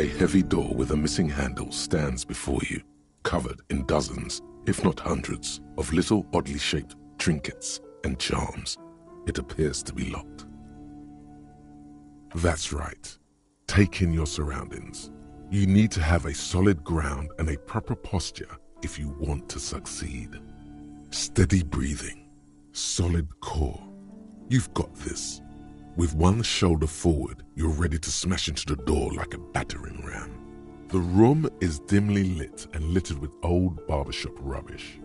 A heavy door with a missing handle stands before you, covered in dozens, if not hundreds, of little oddly shaped trinkets and charms. It appears to be locked. That's right. Take in your surroundings. You need to have a solid ground and a proper posture if you want to succeed. Steady breathing, solid core. You've got this. With one shoulder forward, you're ready to smash into the door like a battering ram. The room is dimly lit and littered with old barbershop rubbish,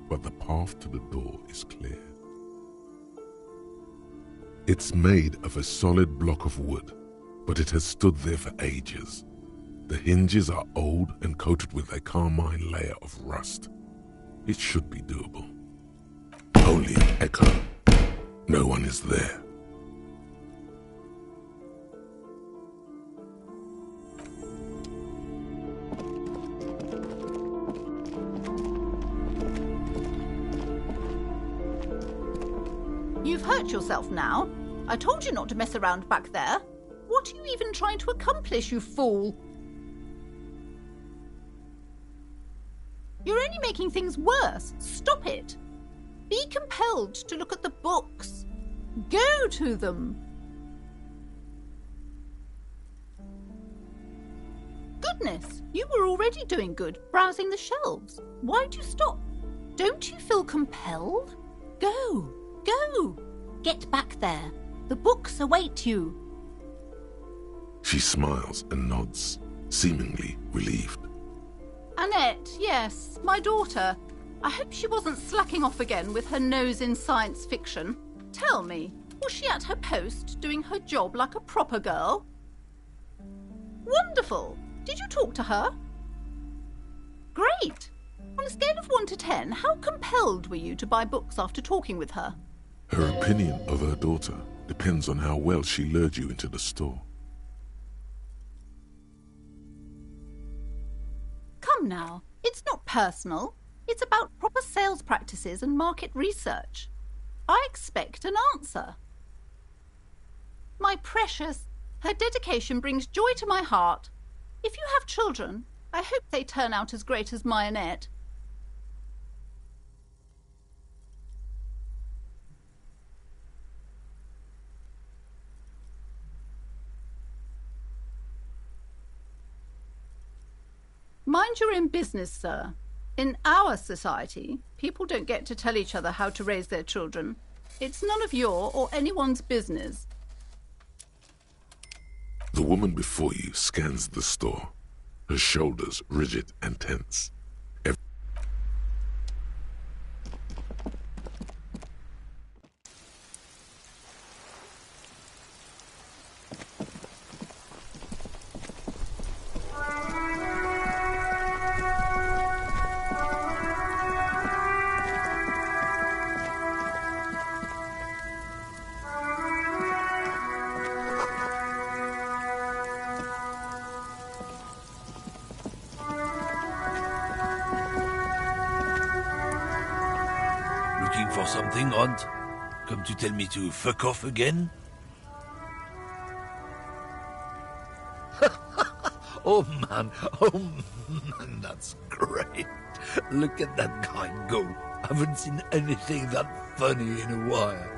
but the path to the door is clear. It's made of a solid block of wood, but it has stood there for ages. The hinges are old and coated with a carmine layer of rust. It should be doable. Only an echo. No one is there. You've hurt yourself now. I told you not to mess around back there. What are you even trying to accomplish, you fool? You're only making things worse. Stop it. Be compelled to look at the books. Go to them. Goodness, you were already doing good, browsing the shelves. Why'd you stop? Don't you feel compelled? Go. Go! Get back there. The books await you. She smiles and nods, seemingly relieved. Annette, yes, my daughter. I hope she wasn't slacking off again with her nose in science fiction. Tell me, was she at her post, doing her job like a proper girl? Wonderful! Did you talk to her? Great! On a scale of 1 to 10, how compelled were you to buy books after talking with her? Her opinion of her daughter depends on how well she lured you into the store. Come now, it's not personal. It's about proper sales practices and market research. I expect an answer. My precious, her dedication brings joy to my heart. If you have children, I hope they turn out as great as my Annette. Mind you're in business, sir. In our society, people don't get to tell each other how to raise their children. It's none of your or anyone's business. The woman before you scans the store, her shoulders rigid and tense. Looking for something, Hunt? Come to tell me to fuck off again? Oh man, that's great. Look at that guy go. Haven't seen anything that funny in a while.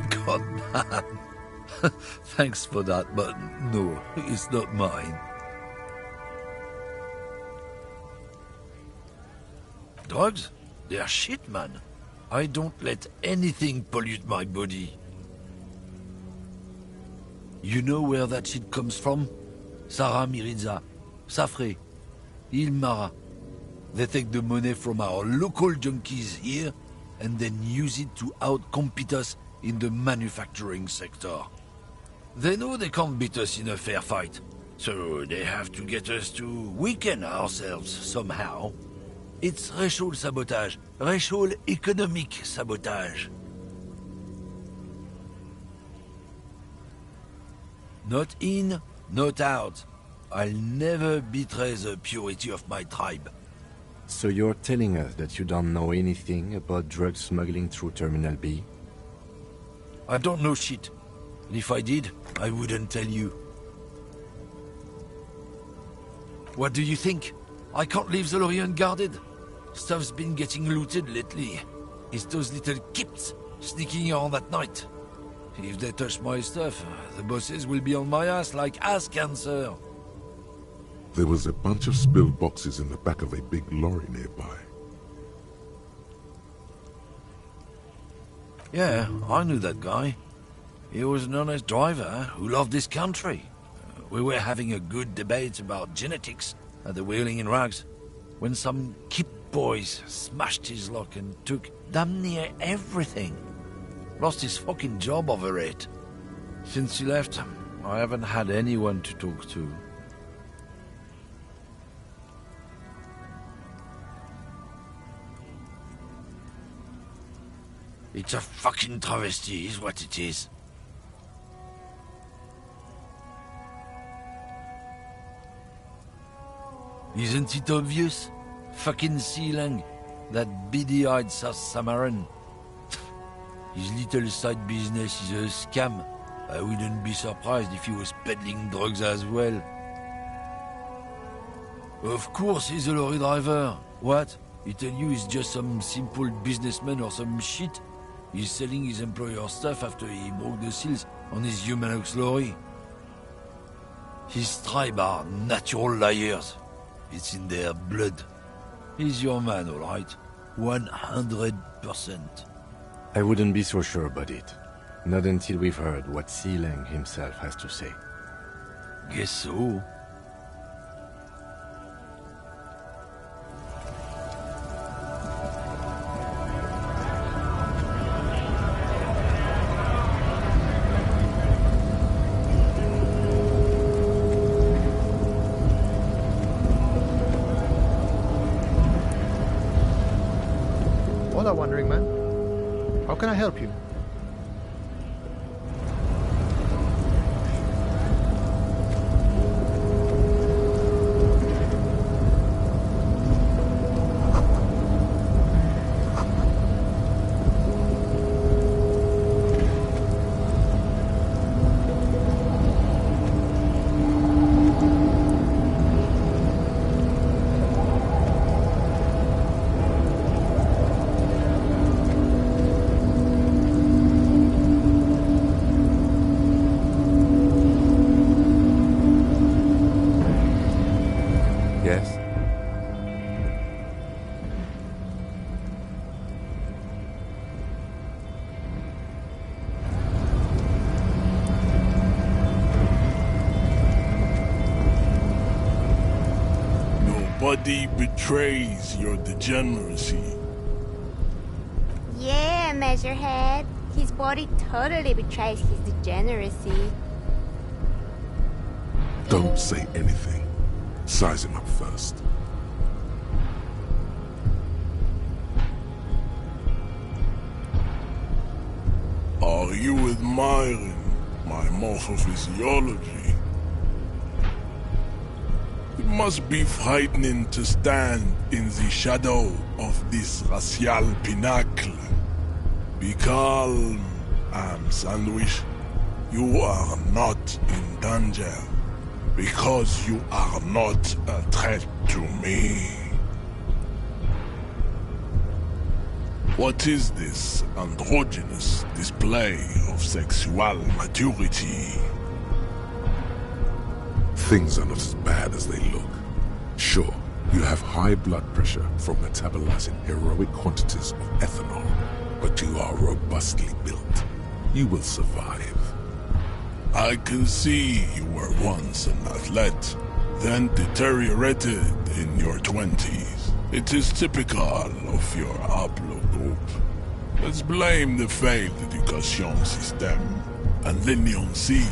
God damn. Thanks for that, but no, it's not mine. Drugs? They're shit, man. I don't let anything pollute my body. You know where that shit comes from? Sarah Miriza, Safre, Ilmara. They take the money from our local junkies here and then use it to outcompete us in the manufacturing sector. They know they can't beat us in a fair fight, so they have to get us to weaken ourselves somehow. It's racial sabotage, racial economic sabotage. Not in, not out. I'll never betray the purity of my tribe. So you're telling us that you don't know anything about drug smuggling through Terminal B? I don't know shit. And if I did, I wouldn't tell you. What do you think? I can't leave the lorry unguarded. Stuff's been getting looted lately. It's those little kips sneaking around at night. If they touch my stuff, the bosses will be on my ass like ass cancer. There was a bunch of spilled boxes in the back of a big lorry nearby. Yeah, I knew that guy. He was an honest driver who loved this country. We were having a good debate about genetics at the Wheeling in Rags, when some kip boys smashed his lock and took damn near everything. Lost his fucking job over it. Since he left, I haven't had anyone to talk to. It's a fucking travesty, is what it is. Isn't it obvious? Fucking Sealang, that beady-eyed South Samaran. His little side business is a scam. I wouldn't be surprised if he was peddling drugs as well. Of course he's a lorry driver. What? He tell you he's just some simple businessman or some shit? He's selling his employer's stuff after he broke the seals on his Humanox lorry. His tribe are natural liars. It's in their blood. He's your man, all right. 100%. I wouldn't be so sure about it. Not until we've heard what Sealang himself has to say. Guess so. Hola, Wandering Man. How can I help you? Yes? Nobody betrays your degeneracy. Yeah, Measurehead. His body totally betrays his degeneracy. Don't say anything. Size him up first. Are you admiring my morphophysiology? It must be frightening to stand in the shadow of this racial pinnacle. Be calm, Sandwich. You are not in danger, because you are not a threat to me. What is this androgynous display of sexual maturity? Things are not as bad as they look. Sure, you have high blood pressure from metabolizing heroic quantities of ethanol, but you are robustly built. You will survive. I can see you were once an athlete, then deteriorated in your 20s. It is typical of your haplogroup. Let's blame the failed education system and leniency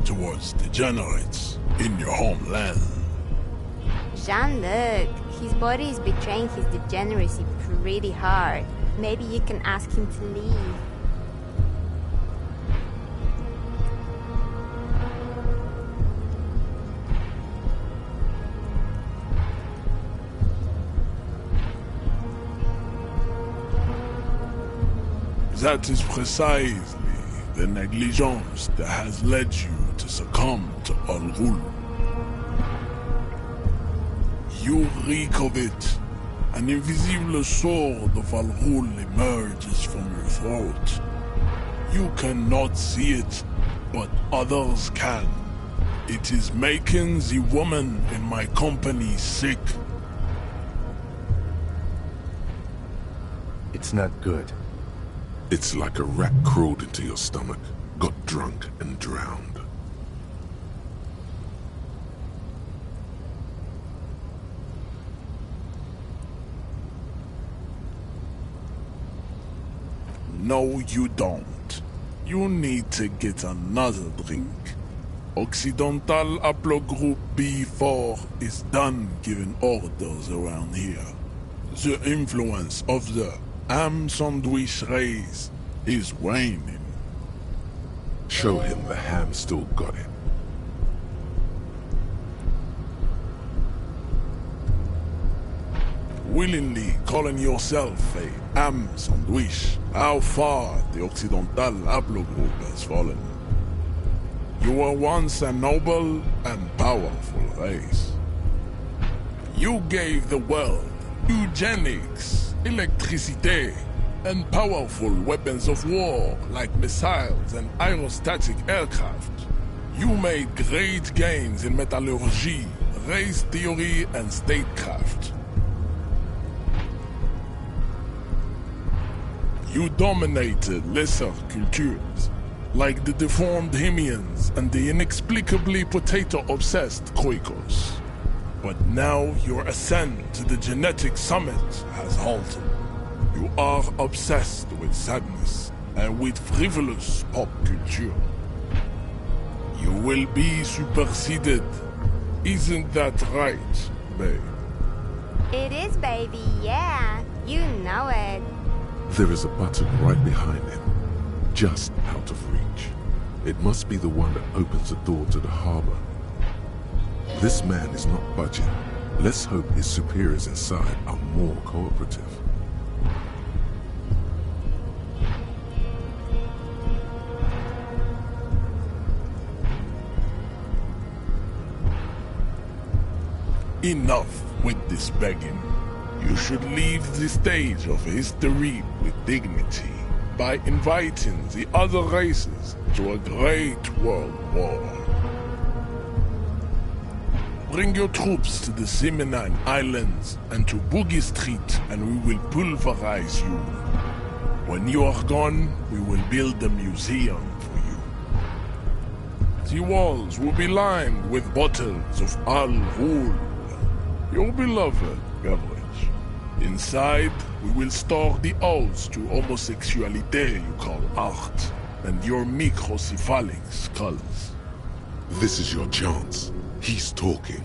towards degenerates in your homeland. Jean-Luc, his body is betraying his degeneracy pretty hard. Maybe you can ask him to leave. That is precisely the negligence that has led you to succumb to Al Ghul. You reek of it. An invisible sword of Al-Ghul emerges from your throat. You cannot see it, but others can. It is making the woman in my company sick. It's not good. It's like a rat crawled into your stomach, got drunk and drowned. No, you don't. You need to get another drink. Occidental Haplogroup B4 is done giving orders around here. The influence of the ham sandwich race is waning. Show him the ham still got it. Willingly calling yourself a ham sandwich, how far the Occidental Haplogroup has fallen. You were once a noble and powerful race. You gave the world eugenics, electricity, and powerful weapons of war like missiles and aerostatic aircraft. You made great gains in metallurgy, race theory, and statecraft. You dominated lesser cultures, like the deformed Hemians and the inexplicably potato-obsessed Khoikos. But now your ascent to the genetic summit has halted. You are obsessed with sadness and with frivolous pop culture. You will be superseded. Isn't that right, babe? It is, baby, yeah. You know it. There is a button right behind him, just out of reach. It must be the one that opens the door to the harbor. This man is not budging. Let's hope his superiors inside are more cooperative. Enough with this begging. You should leave the stage of history with dignity by inviting the other races to a great world war. Bring your troops to the Seminine Islands and to Boogie Street, and we will pulverize you. When you are gone, we will build a museum for you. The walls will be lined with bottles of Al-Ghul, your beloved beverage. Inside, we will store the odes to homosexuality you call art, and your microcephalic skulls. This is your chance. He's talking.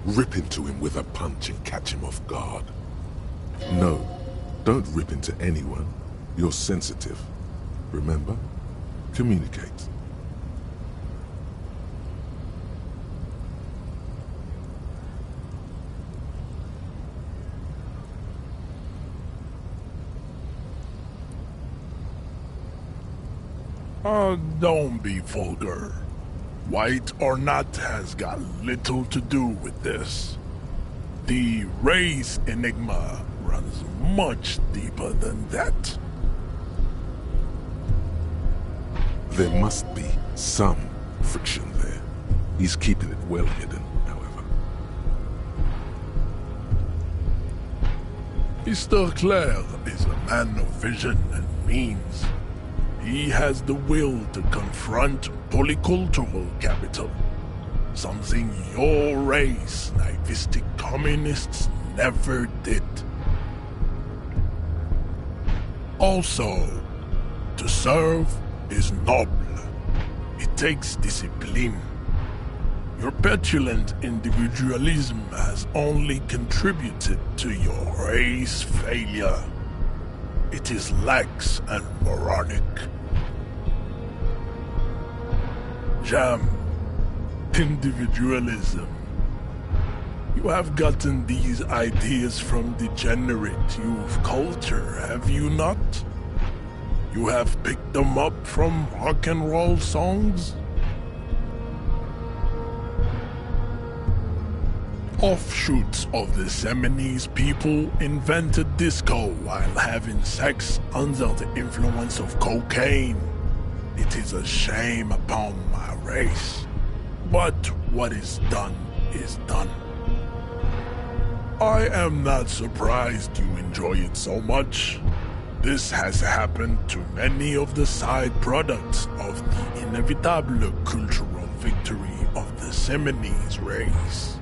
Rip into him with a punch and catch him off guard. No, don't rip into anyone. You're sensitive. Remember? Communicate. Don't be vulgar. White or not has got little to do with this. The race enigma runs much deeper than that. There must be some friction there. He's keeping it well hidden, however. Mr. Clare is a man of vision and means. He has the will to confront polycultural capital, something your race, naivistic communists, never did. Also, to serve is noble. It takes discipline. Your petulant individualism has only contributed to your race failure. It is lax and moronic. Jam. Individualism. You have gotten these ideas from degenerate youth culture, have you not? You have picked them up from rock and roll songs? Offshoots of the Seminoles people invented disco while having sex under the influence of cocaine. It is a shame upon my race, but what is done is done. I am not surprised you enjoy it so much. This has happened to many of the side products of the inevitable cultural victory of the Seminoles race.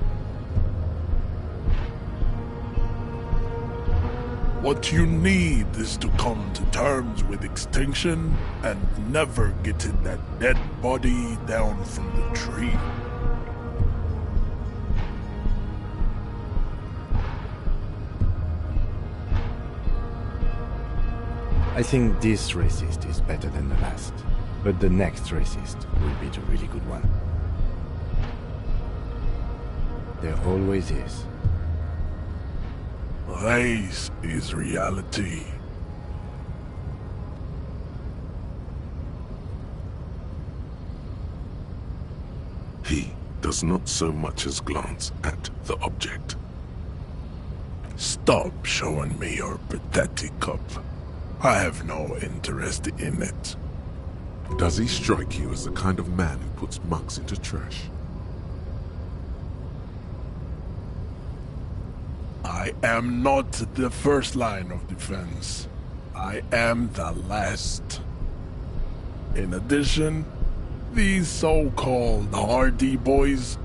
What you need is to come to terms with extinction and never getting that dead body down from the tree. I think this racist is better than the last, but the next racist will be the really good one. There always is. Race is reality. He does not so much as glance at the object. Stop showing me your pathetic cup. I have no interest in it. Does he strike you as the kind of man who puts mugs into trash? I am not the first line of defense. I am the last. In addition, these so-called Hardy Boys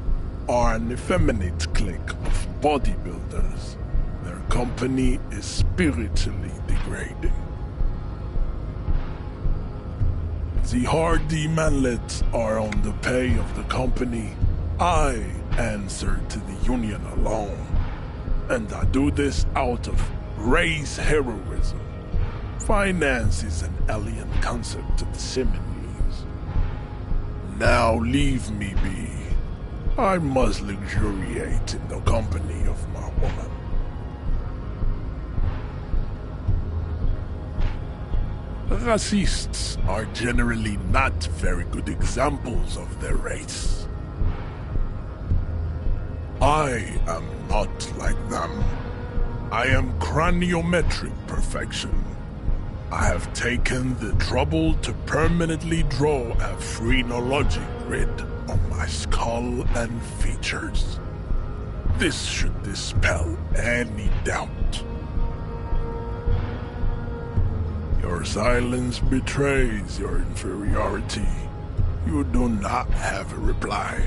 are an effeminate clique of bodybuilders. Their company is spiritually degrading. The Hardy manlets are on the pay of the company. I answer to the union alone. And I do this out of race heroism. Finance is an alien concept to the Seminoles. Now leave me be. I must luxuriate in the company of my woman. Racists are generally not very good examples of their race. I am not like them. I am craniometric perfection. I have taken the trouble to permanently draw a phrenologic grid on my skull and features. This should dispel any doubt. Your silence betrays your inferiority. You do not have a reply.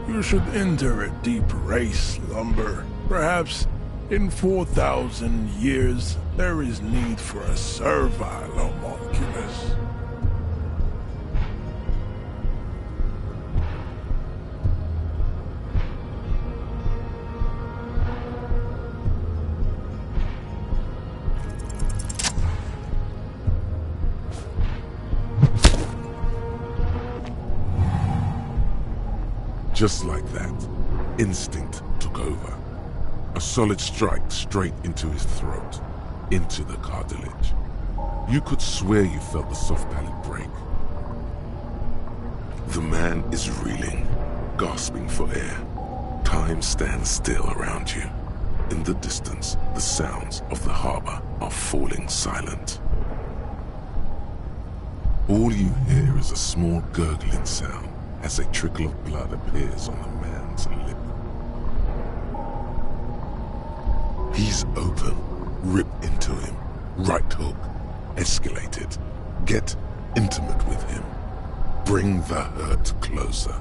You should enter a deep race slumber. Perhaps in 4,000 years, there is need for a servile homunculus. Just like that, instinct took over. A solid strike straight into his throat, into the cartilage. You could swear you felt the soft palate break. The man is reeling, gasping for air. Time stands still around you. In the distance, the sounds of the harbor are falling silent. All you hear is a small gurgling sound as a trickle of blood appears on the man's lip. He's open. Rip into him. Right hook. Escalate it. Get intimate with him. Bring the hurt closer.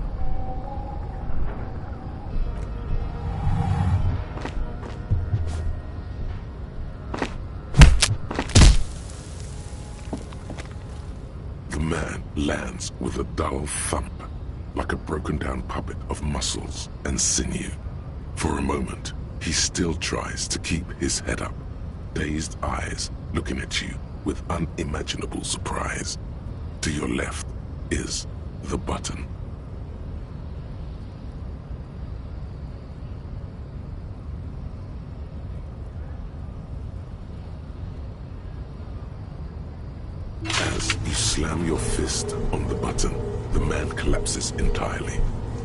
The man lands with a dull thump, like a broken down puppet of muscles and sinew. For a moment, he still tries to keep his head up, dazed eyes looking at you with unimaginable surprise. To your left is the button. As you slam your fist on the button, the man collapses entirely,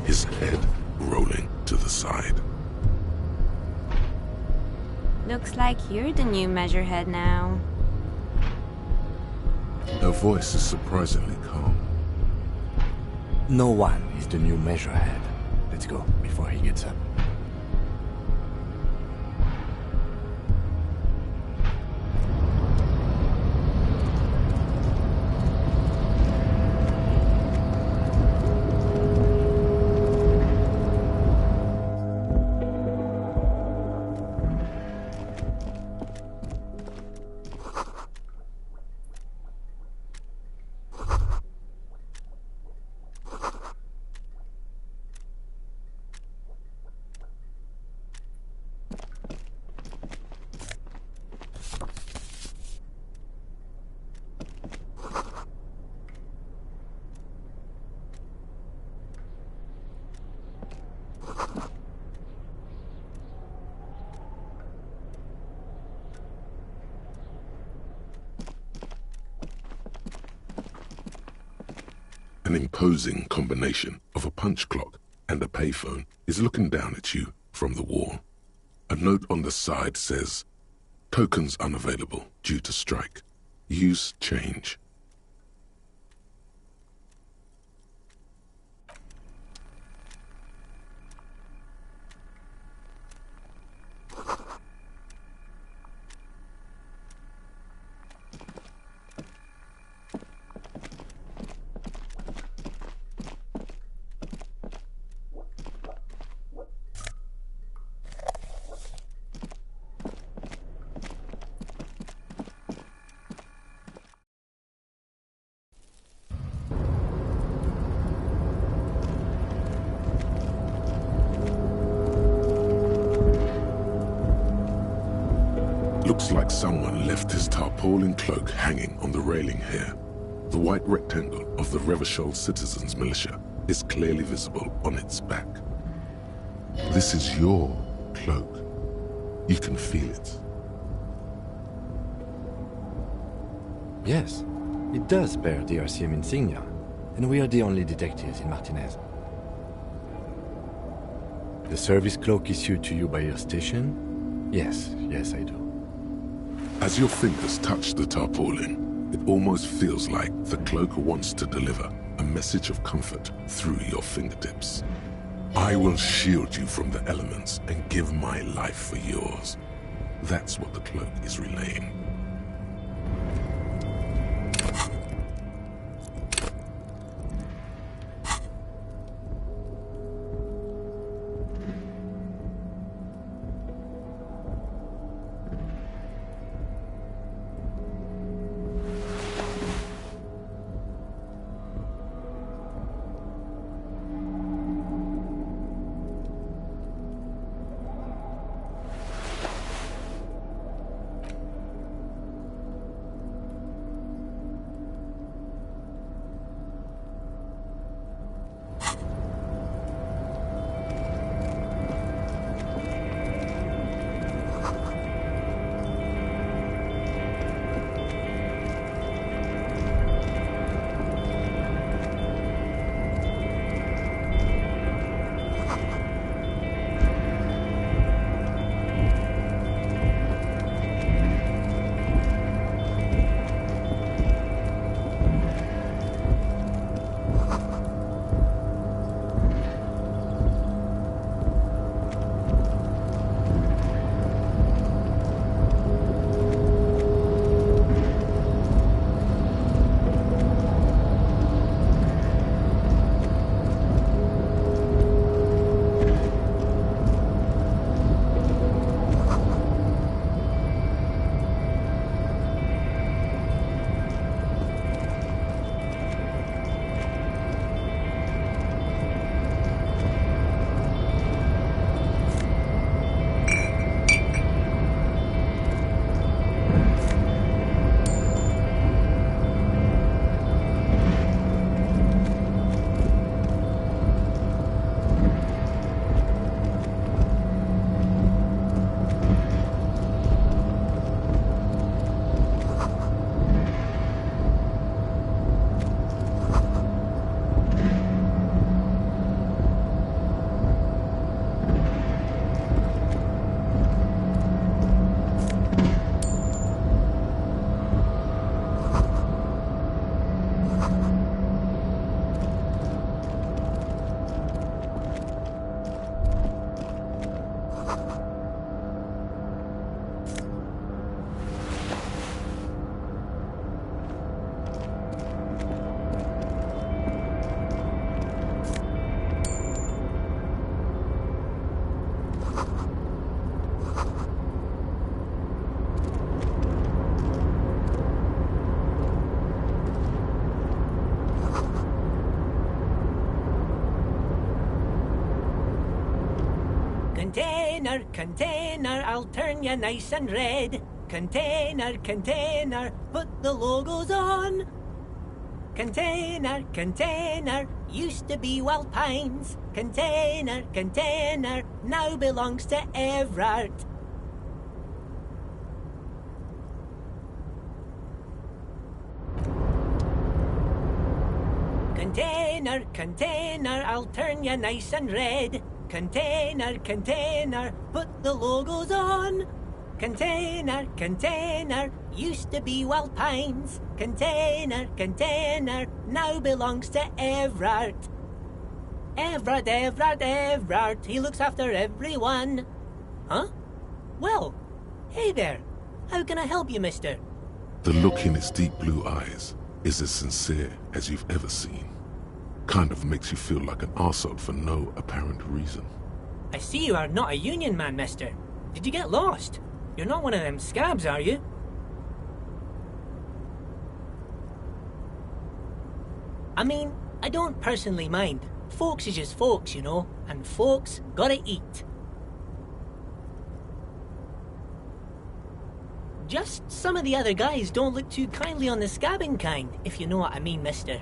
his head rolling to the side. Looks like you're the new measurehead now. Her voice is surprisingly calm. No one is the new measurehead. Let's go, before he gets up. An imposing combination of a punch clock and a payphone is looking down at you from the wall. A note on the side says, "Tokens unavailable due to strike. Use change." Looks like someone left his tarpaulin cloak hanging on the railing here. The white rectangle of the Revachol Citizens Militia is clearly visible on its back. This is your cloak. You can feel it. Yes, it does bear the RCM insignia, and we are the only detectives in Martinez. The service cloak issued to you by your station? Yes, I do. As your fingers touch the tarpaulin, it almost feels like the cloak wants to deliver a message of comfort through your fingertips. I will shield you from the elements and give my life for yours. That's what the cloak is relaying. Container, container, I'll turn you nice and red. Container, container, put the logos on. Container, container, used to be Wild Pines. Container, container, now belongs to Évrart. Container, container, I'll turn you nice and red. Container, container, put the logos on. Container, container, used to be Wild Pines. Container, container, now belongs to Évrart. Évrart, Évrart, Évrart, he looks after everyone. Huh? Well, hey there. How can I help you, mister? The look in his deep blue eyes is as sincere as you've ever seen. Kind of makes you feel like an arsehole for no apparent reason. I see you are not a union man, mister. Did you get lost? You're not one of them scabs, are you? I mean, I don't personally mind. Folks is just folks, you know, and folks gotta eat. Just some of the other guys don't look too kindly on the scabbing kind, if you know what I mean, mister.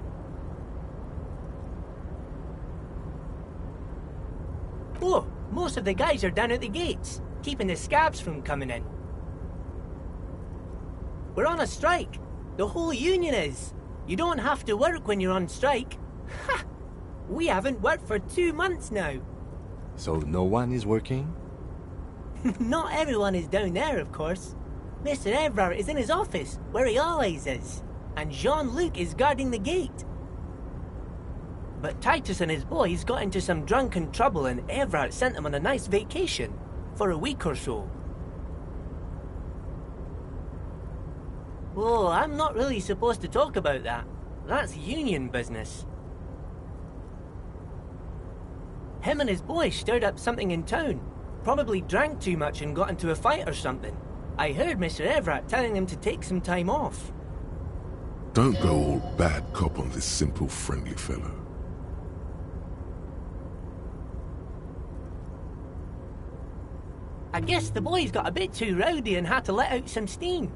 Oh, most of the guys are down at the gates, keeping the scabs from coming in. We're on a strike. The whole union is. You don't have to work when you're on strike. Ha! We haven't worked for 2 months now. So no one is working? Not everyone is down there, of course. Mr. Évrart is in his office, where he always is. And Jean-Luc is guarding the gate. But Titus and his boys got into some drunken trouble and Évrart sent them on a nice vacation. For a week or so. Oh, I'm not really supposed to talk about that. That's union business. Him and his boys stirred up something in town. Probably drank too much and got into a fight or something. I heard Mr. Évrart telling them to take some time off. Don't go all bad cop on this simple, friendly fellow. I guess the boys got a bit too rowdy and had to let out some steam.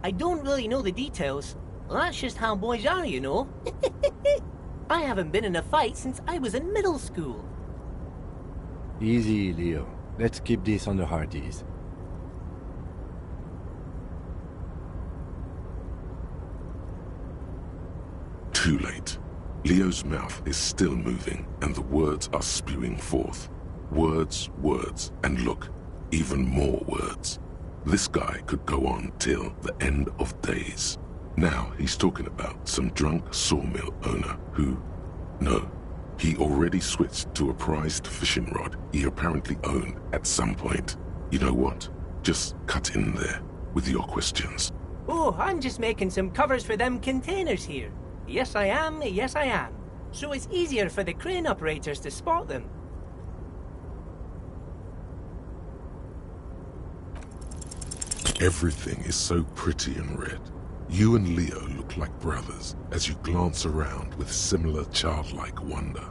I don't really know the details. That's just how boys are, you know. I haven't been in a fight since I was in middle school. Easy, Leo. Let's keep this on the hard ease. Too late. Leo's mouth is still moving and the words are spewing forth. Words, words, and look, even more words. This guy could go on till the end of days. Now he's talking about some drunk sawmill owner who... No, he already switched to a prized fishing rod he apparently owned at some point. You know what? Just cut in there with your questions. Oh, I'm just making some covers for them containers here. Yes, I am. Yes, I am. So it's easier for the crane operators to spot them. Everything is so pretty and red. You and Leo look like brothers as you glance around with similar childlike wonder.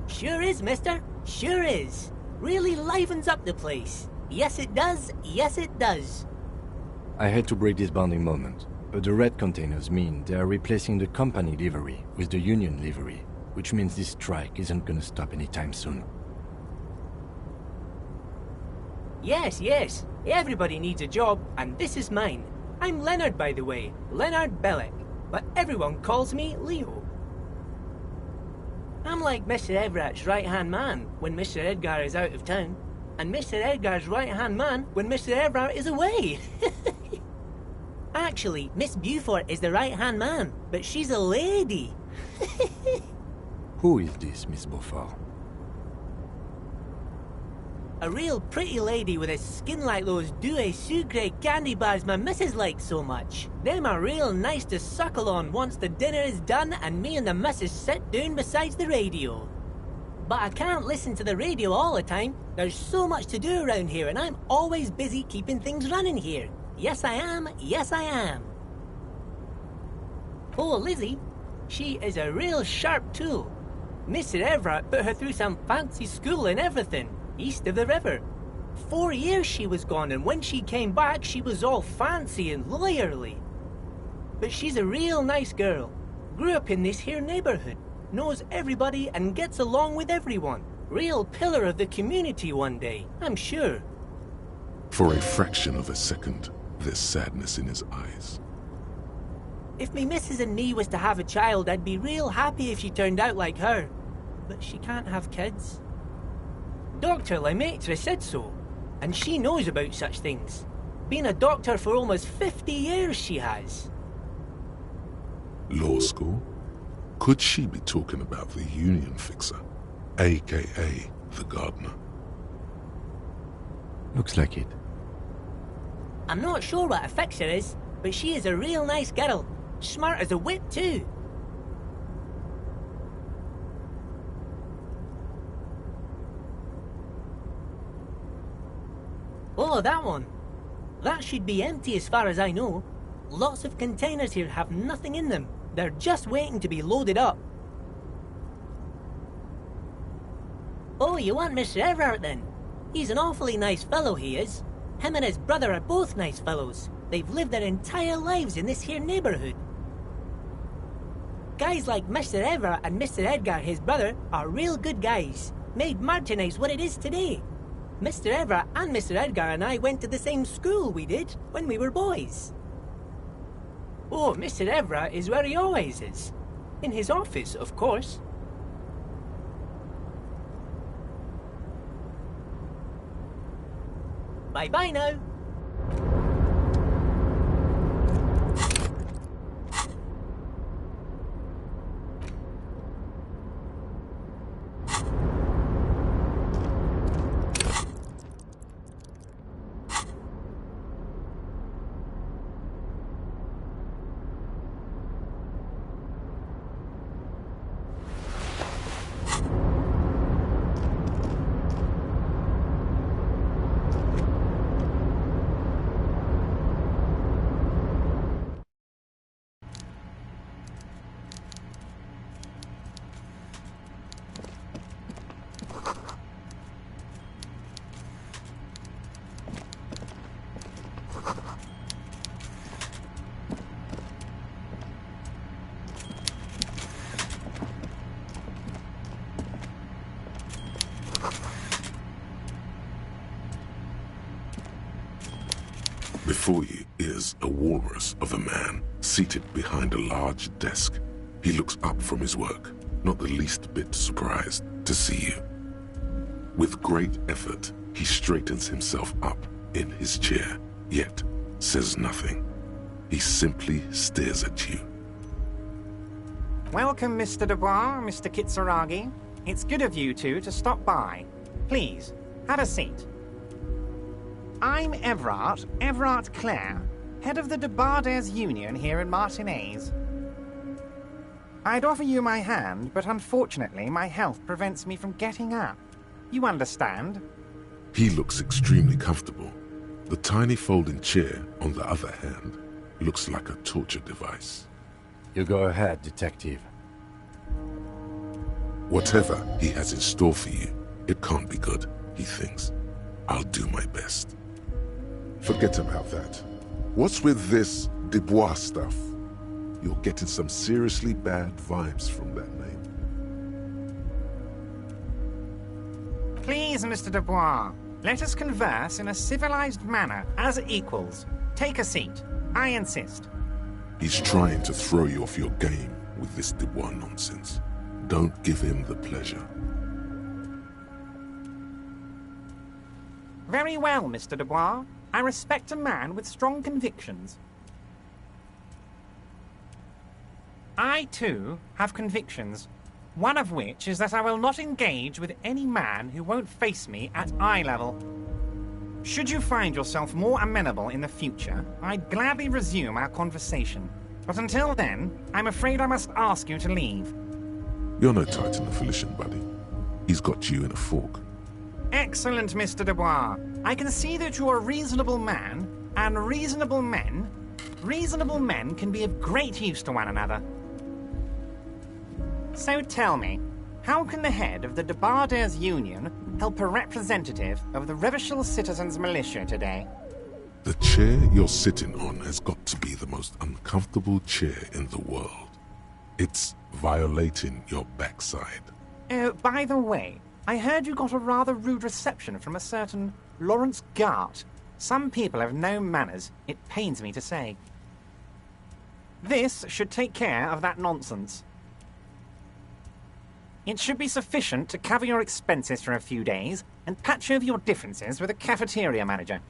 Sure is, mister. Sure is. Really livens up the place. Yes, it does. Yes, it does. I hate to break this bonding moment, but the red containers mean they are replacing the company livery with the union livery, which means this strike isn't gonna stop anytime soon. Yes, yes. Everybody needs a job, and this is mine. I'm Leonard, by the way. Leonard Bellick. But everyone calls me Leo. I'm like Mr. Évrart's right-hand man when Mr. Edgar is out of town, and Mr. Edgar's right-hand man when Mr. Évrart is away. Actually, Miss Beaufort is the right-hand man, but she's a lady. Who is this, Miss Beaufort? A real pretty lady with a skin like those Douai Sucre candy bars my missus likes so much. Them are real nice to suckle on once the dinner is done and me and the missus sit down beside the radio. But I can't listen to the radio all the time. There's so much to do around here and I'm always busy keeping things running here. Yes, I am. Yes, I am. Oh, Lizzie. She is a real sharp tool. Mr. Évrart put her through some fancy school and everything. east of the river. 4 years she was gone, and when she came back, she was all fancy and lawyerly. But she's a real nice girl. Grew up in this here neighborhood. Knows everybody and gets along with everyone. Real pillar of the community one day, I'm sure. For a fraction of a second, there's sadness in his eyes. If me missus and me was to have a child, I'd be real happy if she turned out like her. But she can't have kids. Dr. Lemaitre said so, and she knows about such things. Been a doctor for almost 50 years she has. Law school? Could she be talking about the union fixer, aka the gardener? Looks like it. I'm not sure what a fixer is, but she is a real nice girl. Smart as a whip too. Oh, that one. That should be empty as far as I know. Lots of containers here have nothing in them. They're just waiting to be loaded up. Oh, you want Mr. Évrart then? He's an awfully nice fellow, he is. Him and his brother are both nice fellows. They've lived their entire lives in this here neighborhood. Guys like Mr. Évrart and Mr. Edgar, his brother, are real good guys. Made Martini's what it is today. Mr. Évrart and Mr. Edgar and I went to the same school we did when we were boys. Oh, Mr. Évrart is where he always is. In his office, of course. Bye-bye now. Before you is a walrus of a man seated behind a large desk. He looks up from his work, not the least bit surprised to see you. With great effort, he straightens himself up in his chair, yet says nothing. He simply stares at you. Welcome, Mr. Dubois, Mr. Kitsuragi. It's good of you two to stop by. Please, have a seat. I'm Évrart, Évrart Clare, head of the Debarders Union here in Martinez. I'd offer you my hand, but unfortunately my health prevents me from getting up. You understand? He looks extremely comfortable. The tiny folding chair, on the other hand, looks like a torture device. You go ahead, detective. Whatever he has in store for you, it can't be good, he thinks. I'll do my best. Forget about that. What's with this Dubois stuff? You're getting some seriously bad vibes from that name. Please, Mr. Dubois, let us converse in a civilized manner, as equals. Take a seat. I insist. He's trying to throw you off your game with this Dubois nonsense. Don't give him the pleasure. Very well, Mr. Dubois. I respect a man with strong convictions. I, too, have convictions. One of which is that I will not engage with any man who won't face me at eye level. Should you find yourself more amenable in the future, I'd gladly resume our conversation. But until then, I'm afraid I must ask you to leave. You're no Titan of Elysium, buddy. He's got you in a fork. Excellent, Mr. Dubois. I can see that you're a reasonable man, and reasonable men can be of great use to one another. So tell me, how can the head of the Debarders Union help a representative of the Revachol Citizens Militia today. The chair you're sitting on has got to be the most uncomfortable chair in the world. It's violating your backside. Oh, by the way, I heard you got a rather rude reception from a certain Lawrence Gart. Some people have no manners, it pains me to say. This should take care of that nonsense. It should be sufficient to cover your expenses for a few days and patch over your differences with a cafeteria manager.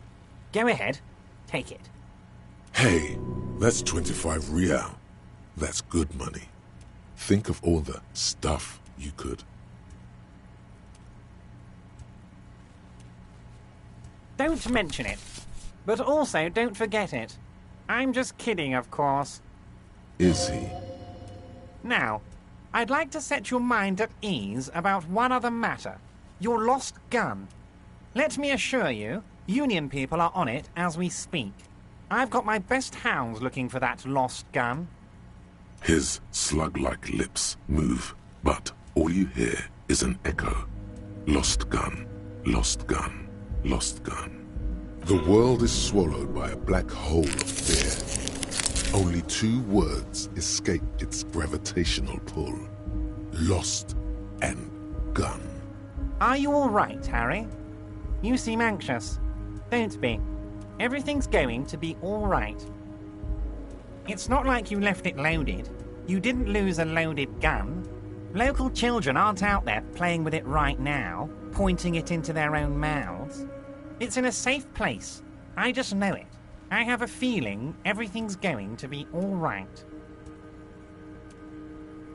Go ahead, take it. Hey, that's 25 real. That's good money. Think of all the stuff you could. Don't mention it. But also don't forget it. I'm just kidding, of course. Is he? Now, I'd like to set your mind at ease about one other matter. Your lost gun. Let me assure you, Union people are on it as we speak. I've got my best hounds looking for that lost gun. His slug-like lips move, but all you hear is an echo. Lost gun, lost gun, lost gun. The world is swallowed by a black hole of fear. Only 2 words escape its gravitational pull. Lost and gun. Are you all right, Harry? You seem anxious. Don't be. Everything's going to be all right. It's not like you left it loaded. You didn't lose a loaded gun. Local children aren't out there playing with it right now, pointing it into their own mouths. It's in a safe place. I just know it. I have a feeling everything's going to be all right.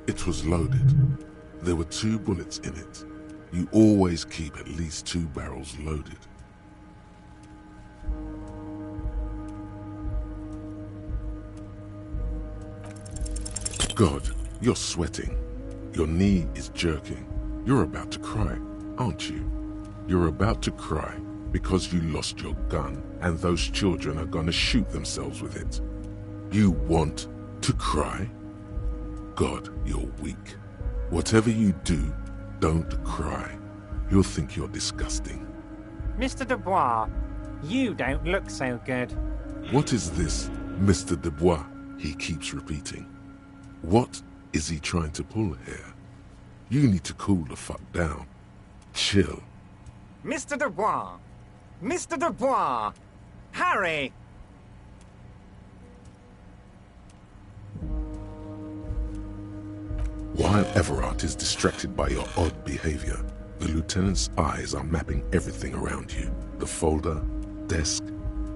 It was loaded. There were 2 bullets in it. You always keep at least 2 barrels loaded. God, you're sweating. Your knee is jerking. You're about to cry, aren't you? You're about to cry because you lost your gun and those children are gonna shoot themselves with it. You want to cry? God, you're weak. Whatever you do, don't cry. He'll think you're disgusting. Mr. Dubois, you don't look so good. What is this, Mr. Dubois? He keeps repeating. What is he trying to pull here? You need to cool the fuck down. Chill. Mr. Dubois! Mr. Dubois! Harry! While Évrart is distracted by your odd behavior, the lieutenant's eyes are mapping everything around you. The folder, desk,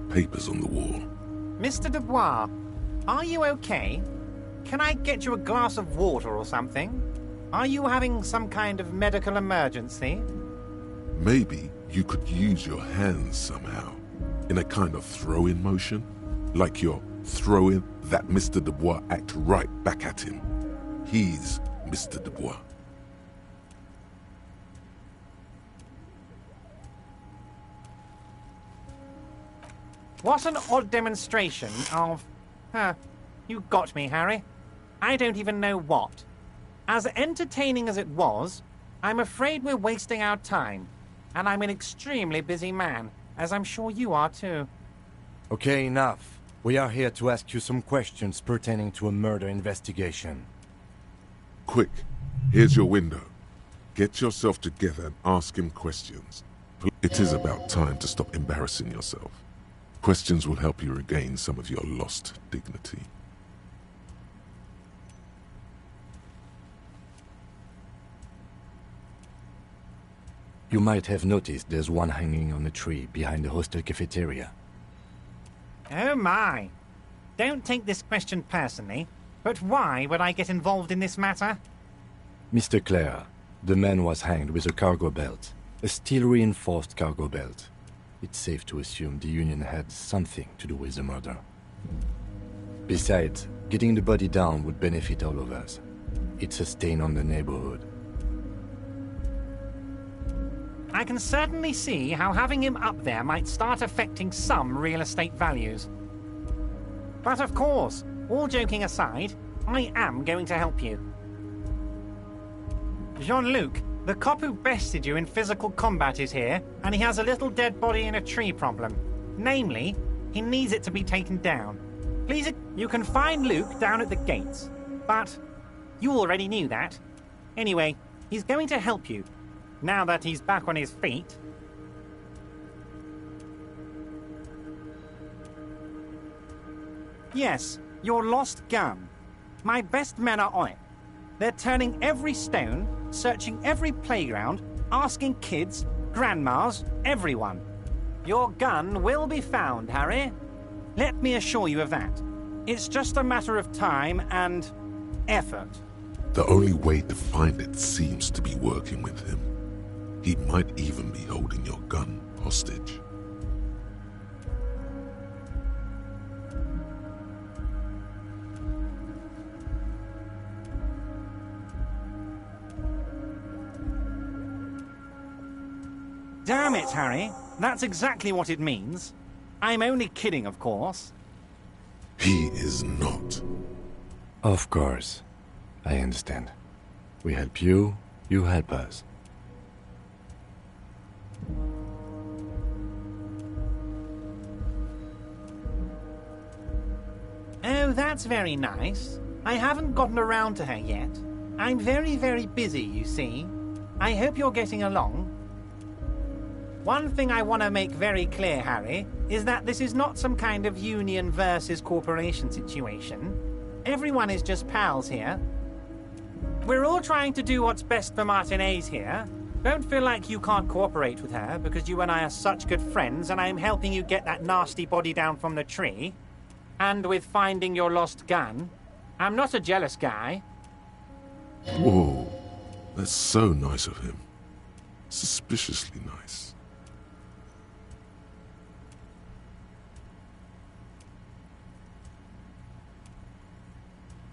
papers on the wall. Mr. Dubois, are you okay? Can I get you a glass of water or something? Are you having some kind of medical emergency? Maybe you could use your hands somehow, in a kind of throw-in motion, like you're throwing that Mr. Dubois act right back at him. He's Mr. Dubois. What an odd demonstration of... you got me, Harry. I don't even know what. As entertaining as it was, I'm afraid we're wasting our time. And I'm an extremely busy man, as I'm sure you are too. Okay, enough. We are here to ask you some questions pertaining to a murder investigation. Quick, here's your window. Get yourself together and ask him questions. It is about time to stop embarrassing yourself. Questions will help you regain some of your lost dignity. You might have noticed there's one hanging on a tree behind the hostel cafeteria. Oh my! Don't take this question personally, but why would I get involved in this matter? Mr. Clare, the man was hanged with a cargo belt. A steel-reinforced cargo belt. It's safe to assume the Union had something to do with the murder. Besides, getting the body down would benefit all of us. It's a stain on the neighborhood. I can certainly see how having him up there might start affecting some real estate values. But of course, all joking aside, I am going to help you. Jean-Luc, The cop who bested you in physical combat is here, and he has a little dead body in a tree problem. Namely, he needs it to be taken down. Please, you can find Luke down at the gates. But you already knew that. Anyway, he's going to help you, now that he's back on his feet. Yes, your lost gun. My best men are on it. They're turning every stone, searching every playground, asking kids, grandmas, everyone. Your gun will be found, Harry. Let me assure you of that. It's just a matter of time and effort. The only way to find it seems to be working with him. He might even be holding your gun hostage. Damn it, Harry. That's exactly what it means. I'm only kidding, of course. He is not. Of course. I understand. We help you, you help us. Oh, that's very nice. I haven't gotten around to her yet. I'm very, very busy, you see. I hope you're getting along. One thing I want to make very clear, Harry, is that this is not some kind of union versus corporation situation. Everyone is just pals here. We're all trying to do what's best for Martinez here. Don't feel like you can't cooperate with her, because you and I are such good friends, and I'm helping you get that nasty body down from the tree. And with finding your lost gun. I'm not a jealous guy. Whoa, that's so nice of him. Suspiciously nice.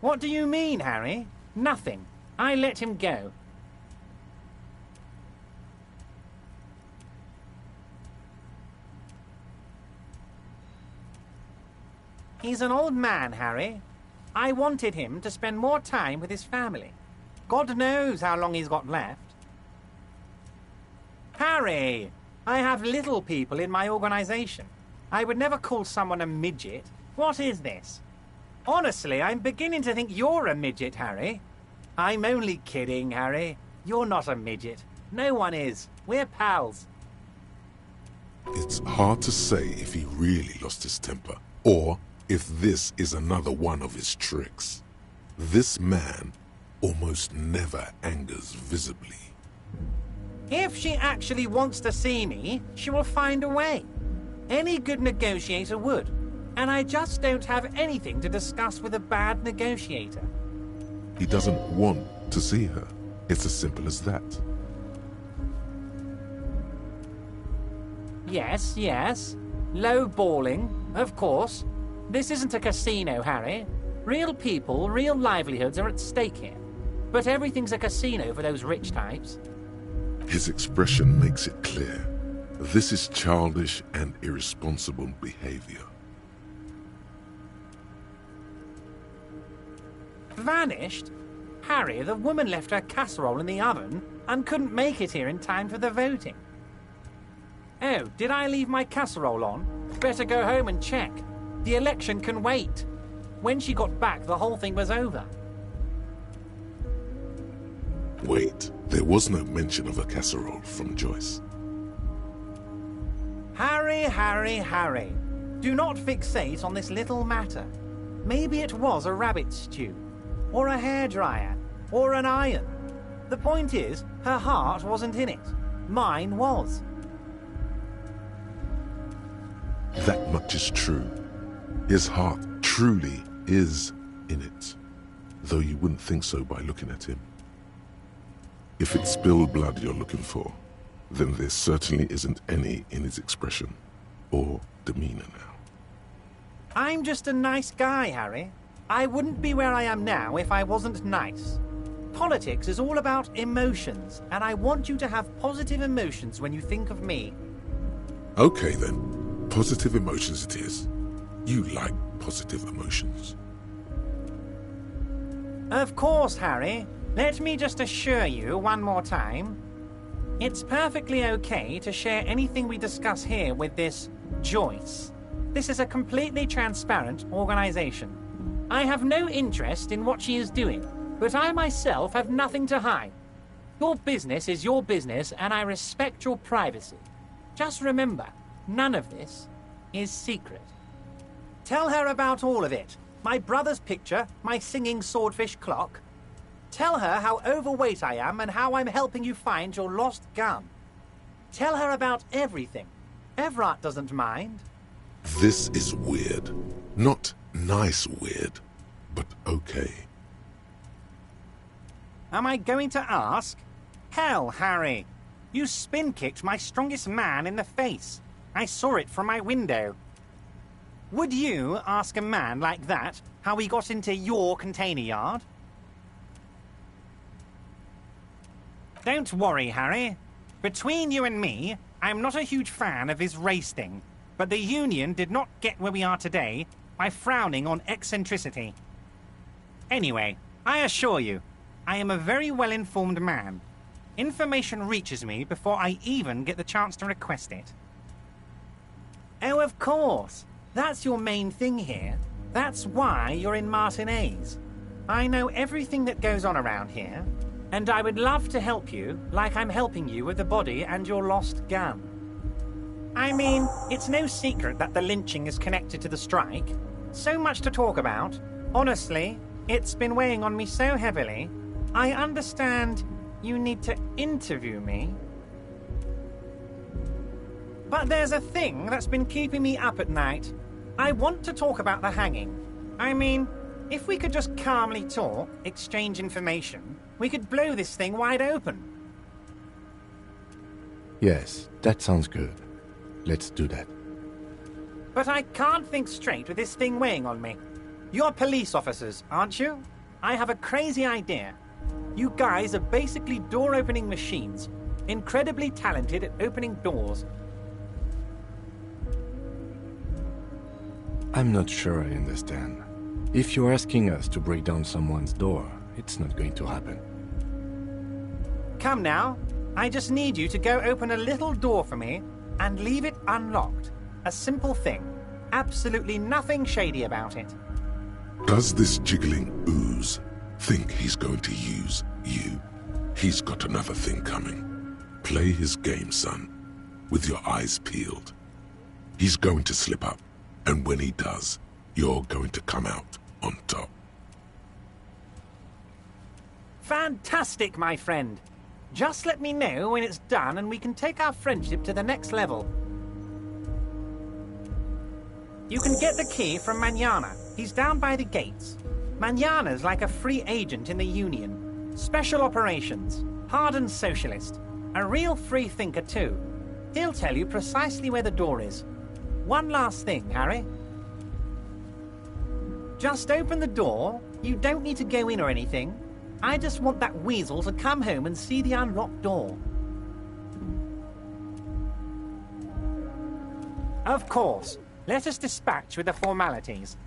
What do you mean, Harry? Nothing. I let him go. He's an old man, Harry. I wanted him to spend more time with his family. God knows how long he's got left. Harry! I have little people in my organization. I would never call someone a midget. What is this? Honestly, I'm beginning to think you're a midget, Harry. I'm only kidding, Harry. You're not a midget. No one is. We're pals. It's hard to say if he really lost his temper, or if this is another one of his tricks. This man almost never angers visibly. If she actually wants to see me, she will find a way. Any good negotiator would. And I just don't have anything to discuss with a bad negotiator. He doesn't want to see her. It's as simple as that. Yes, yes. Low balling, of course. This isn't a casino, Harry. Real people, real livelihoods are at stake here. But everything's a casino for those rich types. His expression makes it clear. This is childish and irresponsible behavior. Vanished? Harry, the woman left her casserole in the oven and couldn't make it here in time for the voting. Oh, did I leave my casserole on? Better go home and check. The election can wait. When she got back, the whole thing was over. Wait, there was no mention of a casserole from Joyce. Harry, Harry, Harry. Do not fixate on this little matter. Maybe it was a rabbit stew, or a hairdryer, or an iron. The point is, her heart wasn't in it. Mine was. That much is true. His heart truly is in it, though you wouldn't think so by looking at him. If it's spilled blood you're looking for, then there certainly isn't any in his expression or demeanor now. I'm just a nice guy, Harry. I wouldn't be where I am now if I wasn't nice. Politics is all about emotions, and I want you to have positive emotions when you think of me. Okay then, positive emotions it is. You like positive emotions. Of course, Harry. Let me just assure you one more time. It's perfectly okay to share anything we discuss here with this Joyce. This is a completely transparent organization. I have no interest in what she is doing, but I myself have nothing to hide. Your business is your business, and I respect your privacy. Just remember, none of this is secret. Tell her about all of it. My brother's picture, my singing swordfish clock. Tell her how overweight I am and how I'm helping you find your lost gun. Tell her about everything. Évrart doesn't mind. This is weird. Not nice weird, but okay. Am I going to ask? Hell, Harry. You spin-kicked my strongest man in the face. I saw it from my window. Would you ask a man like that how he got into your container yard? Don't worry, Harry. Between you and me, I'm not a huge fan of his race thing, but the Union did not get where we are today by frowning on eccentricity. Anyway, I assure you, I am a very well-informed man. Information reaches me before I even get the chance to request it. Oh, of course. That's your main thing here. That's why you're in Martinez. I know everything that goes on around here, and I would love to help you like I'm helping you with the body and your lost gun. I mean, it's no secret that the lynching is connected to the strike. So much to talk about. Honestly, it's been weighing on me so heavily. I understand you need to interview me. But there's a thing that's been keeping me up at night. I want to talk about the hanging. I mean, if we could just calmly talk, exchange information, we could blow this thing wide open. Yes, that sounds good. Let's do that. But I can't think straight with this thing weighing on me. You're police officers, aren't you? I have a crazy idea. You guys are basically door-opening machines, incredibly talented at opening doors. I'm not sure I understand. If you're asking us to break down someone's door, it's not going to happen. Come now. I just need you to go open a little door for me and leave it unlocked. A simple thing. Absolutely nothing shady about it. Does this jiggling ooze think he's going to use you? He's got another thing coming. Play his game, son, with your eyes peeled. He's going to slip up, and when he does, you're going to come out on top. Fantastic, my friend. Just let me know when it's done and we can take our friendship to the next level. You can get the key from Manana. He's down by the gates. Manana's like a free agent in the Union. Special operations. Hardened socialist. A real free thinker, too. He'll tell you precisely where the door is. One last thing, Harry. Just open the door. You don't need to go in or anything. I just want that weasel to come home and see the unlocked door. Of course. Let us dispatch with the formalities.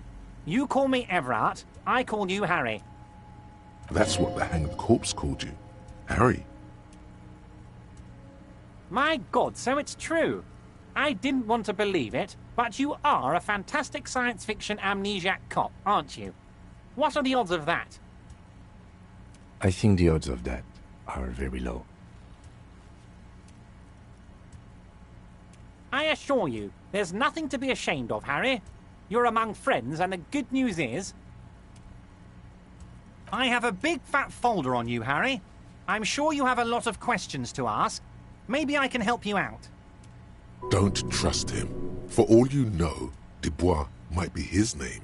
You call me Évrart, I call you Harry. That's what the hanged corpse called you. Harry. My God, so it's true. I didn't want to believe it, but you are a fantastic science fiction amnesiac cop, aren't you? What are the odds of that? I think the odds of that are very low. I assure you, there's nothing to be ashamed of, Harry. You're among friends, and the good news is... I have a big fat folder on you, Harry. I'm sure you have a lot of questions to ask. Maybe I can help you out. Don't trust him. For all you know, Dubois might be his name.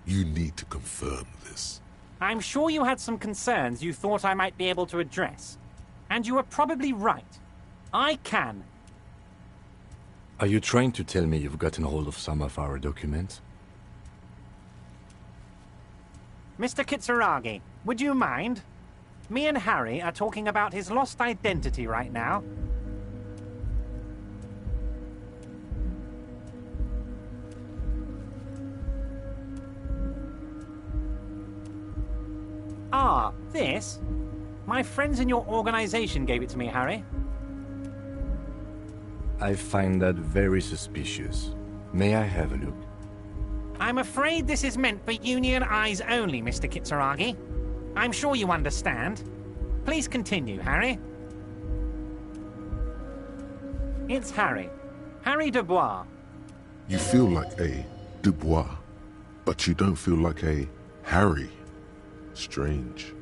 You need to confirm this. I'm sure you had some concerns you thought I might be able to address. And you were probably right. I can. Are you trying to tell me you've gotten hold of some of our documents? Mr. Kitsuragi, would you mind? Me and Harry are talking about his lost identity right now. Ah, this? My friends in your organization gave it to me, Harry. I find that very suspicious. May I have a look? I'm afraid this is meant for Union eyes only, Mr. Kitsuragi. I'm sure you understand. Please continue, Harry. It's Harry. Harry Dubois. You feel like a Dubois, but you don't feel like a Harry. Strange.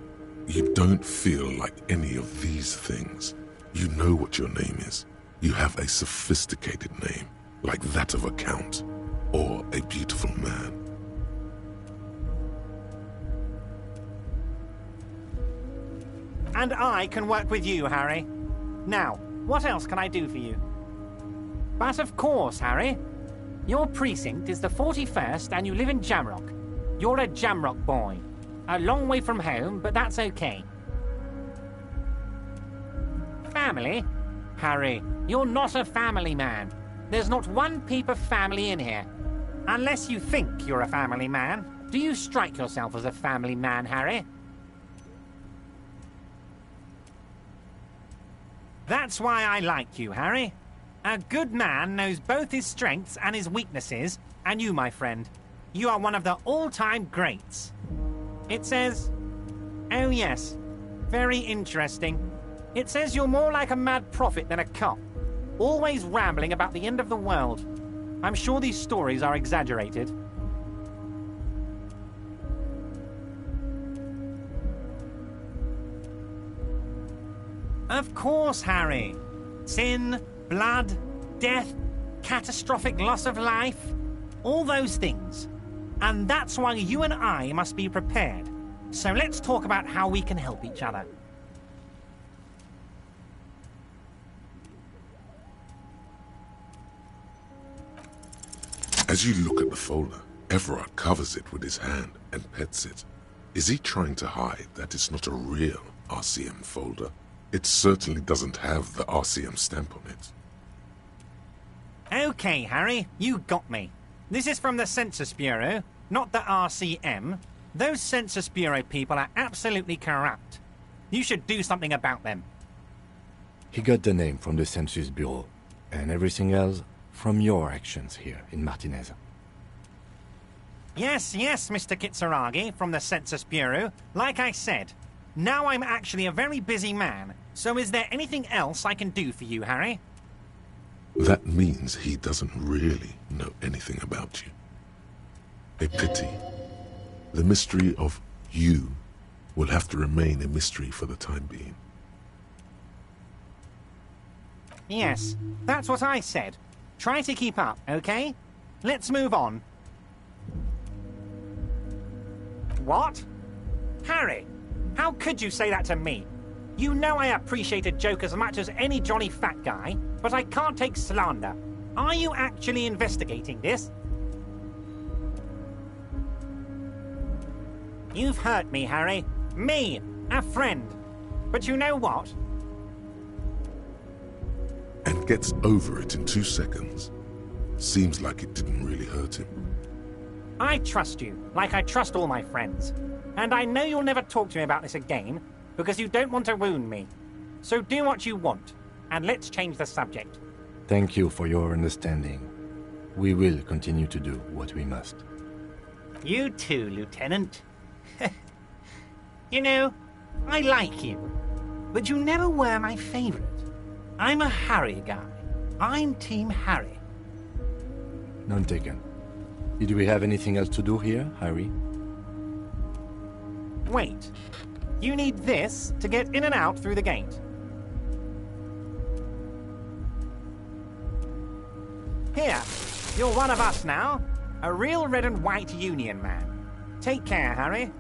You don't feel like any of these things. You know what your name is. You have a sophisticated name, like that of a count, or a beautiful man. And I can work with you, Harry. Now, what else can I do for you? But of course, Harry. Your precinct is the 41st and you live in Jamrock. You're a Jamrock boy. A long way from home, but that's okay. Family? Harry, you're not a family man. There's not one peep of family in here. Unless you think you're a family man. Do you strike yourself as a family man, Harry? That's why I like you, Harry. A good man knows both his strengths and his weaknesses, and you, my friend, you are one of the all-time greats. It says... Oh yes, very interesting. It says you're more like a mad prophet than a cop, always rambling about the end of the world. I'm sure these stories are exaggerated. Of course, Harry. Sin, blood, death, catastrophic loss of life, all those things. And that's why you and I must be prepared. So let's talk about how we can help each other. As you look at the folder, Évrart covers it with his hand and pets it. Is he trying to hide that it's not a real RCM folder? It certainly doesn't have the RCM stamp on it. Okay, Harry, you got me. This is from the Census Bureau, not the RCM. Those Census Bureau people are absolutely corrupt. You should do something about them. He got the name from the Census Bureau, and everything else from your actions here in Martinez. Yes, Mr. Kitsuragi from the Census Bureau. Like I said, now I'm actually a very busy man, so is there anything else I can do for you, Harry? That means he doesn't really know anything about you. A pity. The mystery of you will have to remain a mystery for the time being. Yes, that's what I said. Try to keep up, okay? Let's move on. What? Harry, how could you say that to me? You know I appreciate a joke as much as any jolly fat guy, but I can't take slander. Are you actually investigating this? You've hurt me, Harry. Me, a friend. But you know what? And gets over it in 2 seconds. Seems like it didn't really hurt him. I trust you, like I trust all my friends. And I know you'll never talk to me about this again, because you don't want to wound me. So do what you want, and let's change the subject. Thank you for your understanding. We will continue to do what we must. You too, Lieutenant. You know, I like you, but you never were my favorite. I'm a Harry guy. I'm Team Harry. None taken. Did we have anything else to do here, Harry? Wait. You need this to get in and out through the gate. Here, you're one of us now. A real red and white Union man. Take care, Harry.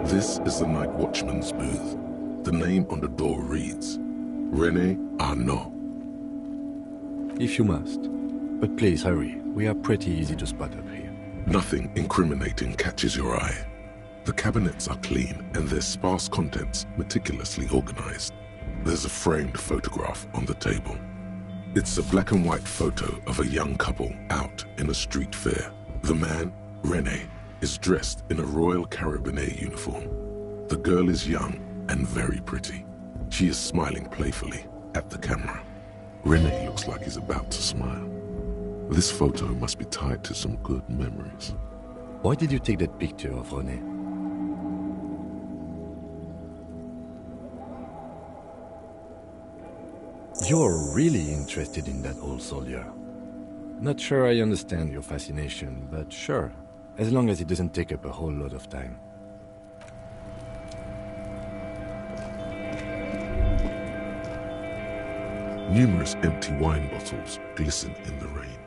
This is the night watchman's booth. The name on the door reads, René Arnaud. If you must. But please hurry. We are pretty easy to spot up here. Nothing incriminating catches your eye. The cabinets are clean and their sparse contents meticulously organized. There's a framed photograph on the table. It's a black and white photo of a young couple out in a street fair. The man, René, is dressed in a Royal Carabinier uniform. The girl is young and very pretty. She is smiling playfully at the camera. René looks like he's about to smile. This photo must be tied to some good memories. Why did you take that picture of René? You're really interested in that old soldier. Not sure I understand your fascination, but sure, as long as it doesn't take up a whole lot of time. Numerous empty wine bottles glisten in the rain.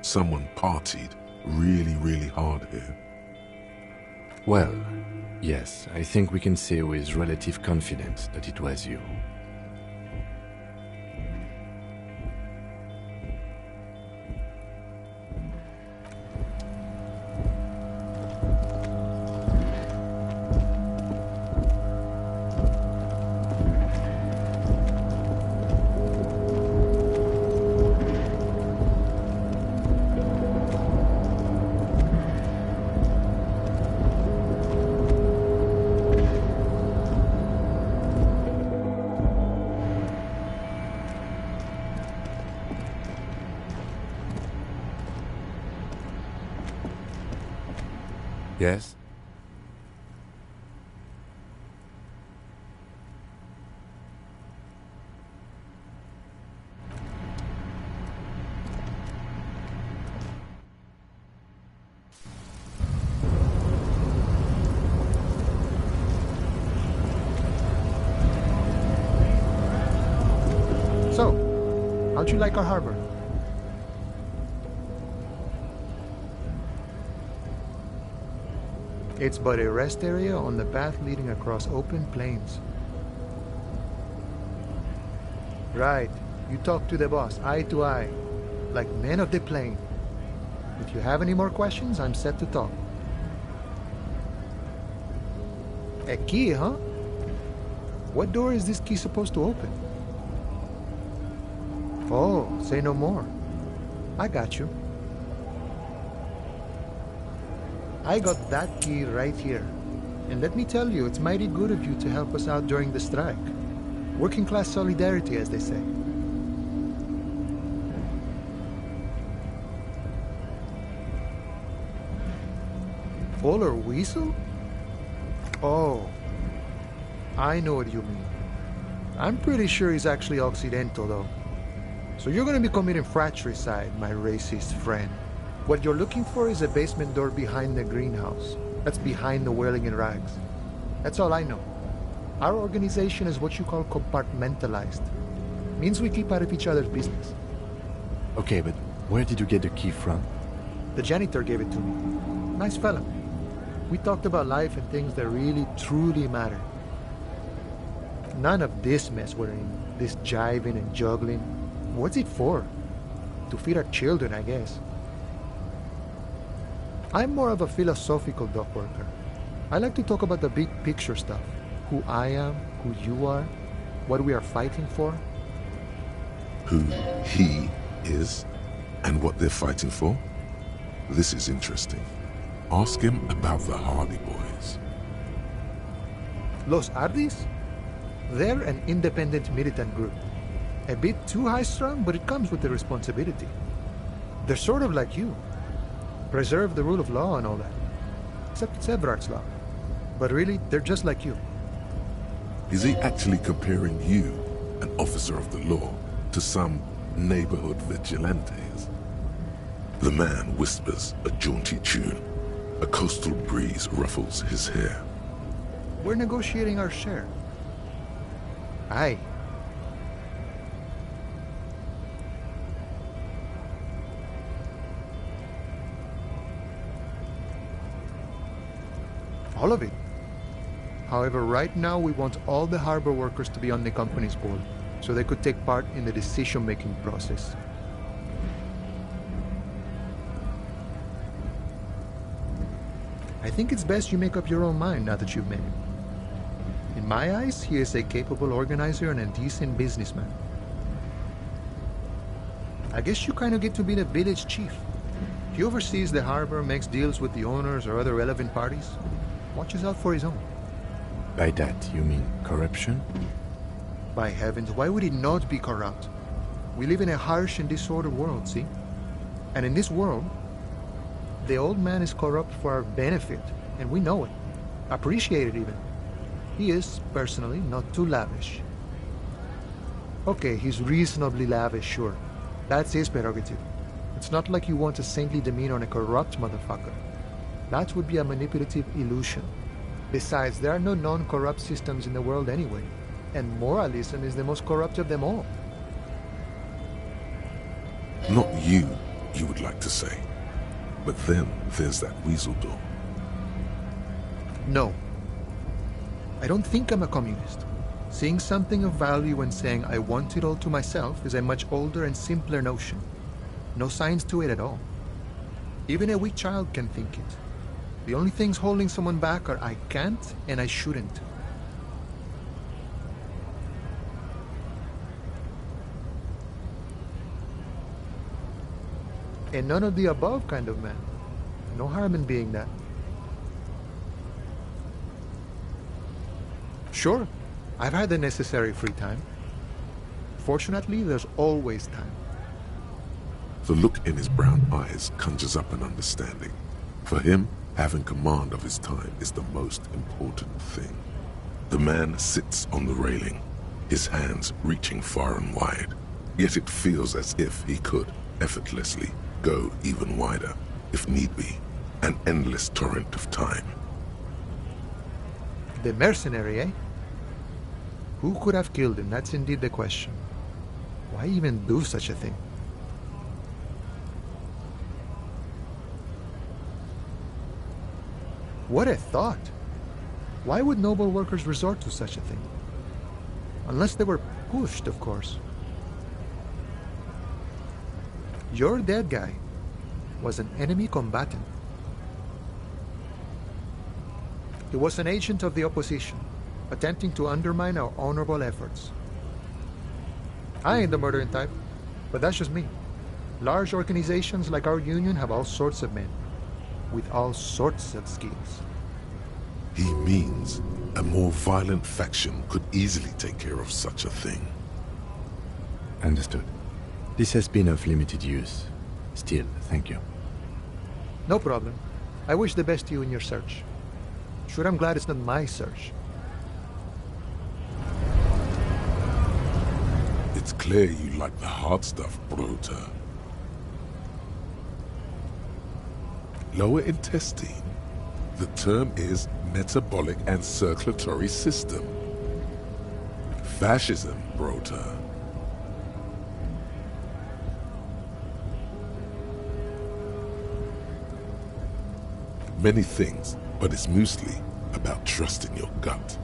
Someone partied really hard here. Well, yes, I think we can say with relative confidence that it was you. Yes? So, how'd you like our harbor? It's but a rest area on the path leading across open plains. Right. You talk to the boss, eye to eye, like men of the plain. If you have any more questions, I'm set to talk. A key, huh? What door is this key supposed to open? Oh, say no more. I got you. I got that key right here. And let me tell you, it's mighty good of you to help us out during the strike. Working class solidarity, as they say. Fuller Weasel? Oh, I know what you mean. I'm pretty sure he's actually Occidental, though. So you're gonna be committing fratricide, my racist friend. What you're looking for is a basement door behind the greenhouse. That's behind the whirling in rags. That's all I know. Our organization is what you call compartmentalized. Means we keep out of each other's business. Okay, but where did you get the key from? The janitor gave it to me. Nice fella. We talked about life and things that really, truly matter. None of this mess we're in. This jiving and juggling. What's it for? To feed our children, I guess. I'm more of a philosophical dock worker. I like to talk about the big picture stuff. Who I am, who you are, what we are fighting for. Who he is and what they're fighting for? This is interesting. Ask him about the Hardy Boys. Los Ardis? They're an independent militant group. A bit too high-strung, but it comes with the responsibility. They're sort of like you. Preserve the rule of law and all that. Except it's Évrart's law. But really, they're just like you. Is he actually comparing you, an officer of the law, to some neighborhood vigilantes? The man whispers a jaunty tune. A coastal breeze ruffles his hair. We're negotiating our share. Aye. All of it. However, right now we want all the harbor workers to be on the company's board, so they could take part in the decision-making process. I think it's best you make up your own mind now that you've met him. In my eyes, he is a capable organizer and a decent businessman. I guess you kind of get to be the village chief. He oversees the harbor, makes deals with the owners or other relevant parties, watches out for his own. By that, you mean corruption? By heavens, why would he not be corrupt? We live in a harsh and disordered world, see? And in this world, the old man is corrupt for our benefit, and we know it. Appreciate it even. He is, personally, not too lavish. Okay, he's reasonably lavish, sure. That's his prerogative. It's not like you want a saintly demeanor on a corrupt motherfucker. That would be a manipulative illusion. Besides, there are no non-corrupt systems in the world anyway, and moralism is the most corrupt of them all. Not you would like to say. But then there's that weasel door. No. I don't think I'm a communist. Seeing something of value and saying I want it all to myself is a much older and simpler notion. No science to it at all. Even a weak child can think it. The only things holding someone back are I can't and I shouldn't. And none of the above kind of man. No harm in being that. Sure, I've had the necessary free time. Fortunately, there's always time. The look in his brown eyes conjures up an understanding. For him, having command of his time is the most important thing. The man sits on the railing, his hands reaching far and wide. Yet it feels as if he could, effortlessly, go even wider, if need be, an endless torrent of time. The mercenary, eh? Who could have killed him? That's indeed the question. Why even do such a thing? What a thought! Why would noble workers resort to such a thing? Unless they were pushed, of course. Your dead guy was an enemy combatant. He was an agent of the opposition, attempting to undermine our honorable efforts. I ain't the murdering type, but that's just me. Large organizations like our union have all sorts of men, with all sorts of skills. He means a more violent faction could easily take care of such a thing. Understood. This has been of limited use. Still, thank you. No problem. I wish the best to you in your search. Sure, I'm glad it's not my search. It's clear you like the hard stuff, Bruder. Lower intestine. The term is metabolic and circulatory system. Fascism, Bruder. Many things, but it's mostly about trusting your gut.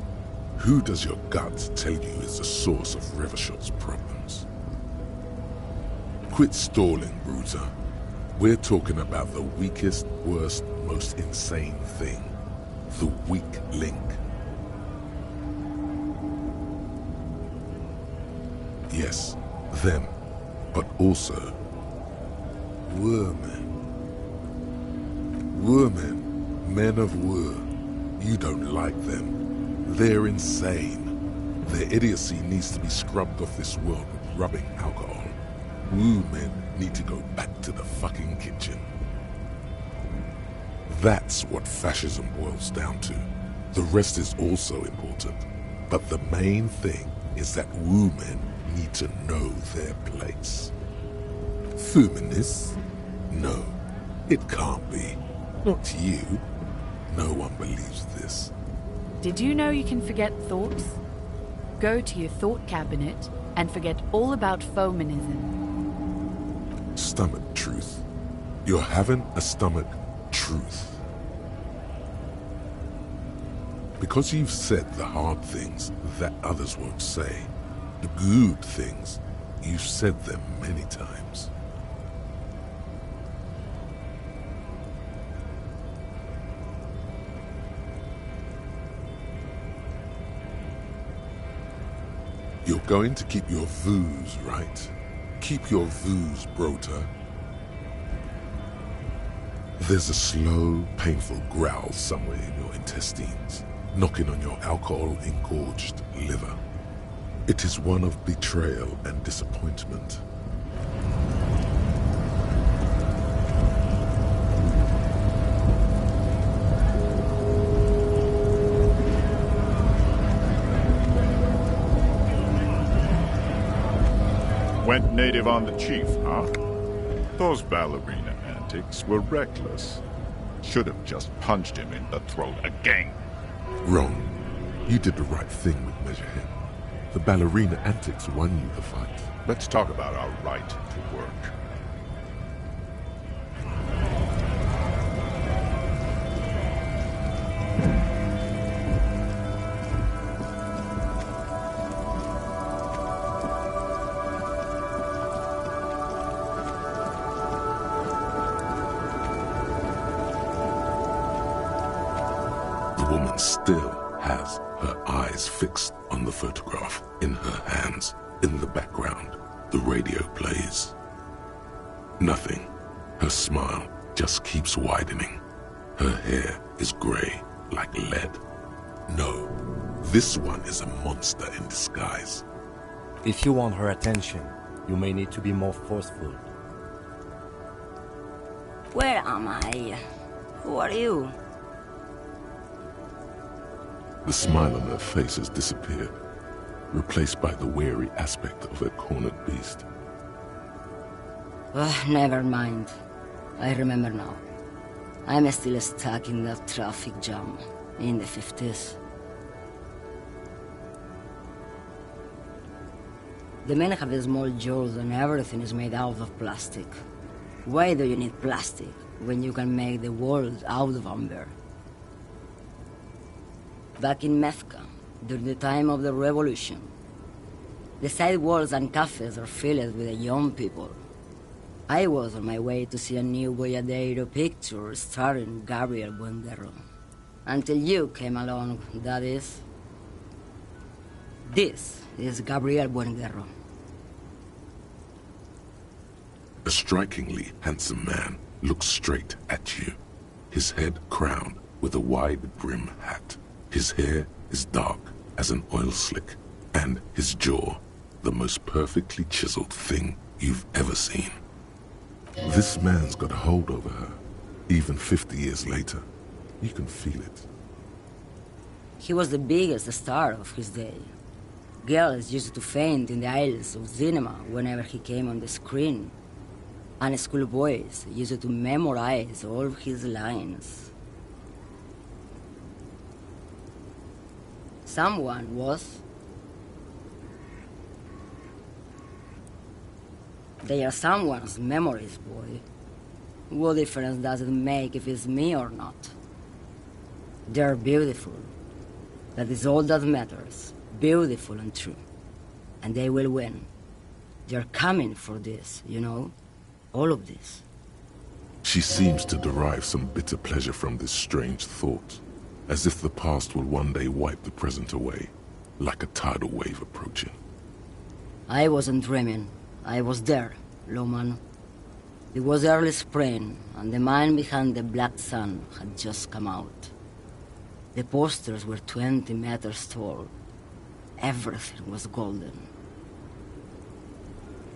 Who does your gut tell you is the source of Revachot's problems? Quit stalling, Bruiser. We're talking about the weakest, worst, most insane thing. The weak link. Yes, them, but also Women. Women, men of war. You don't like them. They're insane. Their idiocy needs to be scrubbed off this world with rubbing alcohol. Women need to go back to the fucking kitchen. That's what fascism boils down to. The rest is also important. But the main thing is that women need to know their place. Feminists? No, it can't be. Not you. No one believes this. Did you know you can forget thoughts? Go to your thought cabinet and forget all about feminism. Stomach truth. You're having a stomach truth. Because you've said the hard things that others won't say. The good things, you've said them many times. You're going to keep your vooz, right? Keep your vooz, Brota. There's a slow, painful growl somewhere in your intestines, knocking on your alcohol-engorged liver. It is one of betrayal and disappointment. Went native on the chief, huh? Those ballerina antics were reckless. Should have just punched him in the throat again. Wrong. You did the right thing with Measure Him. The ballerina antics won you the fight. Let's talk about our right to work. Still has her eyes fixed on the photograph in her hands. In the background, the radio plays. Nothing. Her smile just keeps widening. Her hair is gray like lead. No, this one is a monster in disguise. If you want her attention, you may need to be more forceful. Where am I? Who are you? The smile on her face has disappeared, replaced by the wary aspect of a cornered beast. Never mind. I remember now. I'm still stuck in that traffic jam in the 50s. The men have small jaws and everything is made out of plastic. Why do you need plastic when you can make the world out of amber? Back in Methka, during the time of the revolution, the sidewalks and cafes are filled with young people. I was on my way to see a new Boyadero picture starring Gabriel Buendero. Until you came along, that is. This is Gabriel Buendero. A strikingly handsome man looks straight at you, his head crowned with a wide-brim hat. His hair is dark as an oil slick, and his jaw the most perfectly chiseled thing you've ever seen. This man's got a hold over her, even 50 years later. You can feel it. He was the biggest star of his day. Girls used to faint in the aisles of cinema whenever he came on the screen. And schoolboys used to memorize all of his lines. Someone was. They are someone's memories, boy. What difference does it make if it's me or not? They're beautiful. That is all that matters. Beautiful and true. And they will win. They're coming for this, you know? All of this. She seems to derive some bitter pleasure from this strange thought. As if the past will one day wipe the present away, like a tidal wave approaching. I wasn't dreaming. I was there, Lowman. It was early spring, and the man behind the black sun had just come out. The posters were 20 meters tall. Everything was golden.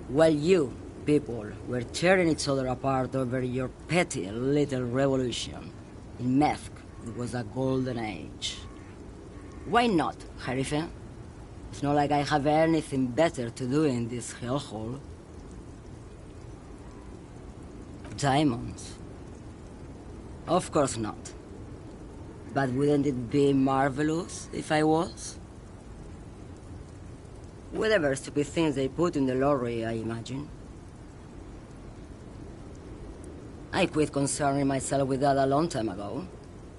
While you, people, were tearing each other apart over your petty little revolution, in Meth, it was a golden age. Why not, Harife? It's not like I have anything better to do in this hellhole. Diamonds? Of course not. But wouldn't it be marvelous if I was? Whatever stupid things they put in the lorry, I imagine. I quit concerning myself with that a long time ago.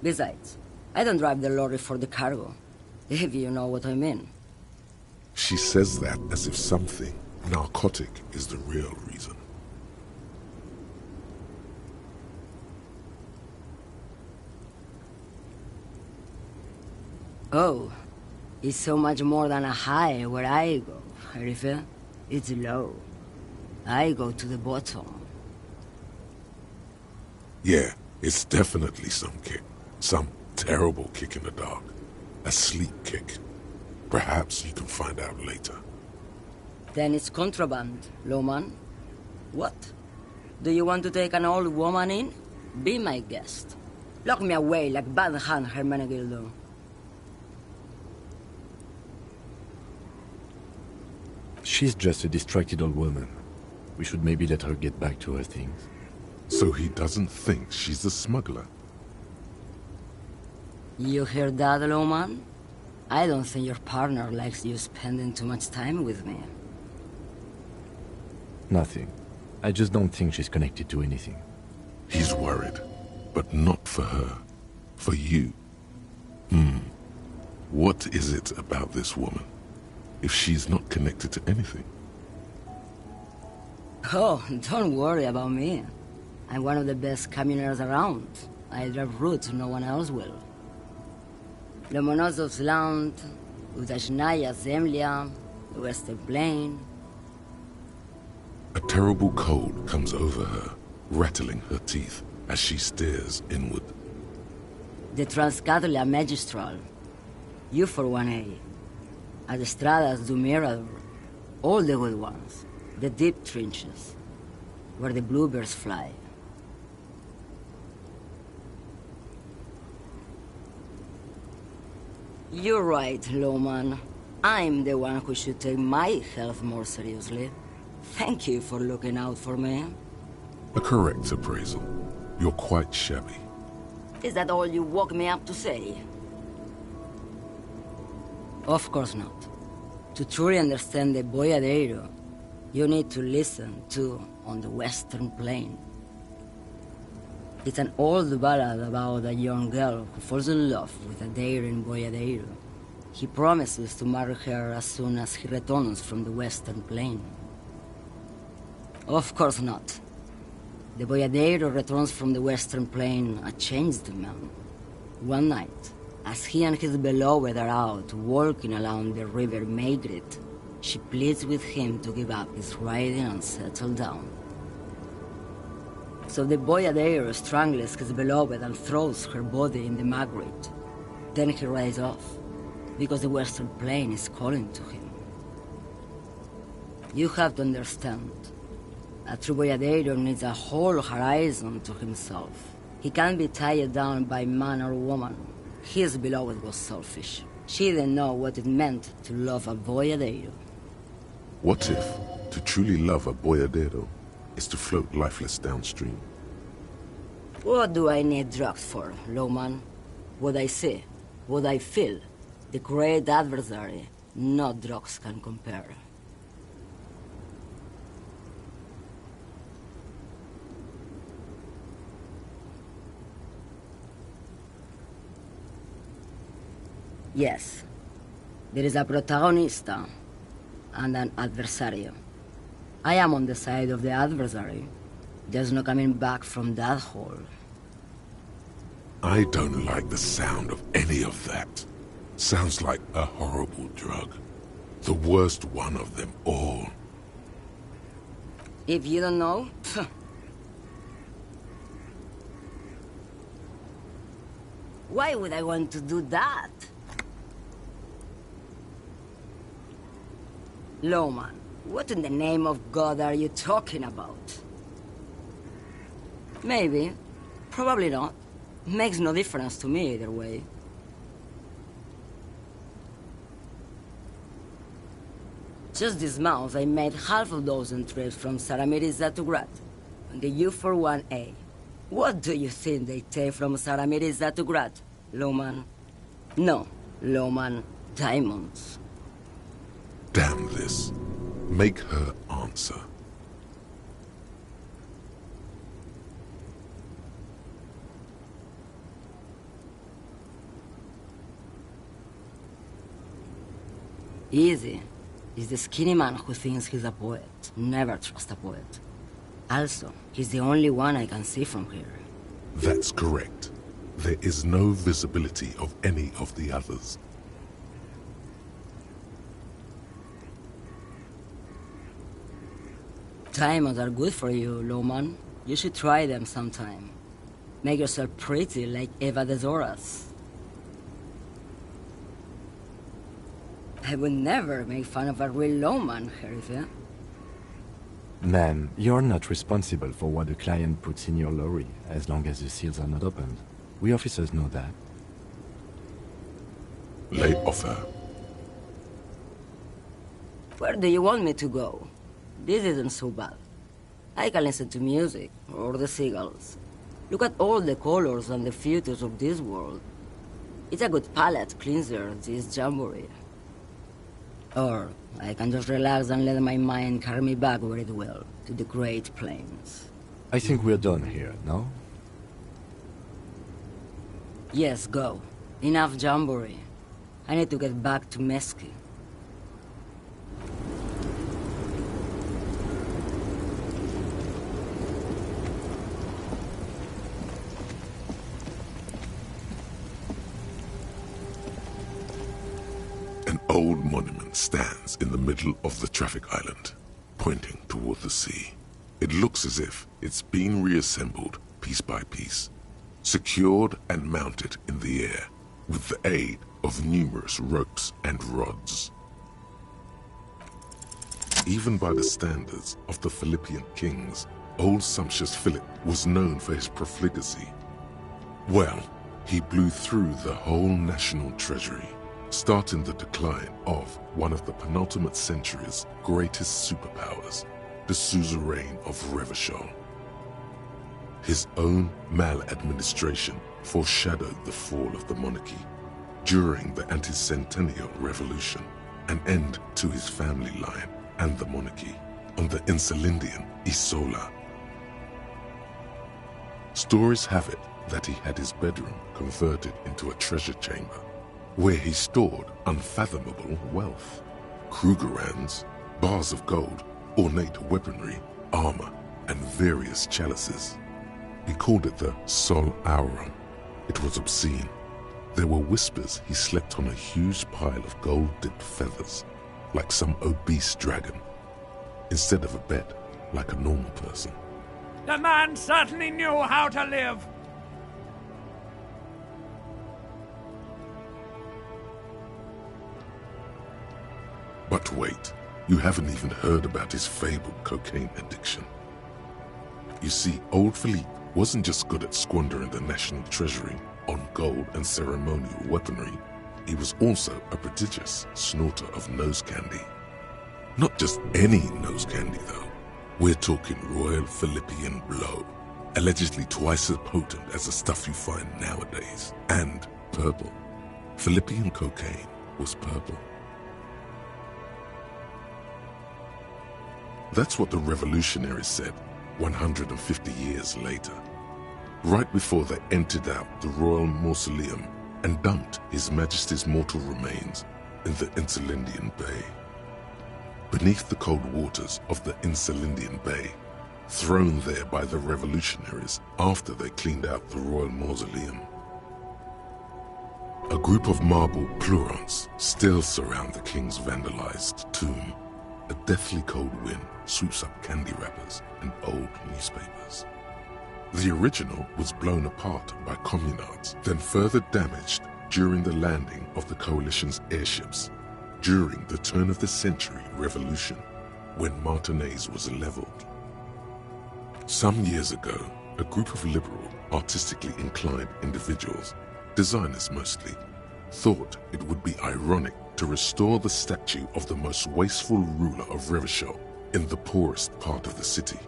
Besides, I don't drive the lorry for the cargo, if you know what I mean. She says that as if something narcotic is the real reason. Oh, it's so much more than a high where I go, Herife. It's low. I go to the bottom. Yeah, it's definitely some kick. Some terrible kick in the dark. A sleep kick. Perhaps you can find out later. Then it's contraband, lawman. What? Do you want to take an old woman in? Be my guest. Lock me away like Bad Hand Hermenegildo. She's just a distracted old woman. We should maybe let her get back to her things. So he doesn't think she's a smuggler. You hear that, lawman? I don't think your partner likes you spending too much time with me. Nothing. I just don't think she's connected to anything. He's worried, but not for her. For you. What is it about this woman? If she's not connected to anything? Oh, don't worry about me. I'm one of the best camioners around. I drive routes no one else will. Lomonosov's Land, Udajnaya Zemlya, the Western Plain. A terrible cold comes over her, rattling her teeth as she stares inward. The Transcatolia Magistral, U41A, Adestradas du Mirador, all the good ones, the deep trenches, where the bluebirds fly. You're right, Lawman. I'm the one who should take my health more seriously. Thank you for looking out for me. A correct appraisal. You're quite shabby. Is that all you woke me up to say? Of course not. To truly understand the Boyadero, you need to listen to On the Western Plain. It's an old ballad about a young girl who falls in love with a daring boyadero. He promises to marry her as soon as he returns from the Western Plain. Of course not. The boyadero returns from the Western Plain a changed man. One night, as he and his beloved are out walking along the river Maigret, she pleads with him to give up his riding and settle down. So the boyadero strangles his beloved and throws her body in the Magret. Then he rides off, because the Western Plain is calling to him. You have to understand, a true boyadero needs a whole horizon to himself. He can't be tied down by man or woman. His beloved was selfish. She didn't know what it meant to love a boyadero. What if to truly love a boyadero is to float lifeless downstream? What do I need drugs for, Lawman? What I see, what I feel, the great adversary, no drugs can compare. Yes, there is a protagonista and an adversario. I am on the side of the adversary. There's no coming back from that hole. I don't like the sound of any of that. Sounds like a horrible drug. The worst one of them all. If you don't know, why would I want to do that? Lawman, what in the name of God are you talking about? Maybe. Probably not. Makes no difference to me either way. Just this month, I made half a dozen trips from Saramiriza to Grat, on the U41A. What do you think they take from Saramiriza to Grat, Lawman? No, Lawman, diamonds. Damn this. Make her answer. Easy. He's the skinny man who thinks he's a poet. Never trust a poet. Also, he's the only one I can see from here. That's correct. There is no visibility of any of the others. Diamonds are good for you, Lowman. You should try them sometime. Make yourself pretty like Eva de Zoras. I would never make fun of a real lawman, Sheriff. Ma'am, you're not responsible for what a client puts in your lorry, as long as the seals are not opened. We officers know that. Lay off her. Where do you want me to go? This isn't so bad. I can listen to music, or the seagulls. Look at all the colors and the futures of this world. It's a good palate cleanser, this jamboree. Or I can just relax and let my mind carry me back where it will, to the Great Plains. I think we're done here, no? Yes, go. Enough jamboree. I need to get back to Mesky. An old monument stands in the middle of the traffic island, pointing toward the sea. It looks as if it's been reassembled piece by piece, secured and mounted in the air with the aid of numerous ropes and rods. Even by the standards of the Philippian kings, old sumptuous Philip was known for his profligacy. Well, he blew through the whole national treasury, starting the decline of one of the penultimate century's greatest superpowers, the suzerain of Revachol. His own maladministration foreshadowed the fall of the monarchy during the anti-centennial revolution, an end to his family line and the monarchy on the Insulindian Isola. Stories have it that he had his bedroom converted into a treasure chamber, where he stored unfathomable wealth. Krugerrands, bars of gold, ornate weaponry, armor, and various chalices. He called it the Sol Aurum. It was obscene. There were whispers he slept on a huge pile of gold-dipped feathers, like some obese dragon, instead of a bed, like a normal person. The man certainly knew how to live. But wait, you haven't even heard about his fabled cocaine addiction. You see, old Philippe wasn't just good at squandering the national treasury on gold and ceremonial weaponry, he was also a prodigious snorter of nose candy. Not just any nose candy though. We're talking Royal Philippian Blow, allegedly twice as potent as the stuff you find nowadays, and purple. Philippian cocaine was purple. That's what the revolutionaries said 150 years later, right before they emptied out the royal mausoleum and dumped His Majesty's mortal remains in the Insulindian Bay. Beneath the cold waters of the Insulindian Bay, thrown there by the revolutionaries after they cleaned out the royal mausoleum. A group of marble pleurants still surround the king's vandalized tomb. A deathly cold wind sweeps up candy wrappers and old newspapers. The original was blown apart by communards, then further damaged during the landing of the coalition's airships during the turn of the century revolution, when Martinez was leveled. Some years ago, a group of liberal, artistically inclined individuals, designers mostly, thought it would be ironic to restore the statue of the most wasteful ruler of Revachol in the poorest part of the city.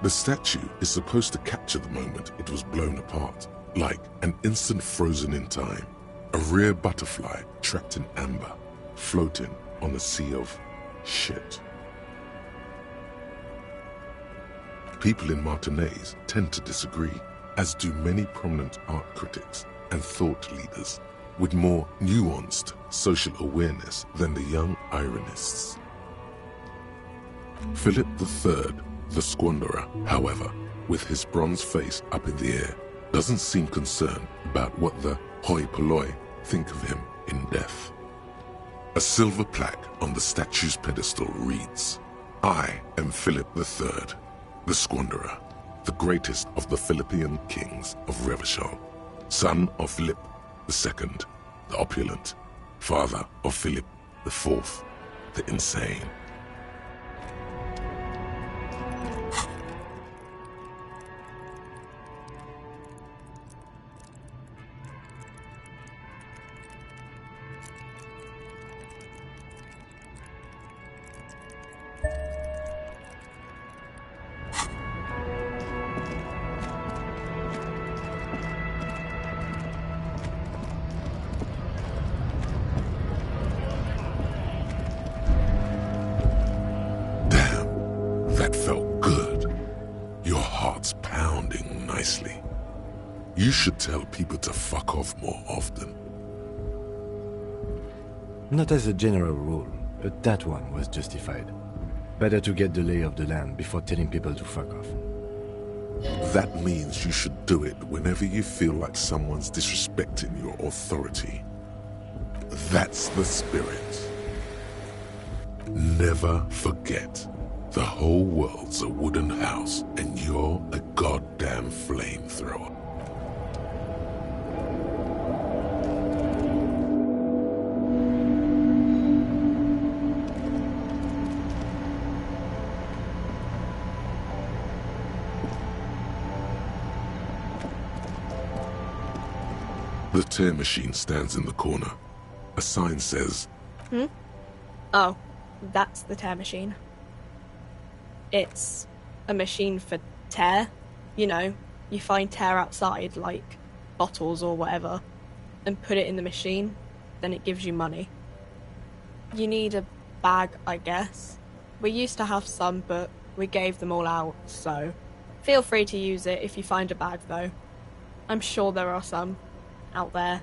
The statue is supposed to capture the moment it was blown apart, like an instant frozen in time, a rare butterfly trapped in amber, floating on a sea of shit. People in Martinez tend to disagree, as do many prominent art critics and thought leaders, with more nuanced social awareness than the young ironists. Philip III, the Squanderer, however, with his bronze face up in the air, doesn't seem concerned about what the hoi polloi think of him in death. A silver plaque on the statue's pedestal reads, "I am Philip III, the Squanderer, the greatest of the Philippian kings of Revachol, son of Philip II, the opulent, father of Philip IV, the insane." That felt good. Your heart's pounding nicely. You should tell people to fuck off more often. Not as a general rule, but that one was justified. Better to get the lay of the land before telling people to fuck off. That means you should do it whenever you feel like someone's disrespecting your authority. That's the spirit. Never forget. The whole world's a wooden house, and you're a goddamn flamethrower. The tear machine stands in the corner. A sign says, Oh, that's the tear machine. It's a machine for tear. You know, you find tear outside, like bottles or whatever, and put it in the machine, then it gives you money. You need a bag, I guess. We used to have some, but we gave them all out, so feel free to use it if you find a bag, though. I'm sure there are some out there.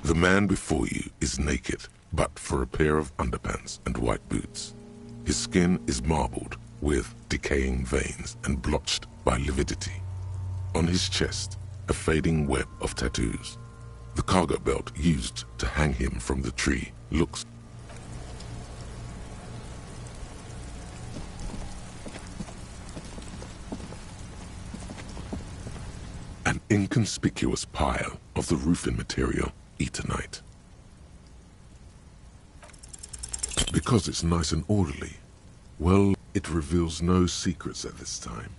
The man before you is naked, but for a pair of underpants and white boots. His skin is marbled with decaying veins and blotched by lividity. On his chest, a fading web of tattoos. The cargo belt used to hang him from the tree looks an inconspicuous pile of the roofing material Eternite. Because it's nice and orderly, well, it reveals no secrets at this time.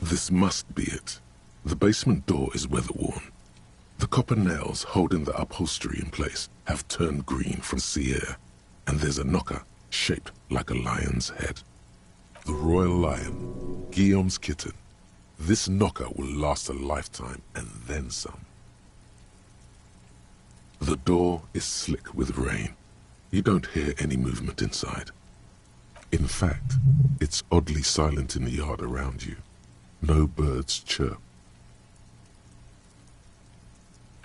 This must be it. The basement door is weather-worn. The copper nails holding the upholstery in place have turned green from sea air, and there's a knocker shaped like a lion's head. The royal lion, Guillaume's kitten, This knocker will last a lifetime and then some. The door is slick with rain. You don't hear any movement inside. In fact, it's oddly silent in the yard around you. No birds chirp.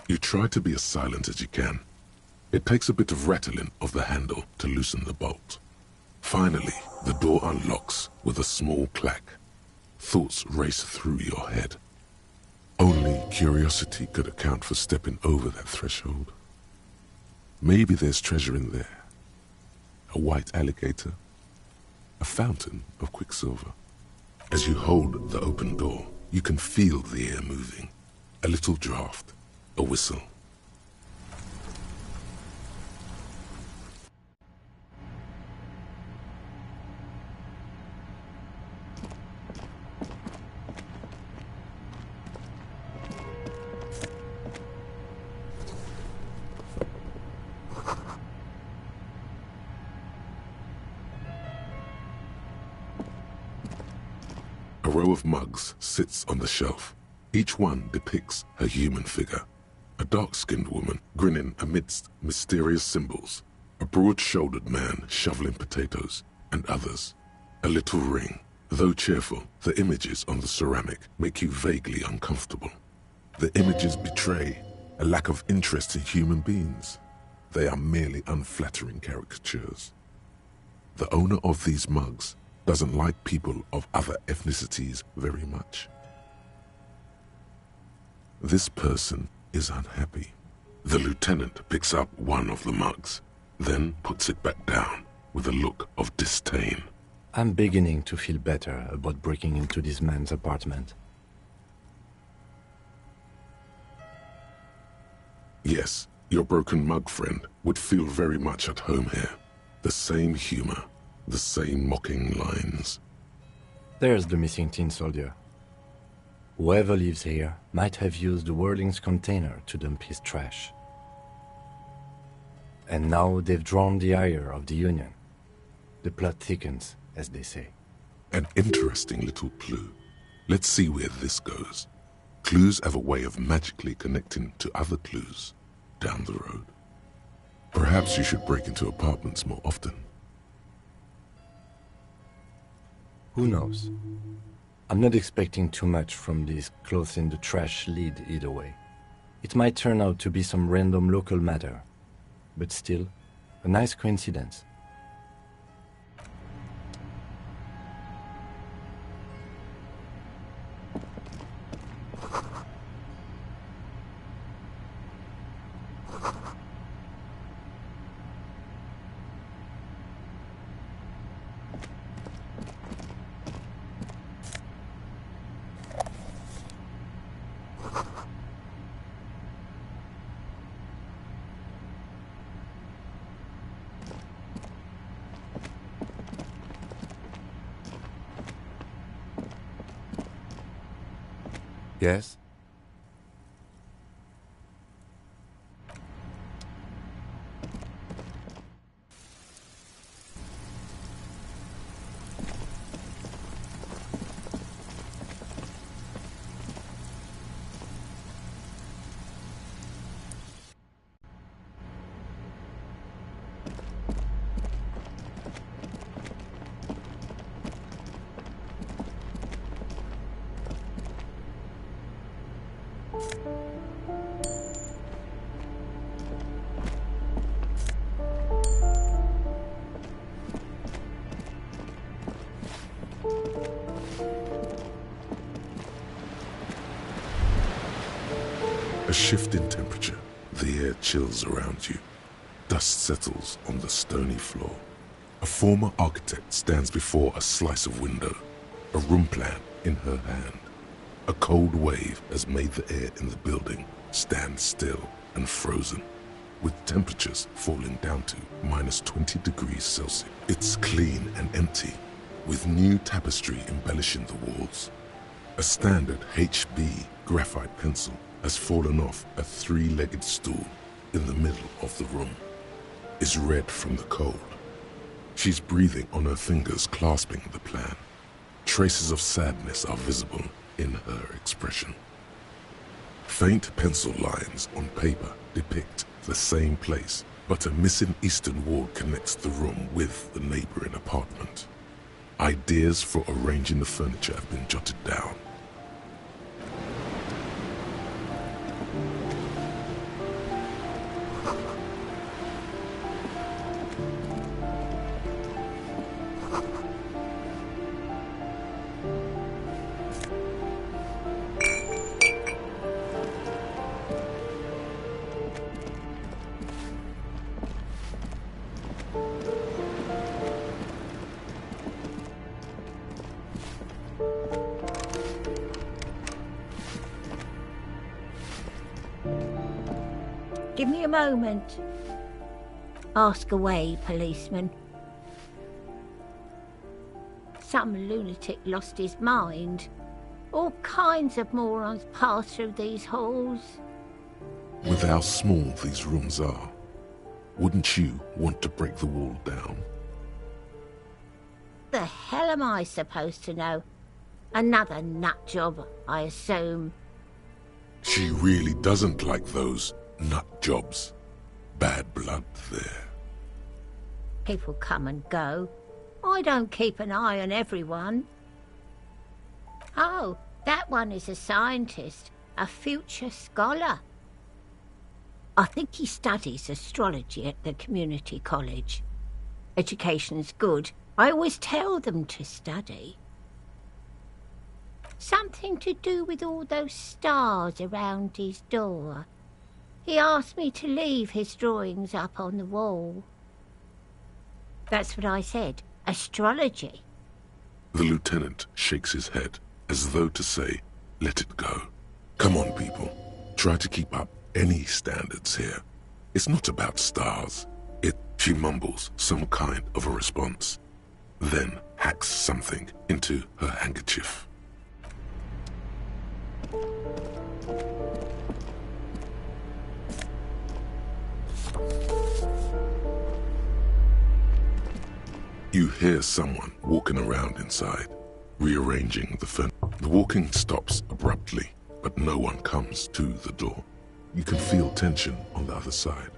You try to be as silent as you can. It takes a bit of rattling of the handle to loosen the bolt. Finally, the door unlocks with a small clack. Thoughts race through your head. Only curiosity could account for stepping over that threshold. Maybe there's treasure in there. A white alligator. A fountain of quicksilver. As you hold the open door, you can feel the air moving. A little draft. A whistle. A row of mugs sits on the shelf. Each one depicts a human figure. A dark-skinned woman grinning amidst mysterious symbols. A broad-shouldered man shoveling potatoes, and others. A little ring. Though cheerful, the images on the ceramic make you vaguely uncomfortable. The images betray a lack of interest in human beings. They are merely unflattering caricatures. The owner of these mugs doesn't like people of other ethnicities very much. This person is unhappy. The lieutenant picks up one of the mugs, then puts it back down with a look of disdain. I'm beginning to feel better about breaking into this man's apartment. Yes, your broken mug friend would feel very much at home here. The same humor, the same mocking lines. There's the missing tin soldier. Whoever lives here might have used the Whirling's container to dump his trash. And now they've drawn the ire of the Union. The plot thickens, as they say. An interesting little clue. Let's see where this goes. Clues have a way of magically connecting to other clues down the road. Perhaps you should break into apartments more often. Who knows? I'm not expecting too much from this clothes in the trash lead either way. It might turn out to be some random local matter, but still, a nice coincidence. Yes? A shift in temperature. The air chills around you. Dust settles on the stony floor. A former architect stands before a slice of window, a room plan in her hand. A cold wave has made the air in the building stand still and frozen, with temperatures falling down to -20 degrees Celsius. It's clean and empty, with new tapestry embellishing the walls. A standard HB graphite pencil has fallen off a three-legged stool in the middle of the room. Is red from the cold. She's breathing on her fingers, clasping the plan. Traces of sadness are visible in her expression. Faint pencil lines on paper depict the same place, but a missing eastern wall connects the room with the neighboring apartment. Ideas for arranging the furniture have been jotted down. Give me a moment. Ask away, policeman. Some lunatic lost his mind. All kinds of morons pass through these halls. With how small these rooms are, wouldn't you want to break the wall down? The hell am I supposed to know? Another nut job, I assume. She really doesn't like those nut jobs. Bad blood there. People come and go. I don't keep an eye on everyone. Oh, that one is a scientist, a future scholar. I think he studies astrology at the community college. Education's good. I always tell them to study. Something to do with all those stars around his door. He asked me to leave his drawings up on the wall. That's what I said. Astrology. The lieutenant shakes his head, as though to say, let it go. Come on, people. Try to keep up any standards here. It's not about stars. She mumbles some kind of a response, then hacks something into her handkerchief. You hear someone walking around inside, rearranging the furniture. The walking stops abruptly, but no one comes to the door. You can feel tension on the other side.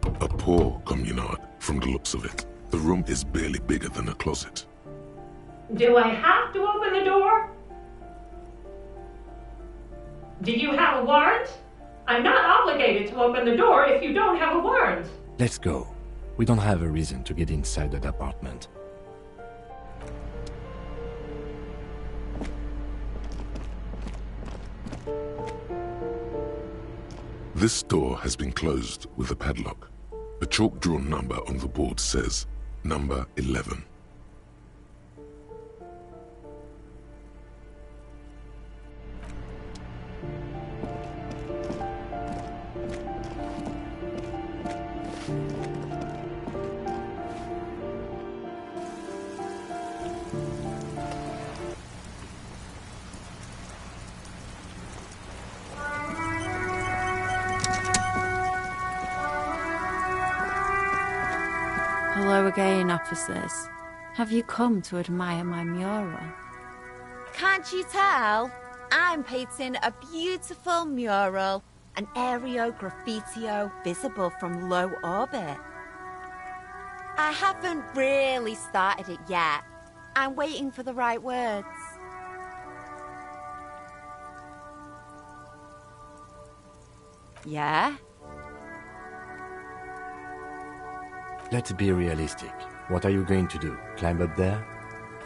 A poor communard, from the looks of it. The room is barely bigger than a closet. Do I have to open the door? Do you have a warrant? I'm not obligated to open the door if you don't have a warrant. Let's go. We don't have a reason to get inside that apartment. This door has been closed with a padlock. A chalk-drawn number on the board says, number 11. Hello again, officers. Have you come to admire my mural? Can't you tell? I'm painting a beautiful mural, an aereo graffitio visible from low orbit. I haven't really started it yet. I'm waiting for the right words. Yeah? Let's be realistic. What are you going to do? Climb up there?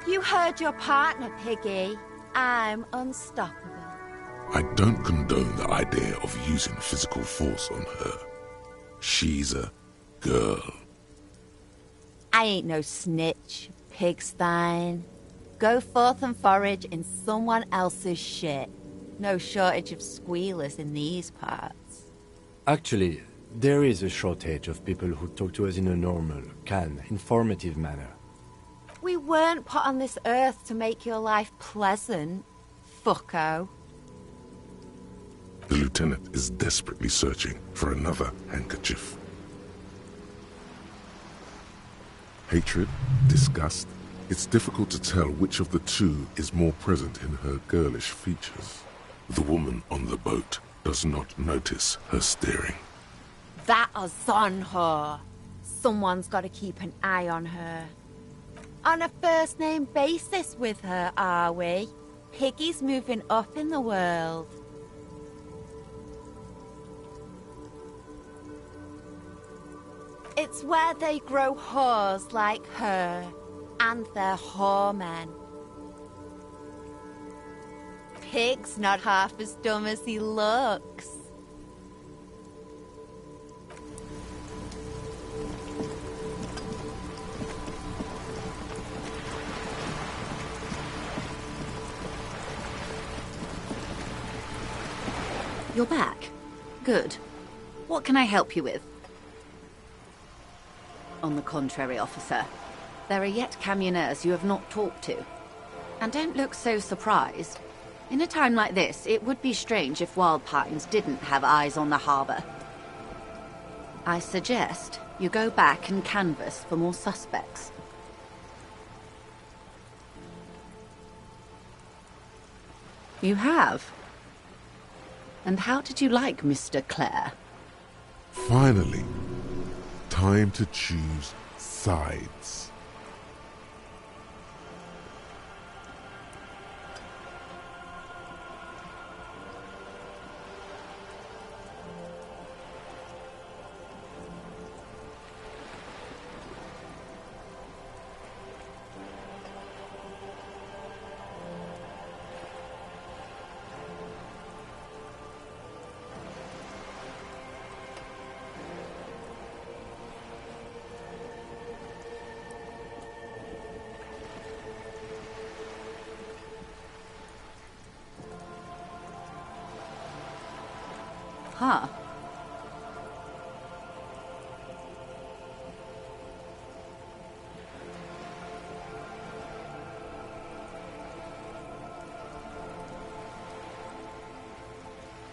You heard your partner, Piggy. I'm unstoppable. I don't condone the idea of using physical force on her. She's a girl. I ain't no snitch, Pigstein. Go forth and forage in someone else's shit. No shortage of squealers in these parts. Actually, there is a shortage of people who talk to us in a normal, calm, informative manner. We weren't put on this earth to make your life pleasant, fucko. The lieutenant is desperately searching for another handkerchief. Hatred, disgust, It's difficult to tell which of the two is more present in her girlish features. The woman on the boat does not notice her steering. That is on her. Someone's got to keep an eye on her. On a first-name basis with her, are we? Piggy's moving up in the world. It's where they grow whores like her, and they're whoremen. Pig's not half as dumb as he looks. You're back. Good. What can I help you with? On the contrary, officer. There are yet camioneers you have not talked to. And don't look so surprised. In a time like this, it would be strange if Wild Pines didn't have eyes on the harbour. I suggest you go back and canvass for more suspects. You have? And how did you like Mr. Clare? Finally, time to choose sides. Huh.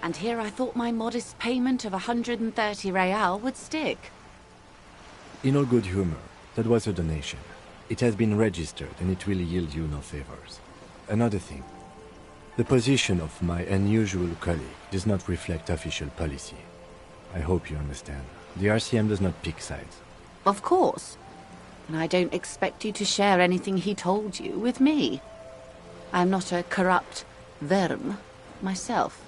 And here I thought my modest payment of 130 real would stick. In all good humor, that was a donation. It has been registered and it will yield you no favors. Another thing. The position of my unusual colleague does not reflect official policy. I hope you understand. The RCM does not pick sides. Of course. And I don't expect you to share anything he told you with me. I'm not a corrupt verm myself.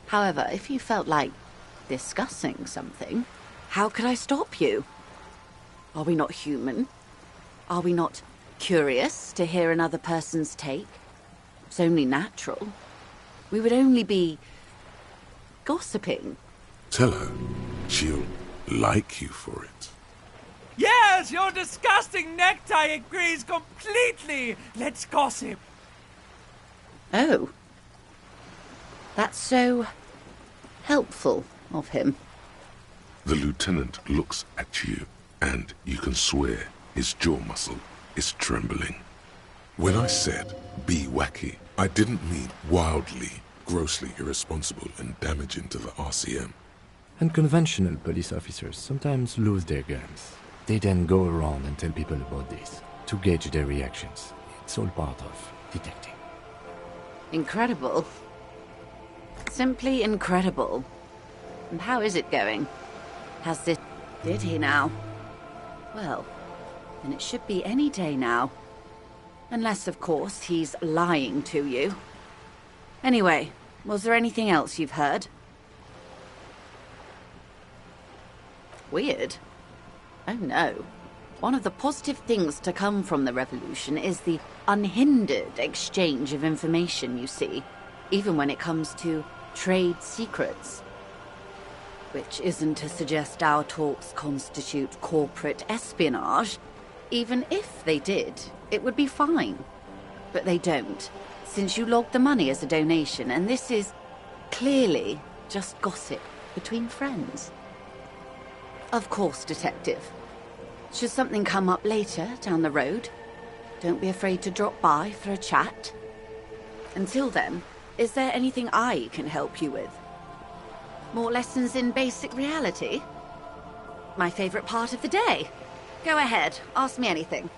However, if you felt like discussing something, how could I stop you? Are we not human? Are we not curious to hear another person's take? It's only natural. We would only be gossiping. Tell her she'll like you for it. Yes, your disgusting necktie agrees completely. Let's gossip. Oh. That's so helpful of him. The lieutenant looks at you, and you can swear his jaw muscle is trembling. When I said, be wacky, I didn't mean wildly, grossly irresponsible and damaging to the RCM. Unconventional police officers sometimes lose their guns. They then go around and tell people about this, to gauge their reactions. It's all part of detecting. Incredible. Simply incredible. And how is it going? Has this... Did he now? Well, then it should be any day now. Unless, of course, he's lying to you. Anyway, was there anything else you've heard? Weird. Oh no. One of the positive things to come from the revolution is the unhindered exchange of information, you see. Even when it comes to trade secrets. Which isn't to suggest our talks constitute corporate espionage. Even if they did, it would be fine. But they don't, since you logged the money as a donation, and this is clearly just gossip between friends. Of course, Detective. Should something come up later down the road, don't be afraid to drop by for a chat. Until then, is there anything I can help you with? More lessons in basic reality? My favorite part of the day. Go ahead, ask me anything.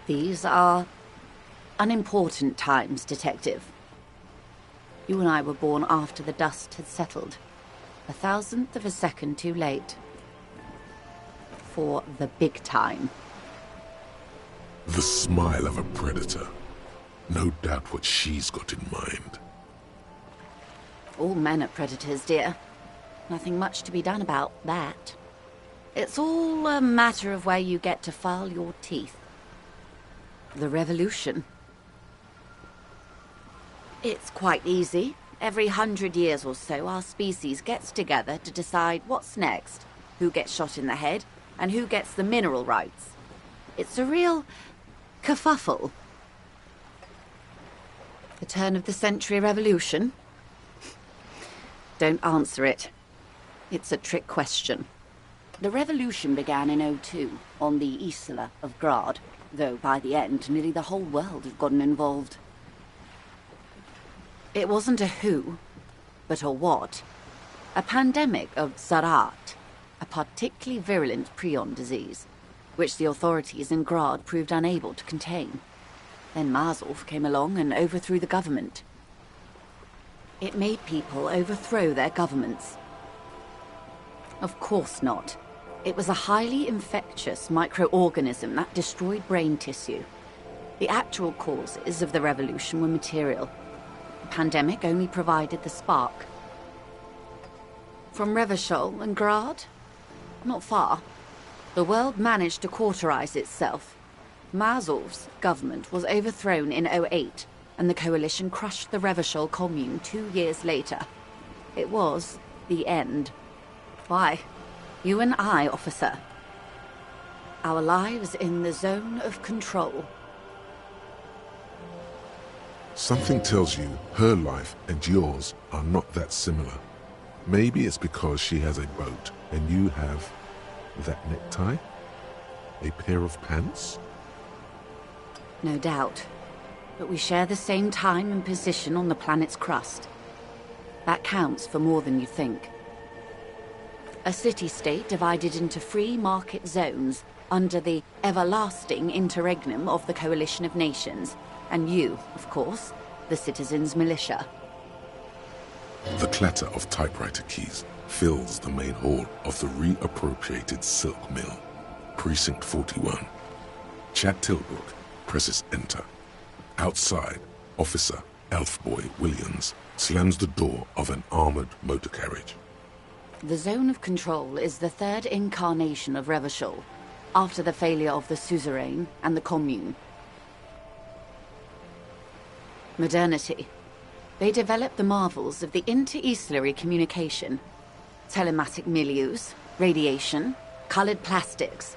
These are unimportant times, Detective. You and I were born after the dust had settled. 1,000th of a second too late. For the big time. The smile of a predator. No doubt what she's got in mind. All men are predators, dear. Nothing much to be done about that. It's all a matter of where you get to file your teeth. The revolution. It's quite easy. Every 100 years or so, our species gets together to decide what's next, who gets shot in the head, and who gets the mineral rights. It's a real kerfuffle. The turn of the century revolution? Don't answer it. It's a trick question. The revolution began in '02 on the Isla of Grad, though by the end, nearly the whole world had gotten involved. It wasn't a who, but a what. A pandemic of Évrart, a particularly virulent prion disease, which the authorities in Grad proved unable to contain. Then Marzolf came along and overthrew the government. It made people overthrow their governments. Of course not. It was a highly infectious microorganism that destroyed brain tissue. The actual causes of the revolution were material. The pandemic only provided the spark. From Revachol and Grad? Not far. The world managed to cauterize itself. Marzolf's government was overthrown in '08, and the coalition crushed the Revachol commune 2 years later. It was the end. Why? You and I, officer. Our lives in the zone of control. Something tells you her life and yours are not that similar. Maybe it's because she has a boat and you have that necktie? A pair of pants? No doubt. But we share the same time and position on the planet's crust. That counts for more than you think. A city-state divided into free market zones under the everlasting interregnum of the Coalition of Nations. And you, of course, the citizens' militia. The clatter of typewriter keys fills the main hall of the reappropriated silk mill. Precinct 41. Chad Tilbrook presses enter. Outside, Officer Elfboy Williams slams the door of an armored motor carriage. The zone of control is the third incarnation of Revachol, after the failure of the suzerain and the commune. Modernity. They developed the marvels of the inter-Islary communication. Telematic milieus, radiation, colored plastics.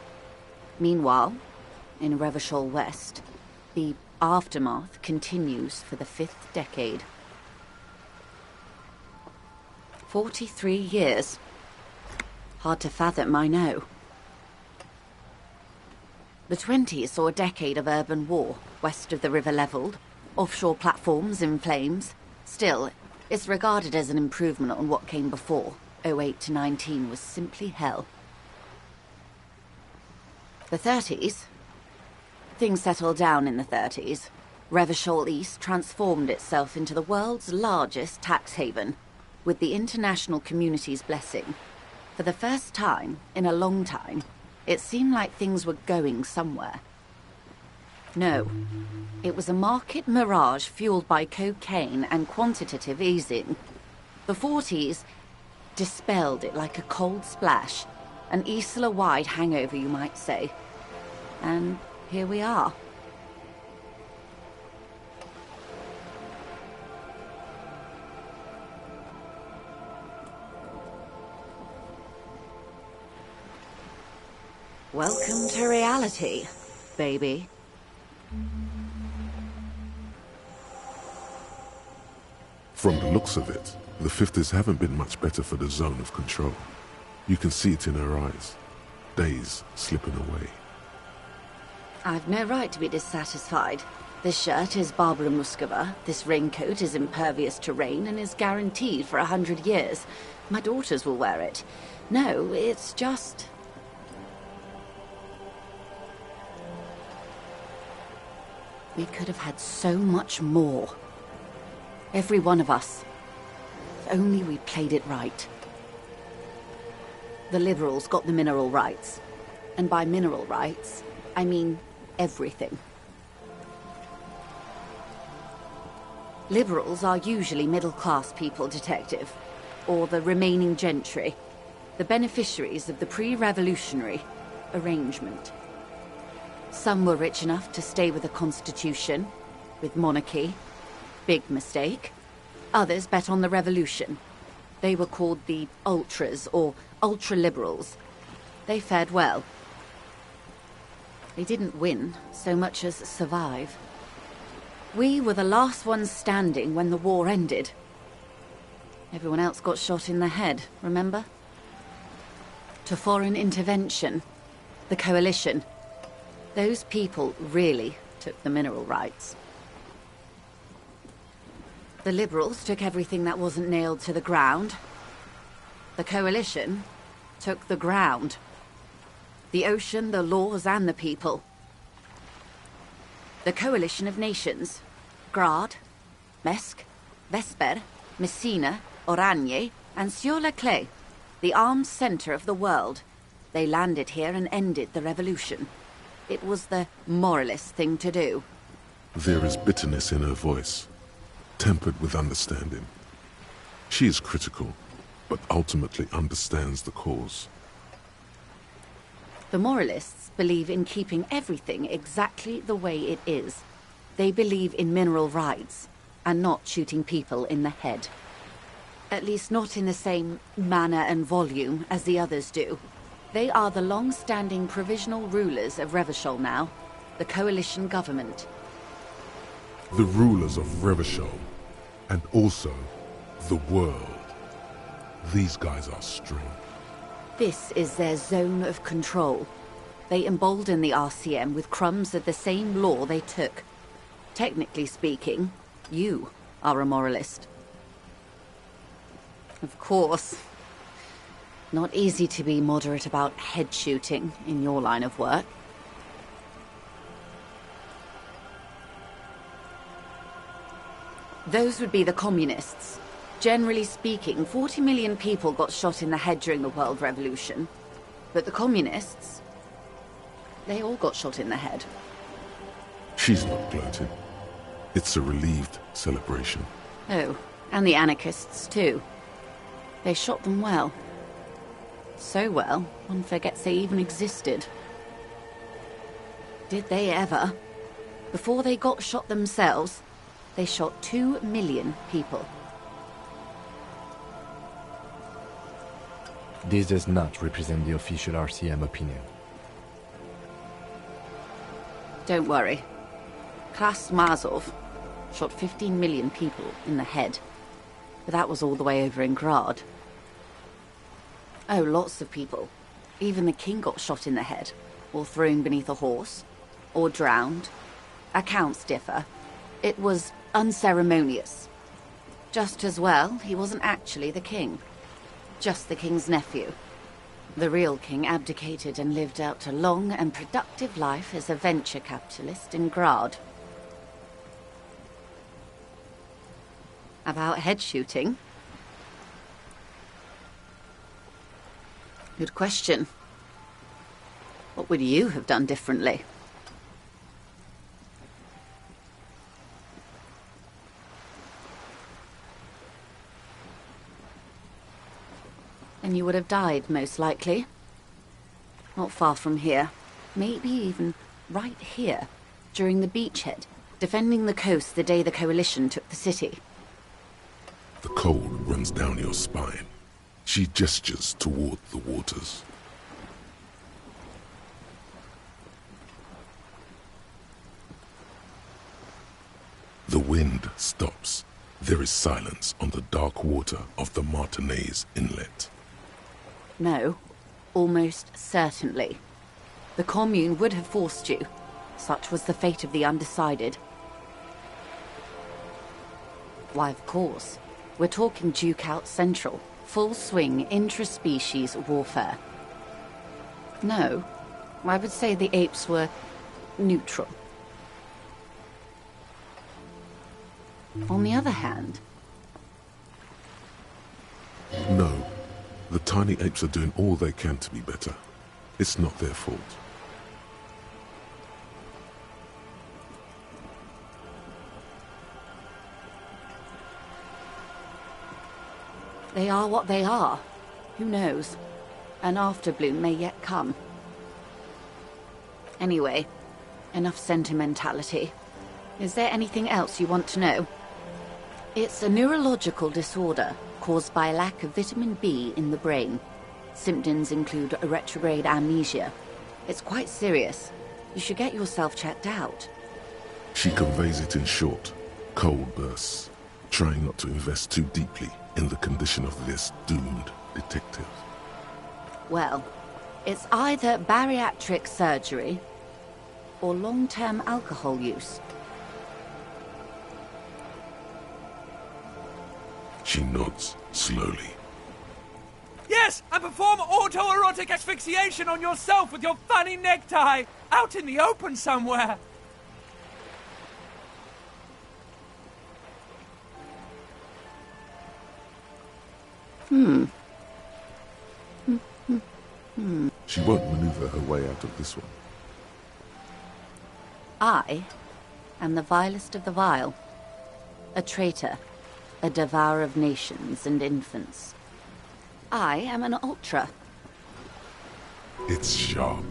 Meanwhile, in Revachol West, the aftermath continues for the 5th decade. 43 years. Hard to fathom, I know. The 20s saw a decade of urban war, west of the river leveled, offshore platforms in flames. Still, it's regarded as an improvement on what came before. 08 to 19 was simply hell. The 30s? Things settled down in the 30s. Revachol East transformed itself into the world's largest tax haven, with the international community's blessing. For the first time in a long time, it seemed like things were going somewhere. No, it was a market mirage fueled by cocaine and quantitative easing. The 40s dispelled it like a cold splash, an Isla-wide hangover, you might say. And here we are. Welcome to reality, baby. From the looks of it, the 50s haven't been much better for the zone of control. You can see it in her eyes. Days slipping away. I've no right to be dissatisfied. This shirt is Barbara Muscova, this raincoat is impervious to rain and is guaranteed for 100 years. My daughters will wear it. No, it's just... We could have had so much more. Every one of us. If only we played it right. The Liberals got the mineral rights. And by mineral rights, I mean everything. Liberals are usually middle-class people, Detective. Or the remaining gentry. The beneficiaries of the pre-revolutionary arrangement. Some were rich enough to stay with the Constitution, with monarchy. Big mistake. Others bet on the revolution. They were called the Ultras, or Ultra-Liberals. They fared well. They didn't win so much as survive. We were the last ones standing when the war ended. Everyone else got shot in the head, remember? To foreign intervention, the coalition. Those people really took the mineral rights. The Liberals took everything that wasn't nailed to the ground. The coalition took the ground. The ocean, the laws, and the people. The coalition of nations. Grad, Mesk, Vesper, Messina, Oranje, and Sur-le-Clay. The armed center of the world. They landed here and ended the revolution. It was the moralist thing to do. There is bitterness in her voice, tempered with understanding. She is critical, but ultimately understands the cause. The moralists believe in keeping everything exactly the way it is. They believe in mineral rights, and not shooting people in the head. At least not in the same manner and volume as the others do. They are the long-standing provisional rulers of Revachol now, the coalition government. The rulers of Revachol, and also the world. These guys are strong. This is their zone of control. They embolden the RCM with crumbs of the same law they took. Technically speaking, you are a moralist. Of course. Not easy to be moderate about head shooting in your line of work. Those would be the communists. Generally speaking, 40 million people got shot in the head during the World Revolution. But the communists, they all got shot in the head. She's not gloating. It's a relieved celebration. Oh, and the anarchists too. They shot them well. So well, one forgets they even existed. Did they ever? Before they got shot themselves, they shot 2 million people. This does not represent the official RCM opinion. Don't worry. Krasmazov shot 15 million people in the head. But that was all the way over in Grad. Oh, lots of people. Even the king got shot in the head, or thrown beneath a horse, or drowned. Accounts differ. It was unceremonious. Just as well, he wasn't actually the king. Just the king's nephew. The real king abdicated and lived out a long and productive life as a venture capitalist in Grad. About head shooting? Good question. What would you have done differently? And you would have died, most likely. Not far from here. Maybe even right here, during the beachhead, defending the coast the day the coalition took the city. The cold runs down your spine. She gestures toward the waters. The wind stops. There is silence on the dark water of the Martinez Inlet. No, almost certainly. The Commune would have forced you. Such was the fate of the undecided. Why, of course. We're talking Dukeout Central. Full swing intra-species warfare. No, I would say the apes were neutral. On the other hand... No. The tiny apes are doing all they can to be better. It's not their fault. They are what they are. Who knows? An afterbloom may yet come. Anyway, enough sentimentality. Is there anything else you want to know? It's a neurological disorder caused by a lack of vitamin B in the brain. Symptoms include a retrograde amnesia. It's quite serious. You should get yourself checked out. She conveys it in short, cold bursts, trying not to invest too deeply in the condition of this doomed detective. Well, it's either bariatric surgery or long-term alcohol use. She nods slowly. Yes, and perform autoerotic asphyxiation on yourself with your funny necktie, out in the open somewhere. She won't maneuver her way out of this one. I am the vilest of the vile. A traitor. A devourer of nations and infants. I am an ultra. It's sharp.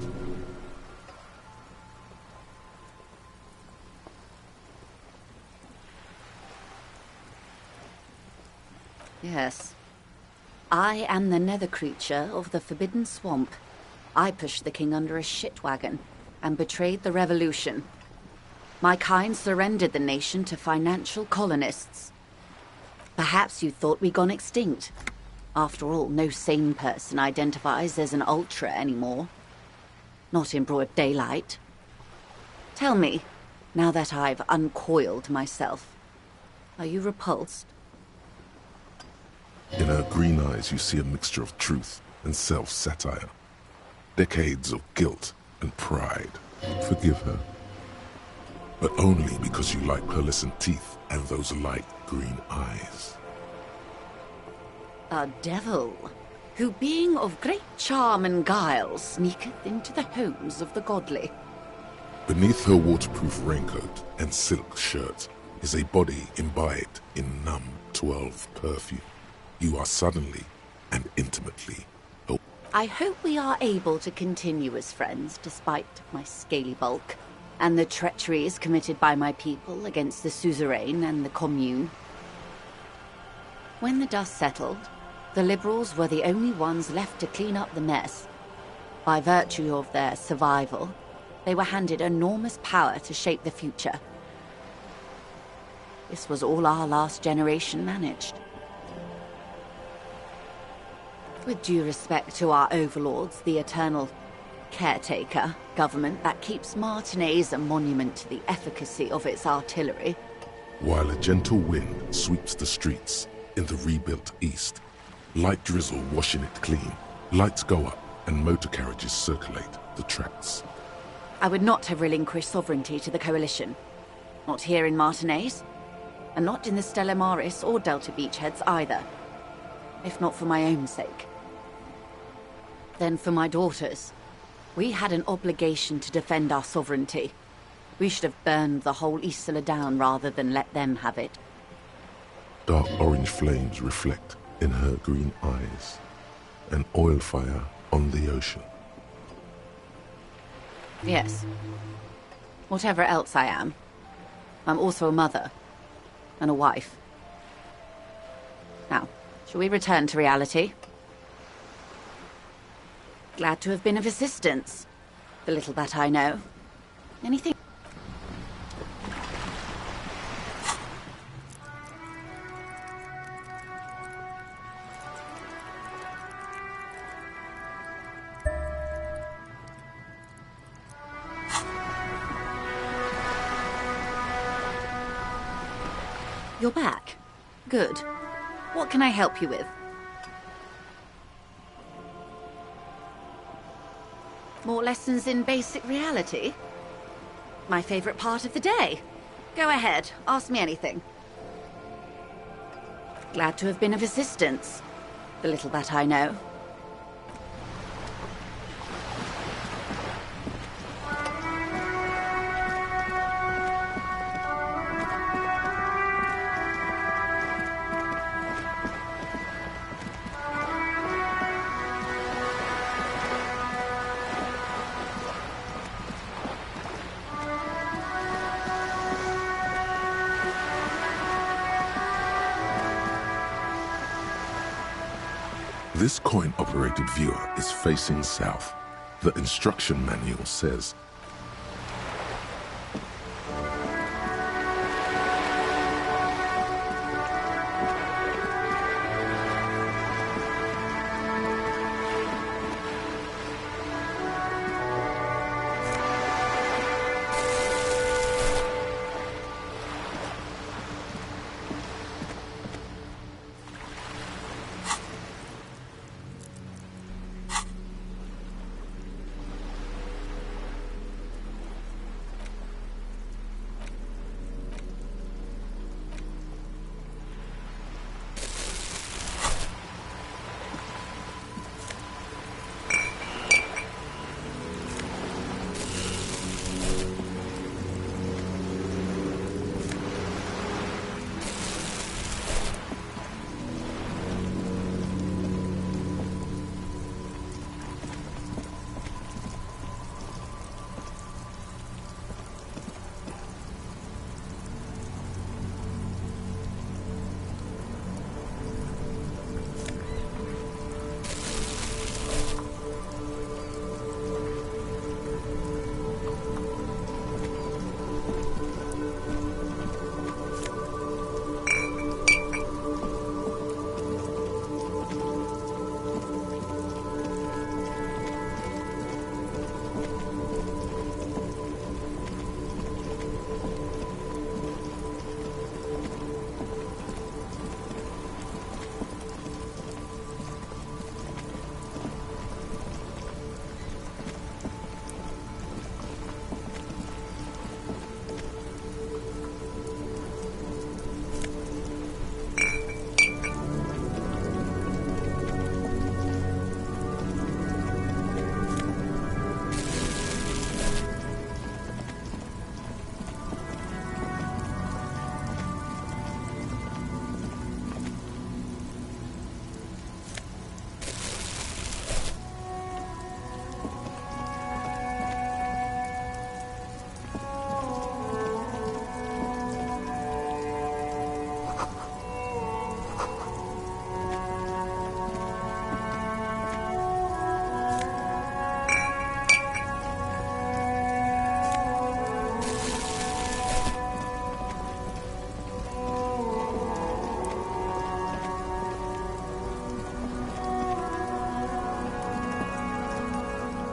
Yes. I am the nether creature of the Forbidden Swamp. I pushed the king under a shit wagon and betrayed the revolution. My kind surrendered the nation to financial colonists. Perhaps you thought we'd gone extinct. After all, no sane person identifies as an ultra anymore. Not in broad daylight. Tell me, now that I've uncoiled myself, are you repulsed? In her green eyes, you see a mixture of truth and self-satire. Decades of guilt and pride. Forgive her. But only because you like pearlescent teeth and those light green eyes. A devil, who being of great charm and guile, sneaketh into the homes of the godly. Beneath her waterproof raincoat and silk shirt is a body imbibed in numb 12 perfume. You are suddenly and intimately... I hope we are able to continue as friends despite my scaly bulk and the treacheries committed by my people against the suzerain and the commune. When the dust settled, the liberals were the only ones left to clean up the mess. By virtue of their survival, they were handed enormous power to shape the future. This was all our last generation managed. With due respect to our overlords, the eternal caretaker government that keeps Martinez a monument to the efficacy of its artillery. While a gentle wind sweeps the streets in the rebuilt east, light drizzle washing it clean, lights go up and motor carriages circulate the tracks. I would not have relinquished sovereignty to the Coalition. Not here in Martinez, and not in the Stella Maris or Delta Beachheads either. If not for my own sake. Then for my daughters. We had an obligation to defend our sovereignty. We should have burned the whole Isola down rather than let them have it. Dark orange flames reflect in her green eyes. An oil fire on the ocean. Yes. Whatever else I am, I'm also a mother. And a wife. Now, shall we return to reality? Glad to have been of assistance. The little that I know. Anything? You're back. Good. What can I help you with? More lessons in basic reality? My favorite part of the day. Go ahead, ask me anything. Glad to have been of assistance. The little that I know. This coin-operated viewer is facing south. The instruction manual says,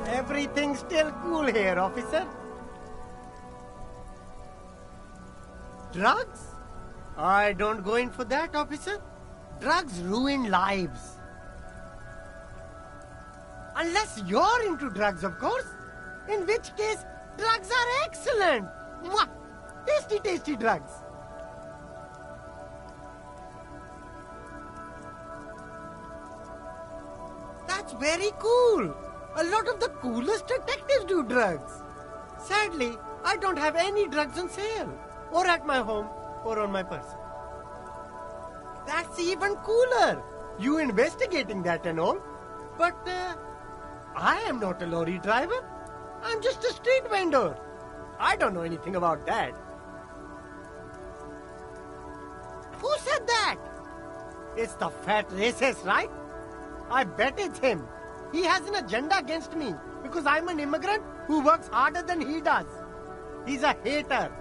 Everything's still cool here, officer. Drugs? I don't go in for that, officer. Drugs ruin lives. Unless you're into drugs, of course. In which case, drugs are excellent. Mwah! Tasty, tasty drugs. That's very cool. A lot of the coolest detectives do drugs. Sadly, I don't have any drugs on sale, or at my home, or on my person. That's even cooler. You investigating that and all. But I am not a lorry driver. I'm just a street vendor. I don't know anything about that. Who said that? It's the fat racist, right? I bet it's him. He has an agenda against me because I'm an immigrant who works harder than he does. He's a hater.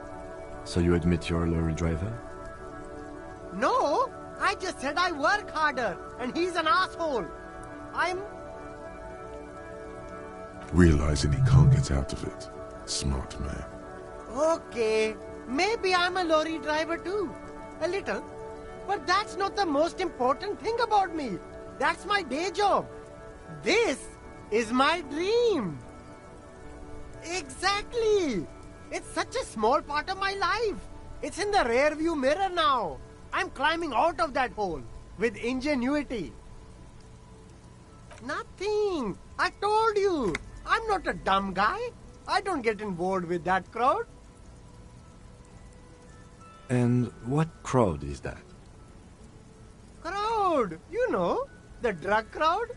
So you admit you're a lorry driver? No, I just said I work harder and he's an asshole. Realizing he can't get out of it. Smart man. Okay, maybe I'm a lorry driver too. A little. But that's not the most important thing about me. That's my day job. This is my dream. Exactly. It's such a small part of my life. It's in the rear view mirror now. I'm climbing out of that hole with ingenuity. Nothing. I told you. I'm not a dumb guy. I don't get involved with that crowd. And what crowd is that? Crowd. You know, the drug crowd.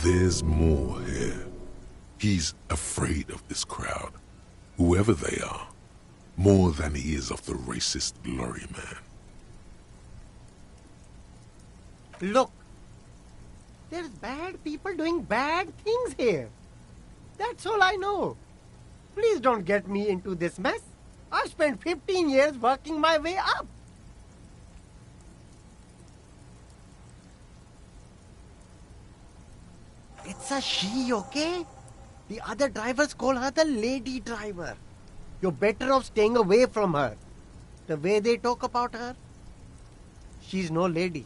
There's more here. He's afraid of this crowd, whoever they are, more than he is of the racist lorry man. Look, there's bad people doing bad things here. That's all I know. Please don't get me into this mess. I've spent 15 years working my way up. It's a she, okay? The other drivers call her the lady driver. You're better off staying away from her. The way they talk about her, she's no lady.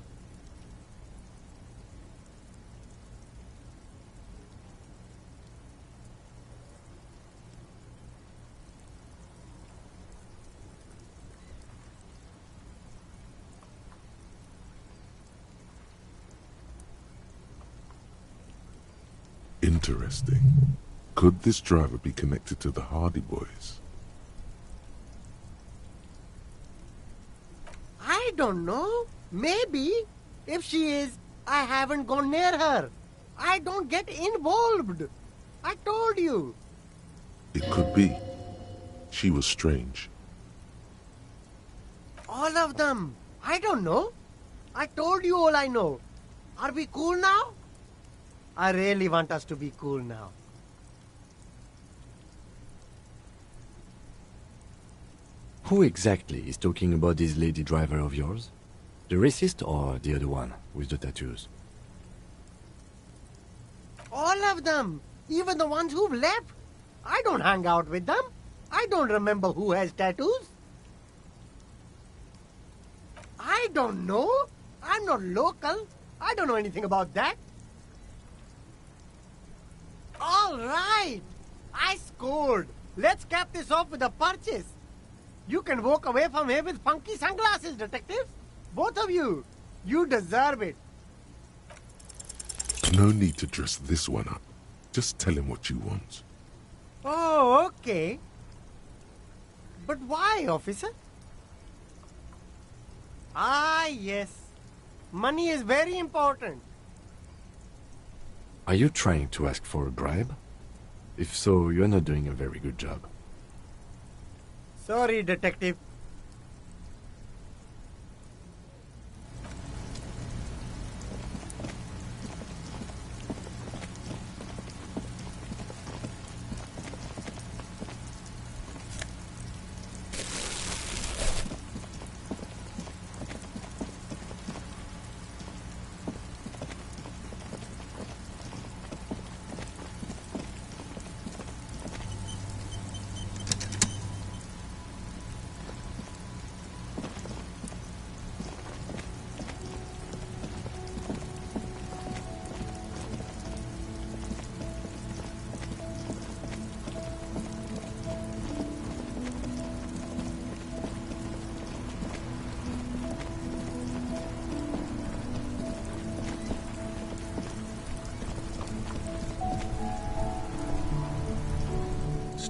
Interesting. Could this driver be connected to the Hardy Boys? I don't know. Maybe. If she is, I haven't gone near her. I don't get involved. I told you. It could be. She was strange. All of them. I don't know. I told you all I know. Are we cool now? I really want us to be cool now. Who exactly is talking about this lady driver of yours? The racist or the other one with the tattoos? All of them. Even the ones who've left. I don't hang out with them. I don't remember who has tattoos. I don't know. I'm not local. I don't know anything about that. All right. I scored. Let's cap this off with a purchase. You can walk away from here with funky sunglasses, detectives. Both of you. You deserve it. No need to dress this one up. Just tell him what you want. Oh, okay. But why, officer? Ah, yes. Money is very important. Are you trying to ask for a bribe? If so, you're not doing a very good job. Sorry, detective.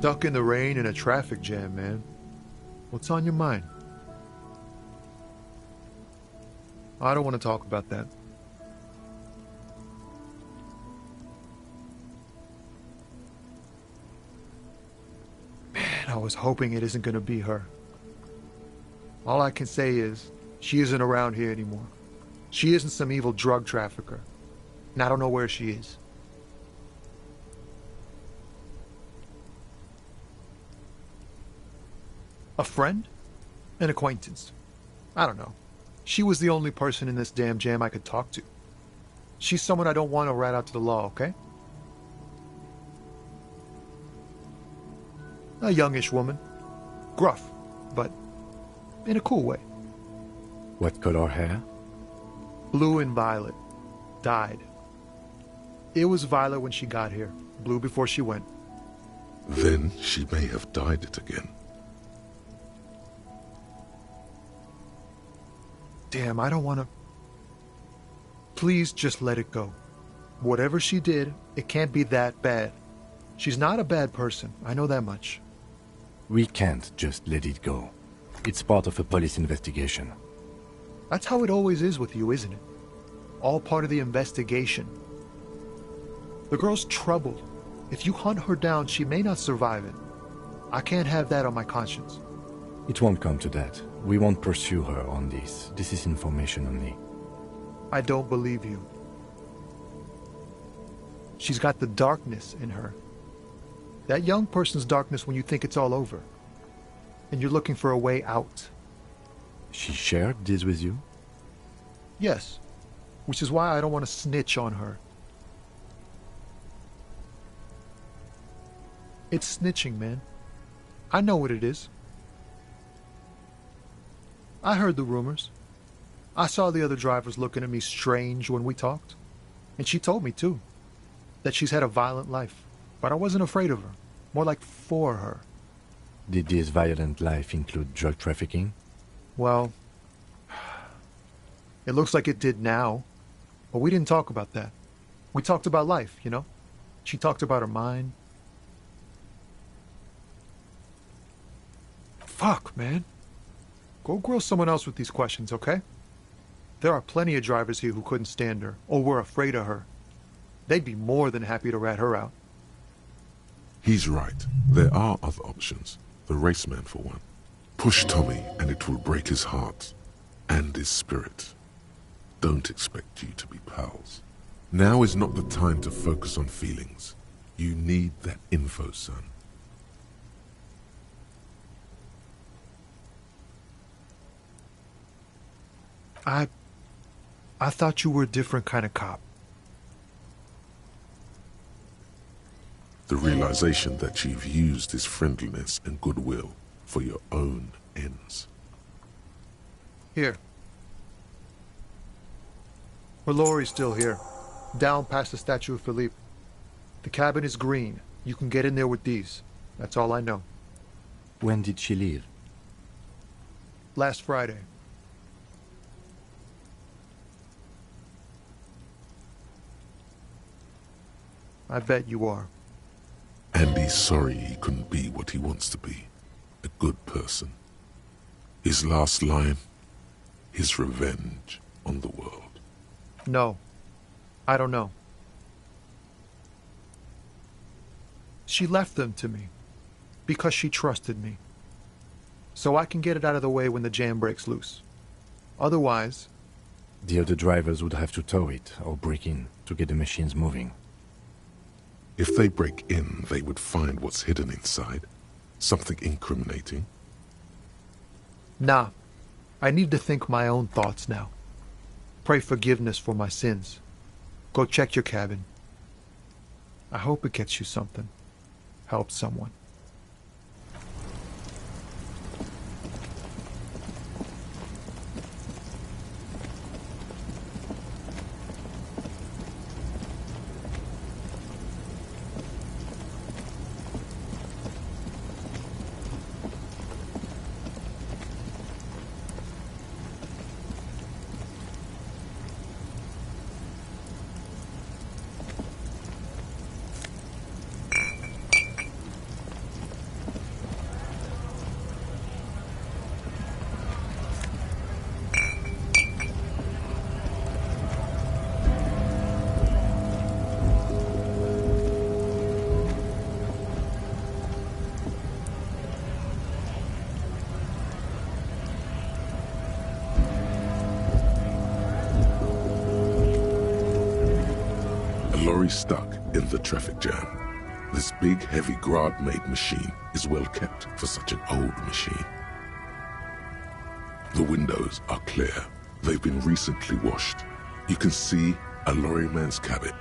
Stuck in the rain in a traffic jam, man. What's on your mind? I don't want to talk about that. Man, I was hoping it isn't going to be her. All I can say is, she isn't around here anymore. She isn't some evil drug trafficker. And I don't know where she is. A friend? An acquaintance? I don't know. She was the only person in this damn jam I could talk to. She's someone I don't want to rat out to the law, okay? A youngish woman. Gruff, but in a cool way. What color hair? Blue and violet. Dyed. It was violet when she got here. Blue before she went. Then she may have dyed it again. Damn, I don't want to... Please just let it go. Whatever she did, it can't be that bad. She's not a bad person, I know that much. We can't just let it go. It's part of a police investigation. That's how it always is with you, isn't it? All part of the investigation. The girl's troubled. If you hunt her down, she may not survive it. I can't have that on my conscience. It won't come to that. We won't pursue her on this. This is information only. I don't believe you. She's got the darkness in her. That young person's darkness when you think it's all over. And you're looking for a way out. She shared this with you? Yes. Which is why I don't want to snitch on her. It's snitching, man. I know what it is. I heard the rumors. I saw the other drivers looking at me strange when we talked. And she told me, too, that she's had a violent life. But I wasn't afraid of her. More like for her. Did this violent life include drug trafficking? Well, it looks like it did now. But we didn't talk about that. We talked about life, you know? She talked about her mind. Fuck, man. Go grill someone else with these questions, okay? There are plenty of drivers here who couldn't stand her, or were afraid of her. They'd be more than happy to rat her out. He's right. There are other options. The raceman, for one. Push Tommy, and it will break his heart. And his spirit. Don't expect you to be pals. Now is not the time to focus on feelings. You need that info, son. I thought you were a different kind of cop. The realization that you've used his friendliness and goodwill for your own ends. Here. Mallory's still here. Down past the statue of Philippe. The cabin is green. You can get in there with these. That's all I know. When did she leave? Last Friday. I bet you are. And he's sorry he couldn't be what he wants to be. A good person. His last line, his revenge on the world. No. I don't know. She left them to me. Because she trusted me. So I can get it out of the way when the jam breaks loose. Otherwise... The other drivers would have to tow it or break in to get the machines moving. If they break in, they would find what's hidden inside. Something incriminating. Nah. I need to think my own thoughts now. Pray forgiveness for my sins. Go check your cabin. I hope it gets you something. Help someone. Lorry stuck in the traffic jam. This big, heavy Grad-made machine is well kept for such an old machine. The windows are clear. They've been recently washed. You can see a lorryman's cabin.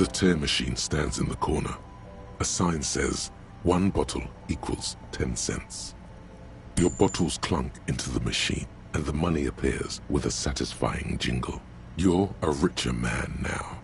The tear machine stands in the corner. A sign says, 1 bottle equals 10 cents. Your bottles clunk into the machine, and the money appears with a satisfying jingle. You're a richer man now.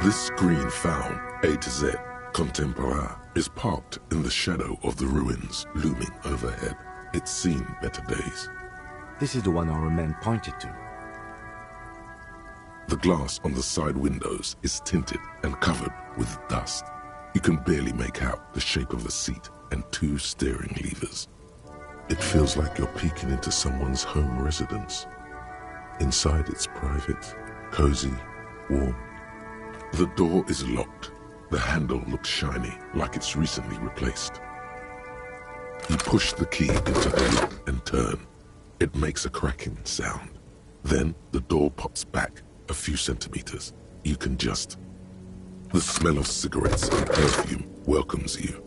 This screen found, A to Z, contemporain, is parked in the shadow of the ruins looming overhead. It's seen better days. This is the one our man pointed to. The glass on the side windows is tinted and covered with dust. You can barely make out the shape of the seat and 2 steering levers. It feels like you're peeking into someone's home residence. Inside it's private, cozy, warm. The door is locked. The handle looks shiny, like it's recently replaced. You push the key into the lock and turn. It makes a cracking sound. Then the door pops back a few centimeters. You can just... The smell of cigarettes and perfume welcomes you.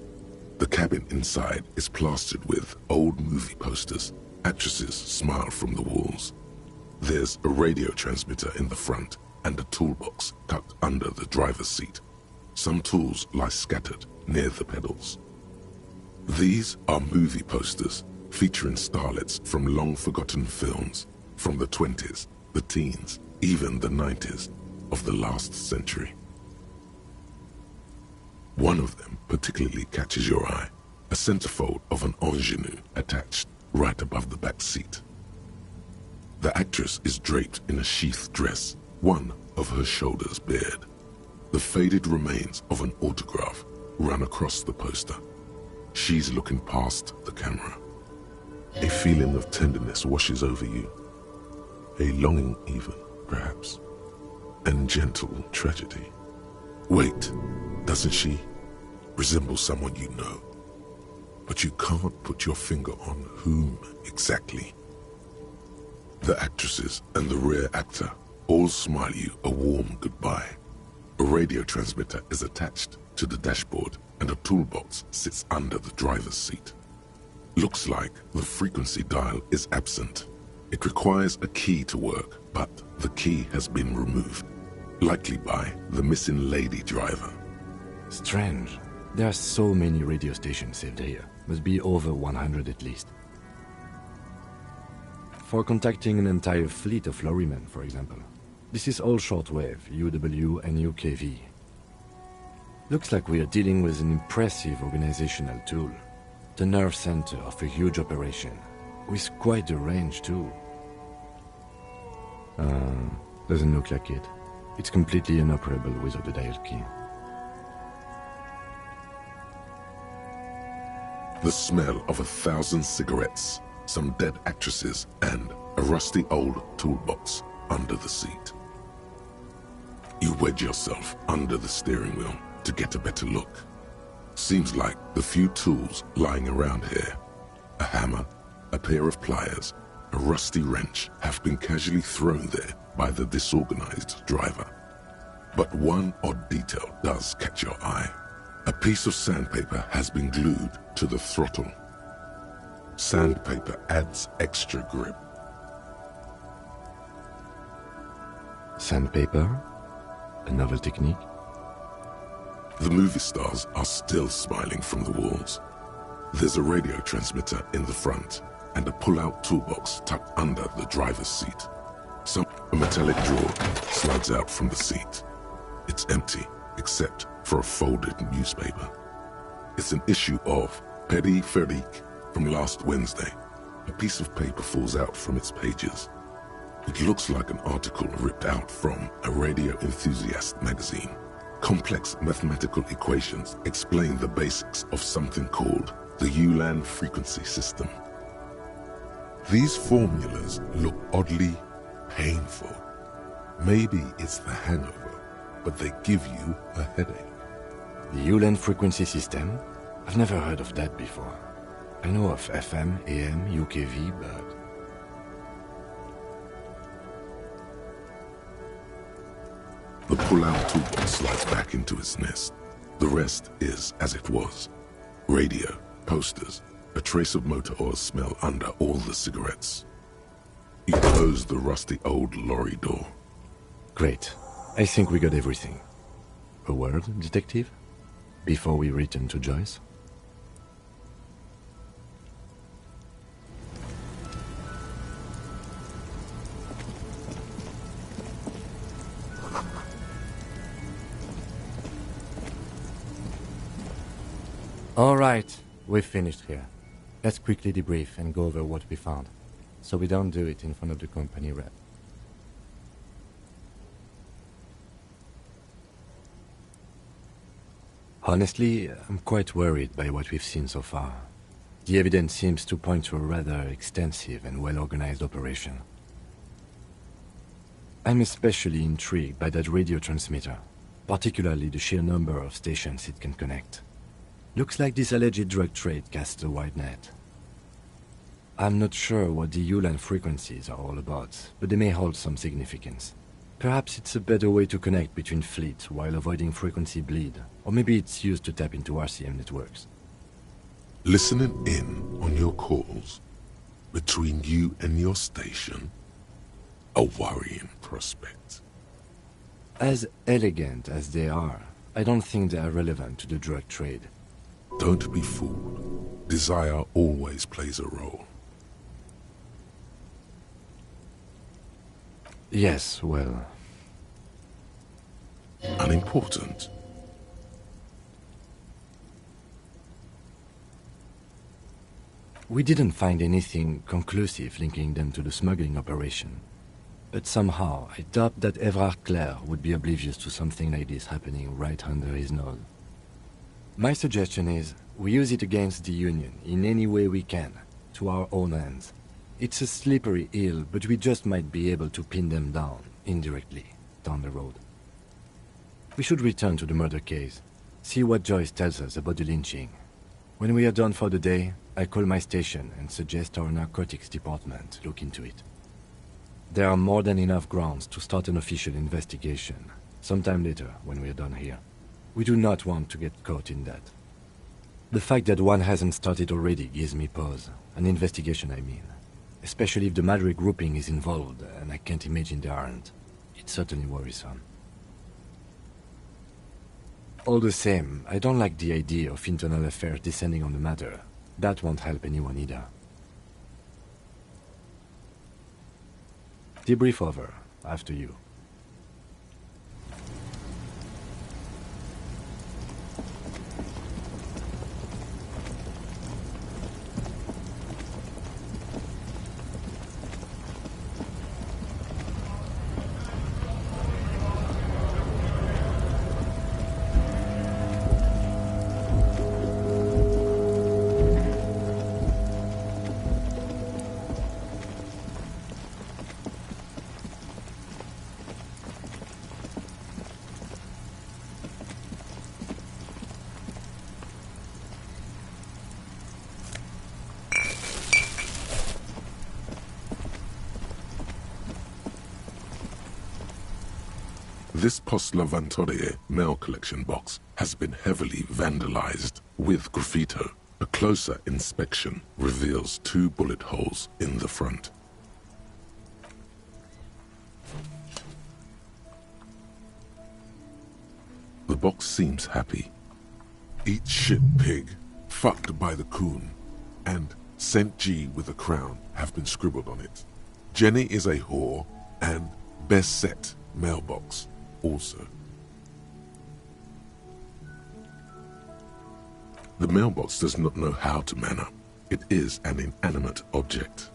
The cabin inside is plastered with old movie posters. Actresses smile from the walls. There's a radio transmitter in the front and a toolbox tucked under the driver's seat. Some tools lie scattered near the pedals. These are movie posters featuring starlets from long-forgotten films from the 20s, the teens, even the 90s of the last century. One of them particularly catches your eye, a centerfold of an ingenue attached right above the back seat. The actress is draped in a sheath dress, one of her shoulders bared. The faded remains of an autograph run across the poster. She's looking past the camera. A feeling of tenderness washes over you. A longing even, perhaps. And gentle tragedy. Wait, doesn't she resemble someone you know? But you can't put your finger on whom exactly. The actresses and the rear actor all smile you a warm goodbye. A radio transmitter is attached to the dashboard and a toolbox sits under the driver's seat. Looks like the frequency dial is absent. It requires a key to work, but the key has been removed, likely by the missing lady driver. Strange. There are so many radio stations saved here. Must be over 100 at least. For contacting an entire fleet of lorrymen, for example. This is all shortwave, UW and UKV. Looks like we are dealing with an impressive organizational tool. The nerve center of a huge operation, with quite a range too. Doesn't look like it. It's completely inoperable without the dial key. The smell of 1,000 cigarettes, some dead actresses, and a rusty old toolbox under the seat. You wedge yourself under the steering wheel to get a better look. Seems like the few tools lying around here, a hammer, a pair of pliers, a rusty wrench, have been casually thrown there by the disorganized driver. But one odd detail does catch your eye. A piece of sandpaper has been glued to the throttle. Sandpaper adds extra grip. Sandpaper? A novel technique? The movie stars are still smiling from the walls. There's a radio transmitter in the front and a pull-out toolbox tucked under the driver's seat. A metallic drawer slides out from the seat. It's empty, except for a folded newspaper. It's an issue of Périphérique from last Wednesday. A piece of paper falls out from its pages. It looks like an article ripped out from a radio enthusiast magazine. Complex mathematical equations explain the basics of something called the Ulan frequency system. These formulas look oddly painful. Maybe it's the hangover. but they give you a headache. The Ulan frequency system? I've never heard of that before. I know of FM, AM, UKV, but... The pull-out toolbox slides back into its nest. The rest is as it was. Radio, posters, a trace of motor oil smell under all the cigarettes. You close the rusty old lorry door. Great. I think we got everything. A word, detective? Before we return to Joyce? All right, we've finished here. Let's quickly debrief and go over what we found, so we don't do it in front of the company rep. Honestly, I'm quite worried by what we've seen so far. The evidence seems to point to a rather extensive and well-organized operation. I'm especially intrigued by that radio transmitter, particularly the sheer number of stations it can connect. Looks like this alleged drug trade casts a wide net. I'm not sure what the Ulan frequencies are all about, but they may hold some significance. Perhaps it's a better way to connect between fleets while avoiding frequency bleed, or maybe it's used to tap into RCM networks. Listening in on your calls between you and your station, a worrying prospect. As elegant as they are, I don't think they are relevant to the drug trade. Don't be fooled. Desire always plays a role. Yes, well... Unimportant. We didn't find anything conclusive linking them to the smuggling operation. But somehow, I doubt that Évrart Claire would be oblivious to something like this happening right under his nose. My suggestion is, we use it against the Union in any way we can, to our own ends. It's a slippery hill, but we just might be able to pin them down, indirectly, down the road. We should return to the murder case, see what Joyce tells us about the lynching. When we are done for the day, I call my station and suggest our narcotics department look into it. There are more than enough grounds to start an official investigation, sometime later when we are done here. We do not want to get caught in that. The fact that one hasn't started already gives me pause. An investigation, I mean. Especially if the Madrid grouping is involved, and I can't imagine they aren't. It's certainly worrisome. All the same, I don't like the idea of internal affairs descending on the matter. That won't help anyone either. Debrief over. After you. This Post Lavantorie mail collection box has been heavily vandalized with graffito. A closer inspection reveals 2 bullet holes in the front. The box seems happy. Eat shit pig, fucked by the coon, and St. G with a crown have been scribbled on it. Jenny is a whore, and best set mailbox also. The mailbox does not know how to man up. It is an inanimate object.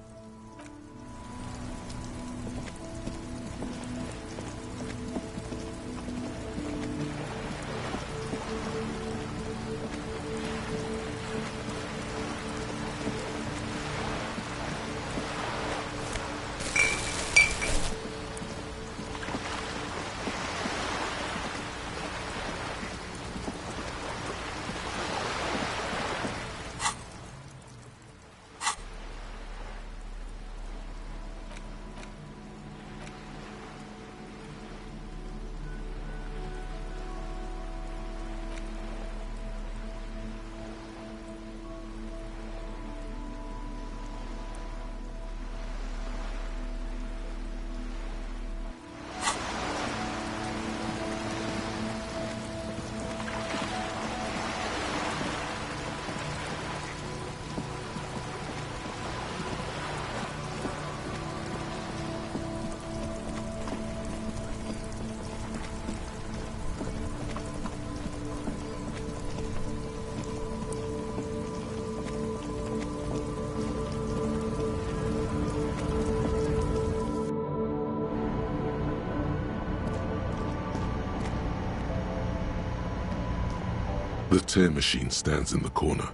The tear machine stands in the corner.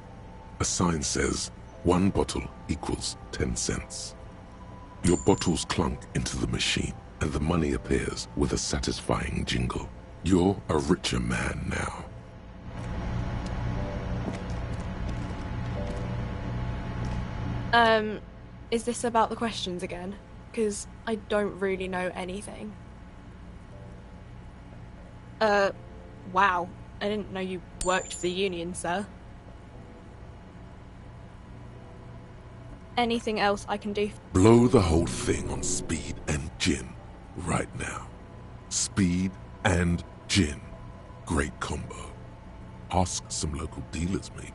A sign says, 1 bottle equals 10 cents. Your bottles clunk into the machine, and the money appears with a satisfying jingle. You're a richer man now. Is this about the questions again? Because I don't really know anything. Wow. I didn't know you worked for the Union, sir. Anything else I can do? Blow the whole thing on speed and gin right now. Speed and gin. Great combo. Ask some local dealers, maybe.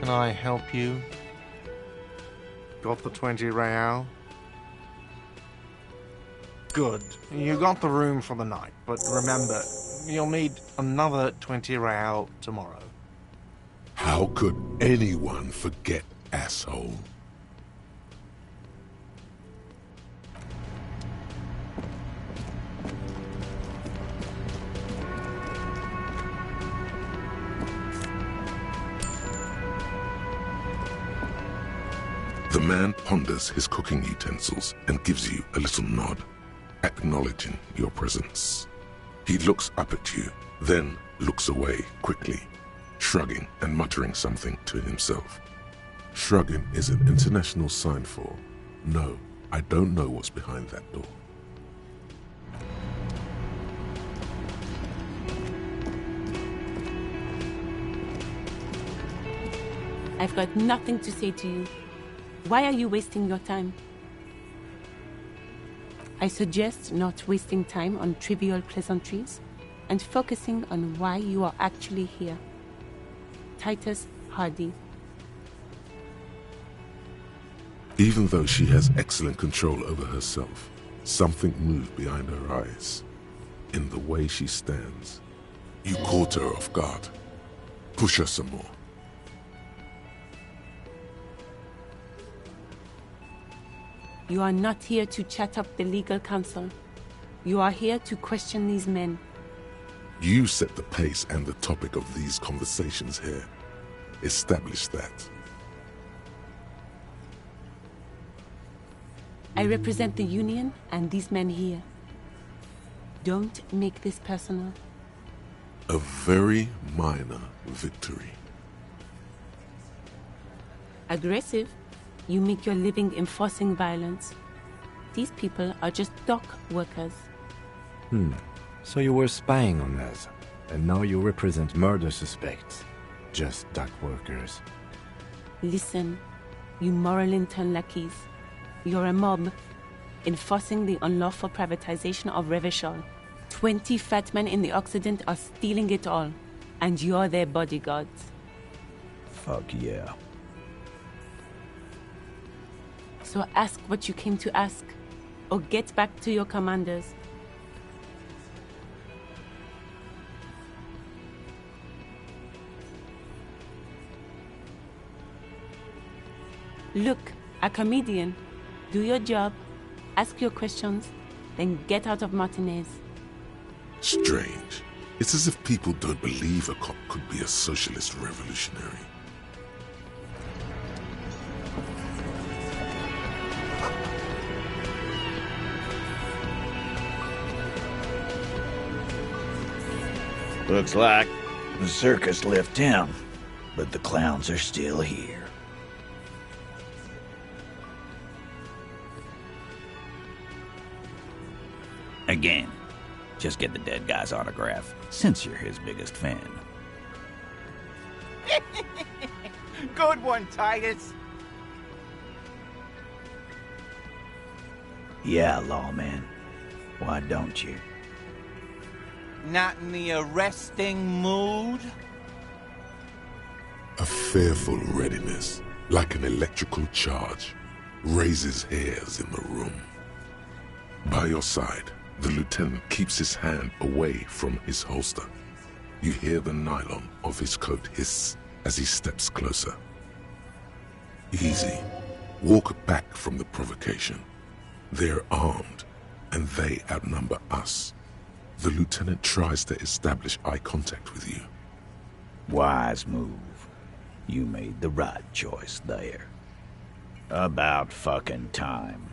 Can I help you? Got the 20 real? Good. You got the room for the night, but remember, you'll need another 20 real tomorrow. How could anyone forget, asshole? The man ponders his cooking utensils and gives you a little nod, acknowledging your presence. He looks up at you, then looks away quickly, shrugging and muttering something to himself. Shrugging is an international sign for, no, I don't know what's behind that door. I've got nothing to say to you. Why are you wasting your time? I suggest not wasting time on trivial pleasantries and focusing on why you are actually here. Titus Hardy. Even though she has excellent control over herself, something moved behind her eyes. In the way she stands, you caught her off guard. Push her some more. You are not here to chat up the legal counsel. You are here to question these men. You set the pace and the topic of these conversations here. Establish that. I represent the Union and these men here. Don't make this personal. A very minor victory. Aggressive? You make your living enforcing violence. These people are just dock workers. So you were spying on us, and now you represent murder suspects. Just dock workers. Listen, you moral intern lackeys. You're a mob, enforcing the unlawful privatization of Revachol. 20 fat men in the Occident are stealing it all, and you're their bodyguards. Fuck yeah. So ask what you came to ask, or get back to your commanders. Look, a comedian. Do your job, ask your questions, then get out of Martinez. Strange. It's as if people don't believe a cop could be a socialist revolutionary. Looks like the circus left town, but the clowns are still here. Again, just get the dead guy's autograph, since you're his biggest fan. Good one, Titus. Yeah, lawman. Why don't you? Not in the arresting mood? A fearful readiness, like an electrical charge, raises hairs in the room. By your side, the lieutenant keeps his hand away from his holster. You hear the nylon of his coat hiss as he steps closer. Easy. Walk back from the provocation. They're armed, and they outnumber us. The lieutenant tries to establish eye contact with you. Wise move. You made the right choice there. About fucking time.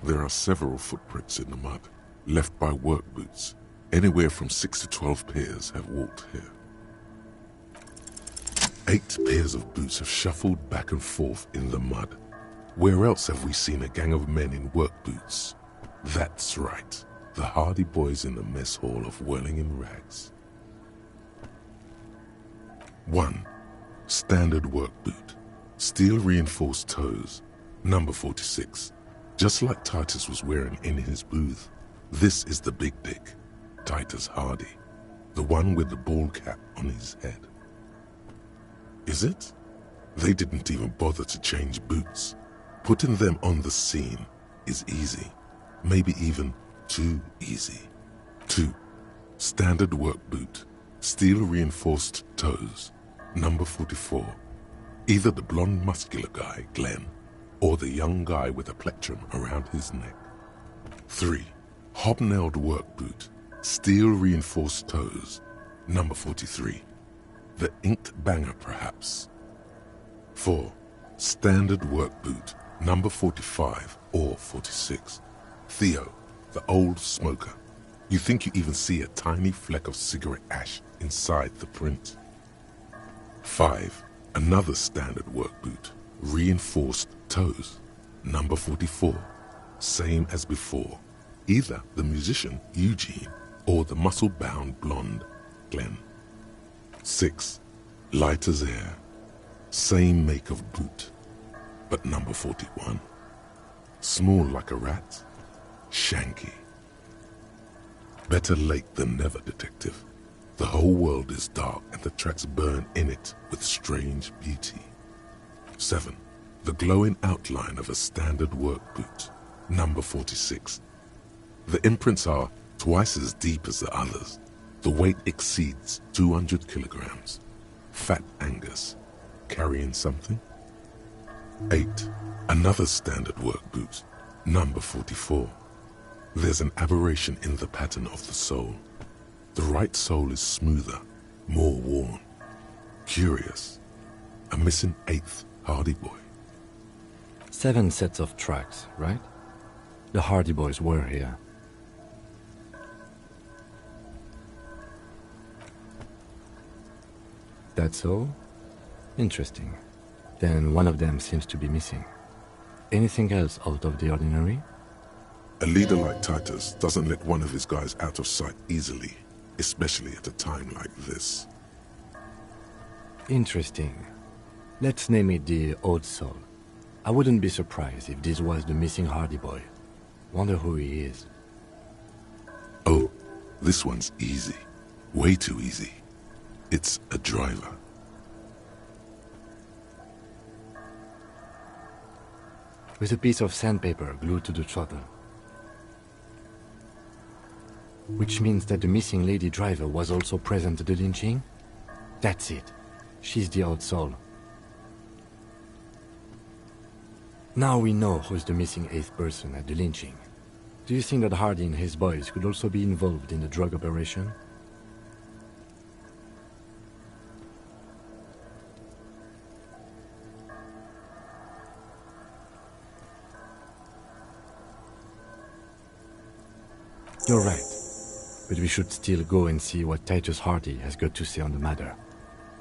There are several footprints in the mud, left by work boots. Anywhere from 6 to 12 pairs have walked here. 8 pairs of boots have shuffled back and forth in the mud. Where else have we seen a gang of men in work boots? That's right, the hardy boys in the mess hall of whirling in rags. 1. Standard work boot. Steel reinforced toes. Number 46. Just like Titus was wearing in his booth. This is the big dick, Titus Hardy, the one with the ball cap on his head. Is it? They didn't even bother to change boots. Putting them on the scene is easy, maybe even too easy. 2. Standard work boot, steel reinforced toes, number 44. Either the blonde muscular guy, Glenn, or the young guy with a plectrum around his neck. 3. Hobnailed work boot, steel reinforced toes, number 43. The inked banger, perhaps. 4. Standard work boot, number 45 or 46. Theo, the old smoker. You think you even see a tiny fleck of cigarette ash inside the print. 5. Another standard work boot, reinforced toes, number 44, same as before. Either the musician, Eugene, or the muscle-bound blonde, Glenn. 6. Light as air, same make of boot, but number 41. Small like a rat, Shanky. Better late than never, detective. The whole world is dark and the tracks burn in it with strange beauty. 7. The glowing outline of a standard work boot, number 46. The imprints are twice as deep as the others. The weight exceeds 200 kilograms. Fat Angus, carrying something? 8. Another standard work boot, number 44. There's an aberration in the pattern of the sole. The right sole is smoother, more worn. Curious. A missing 8th Hardy Boy. 7 sets of tracks, right? The Hardy Boys were here. That's all? Interesting. Then one of them seems to be missing. Anything else out of the ordinary? A leader like Titus doesn't let one of his guys out of sight easily, especially at a time like this. Interesting. Let's name it the Old Soul. I wouldn't be surprised if this was the missing Hardy Boy. Wonder who he is. Oh, this one's easy. Way too easy. It's a driver. With a piece of sandpaper glued to the throttle. Which means that the missing lady driver was also present at the lynching? That's it. She's the Old Soul. Now we know who's the missing 8th person at the lynching. Do you think that Hardy and his boys could also be involved in the drug operation? You're right. But we should still go and see what Titus Hardy has got to say on the matter.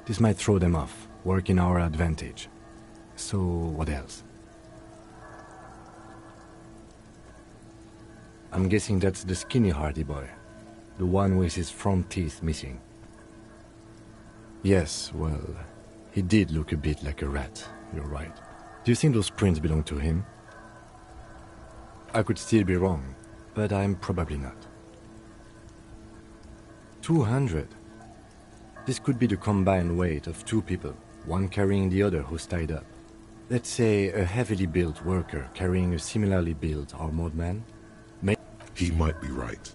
This might throw them off, work in our advantage. So, what else? I'm guessing that's the skinny Hardy boy. The one with his front teeth missing. Yes, well, he did look a bit like a rat, you're right. Do you think those prints belong to him? I could still be wrong, but I'm probably not. 200? This could be the combined weight of two people, one carrying the other who's tied up. Let's say a heavily built worker carrying a similarly built armored man? He might be right.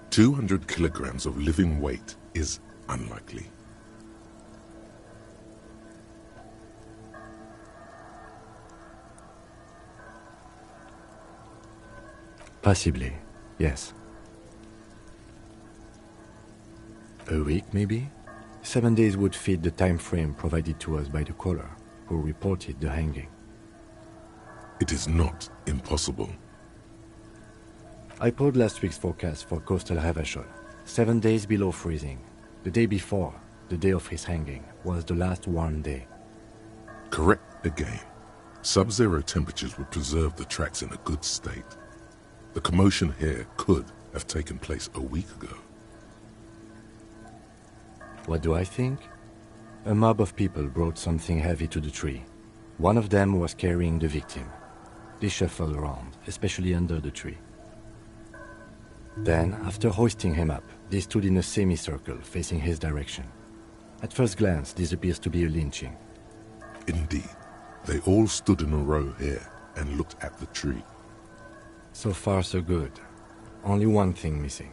200 kilograms of living weight is unlikely. Possibly, yes. A week, maybe? 7 days would fit the time frame provided to us by the caller, who reported the hanging. It is not impossible. I pulled last week's forecast for coastal Revachol. 7 days below freezing. The day before, the day of his hanging, was the last warm day. Correct again. Sub-zero temperatures would preserve the tracks in a good state. The commotion here could have taken place a week ago. What do I think? A mob of people brought something heavy to the tree. One of them was carrying the victim. They shuffled around, especially under the tree. Then, after hoisting him up, they stood in a semicircle facing his direction. At first glance, this appears to be a lynching. Indeed. They all stood in a row here and looked at the tree. So far, so good. Only one thing missing.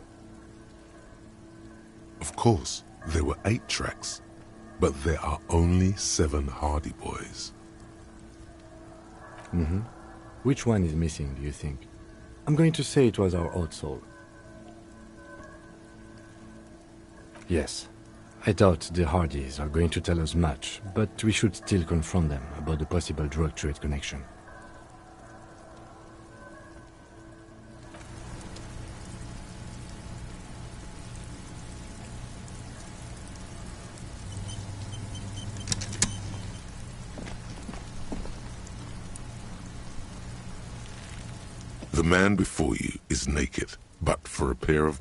Of course, there were 8 tracks, but there are only 7 Hardy boys. Which one is missing, do you think? I'm going to say it was our old soul. Yes, I doubt the Hardys are going to tell us much, but we should still confront them about the possible drug trade connection. The man before you is naked, but for a pair of...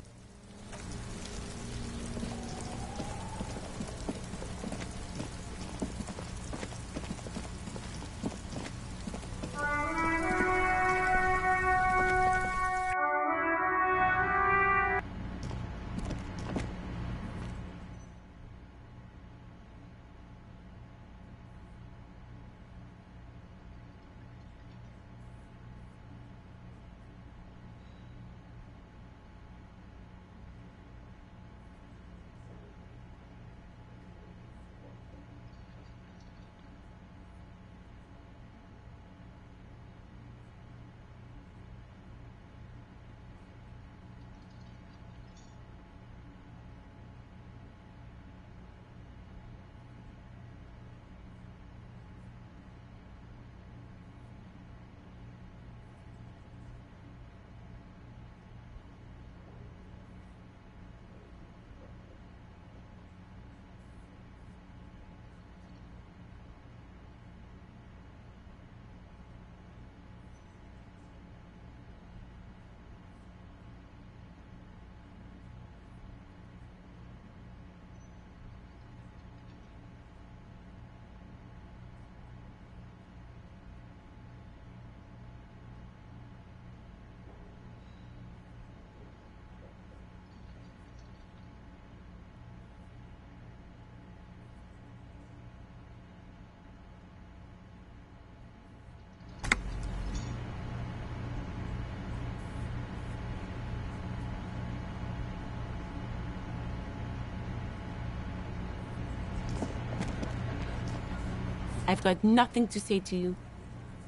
I've got nothing to say to you.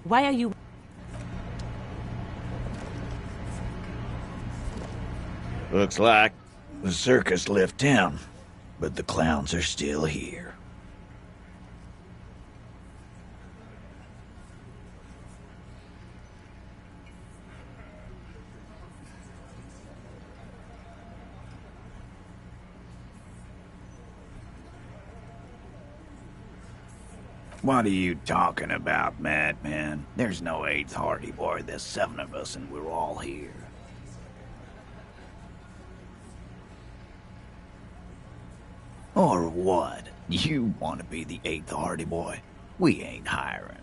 Why are you... Looks like the circus left town, but the clowns are still here. What are you talking about, madman? There's no 8th Hardy Boy. There's 7 of us and we're all here. Or what? You want to be the 8th Hardy Boy? We ain't hiring.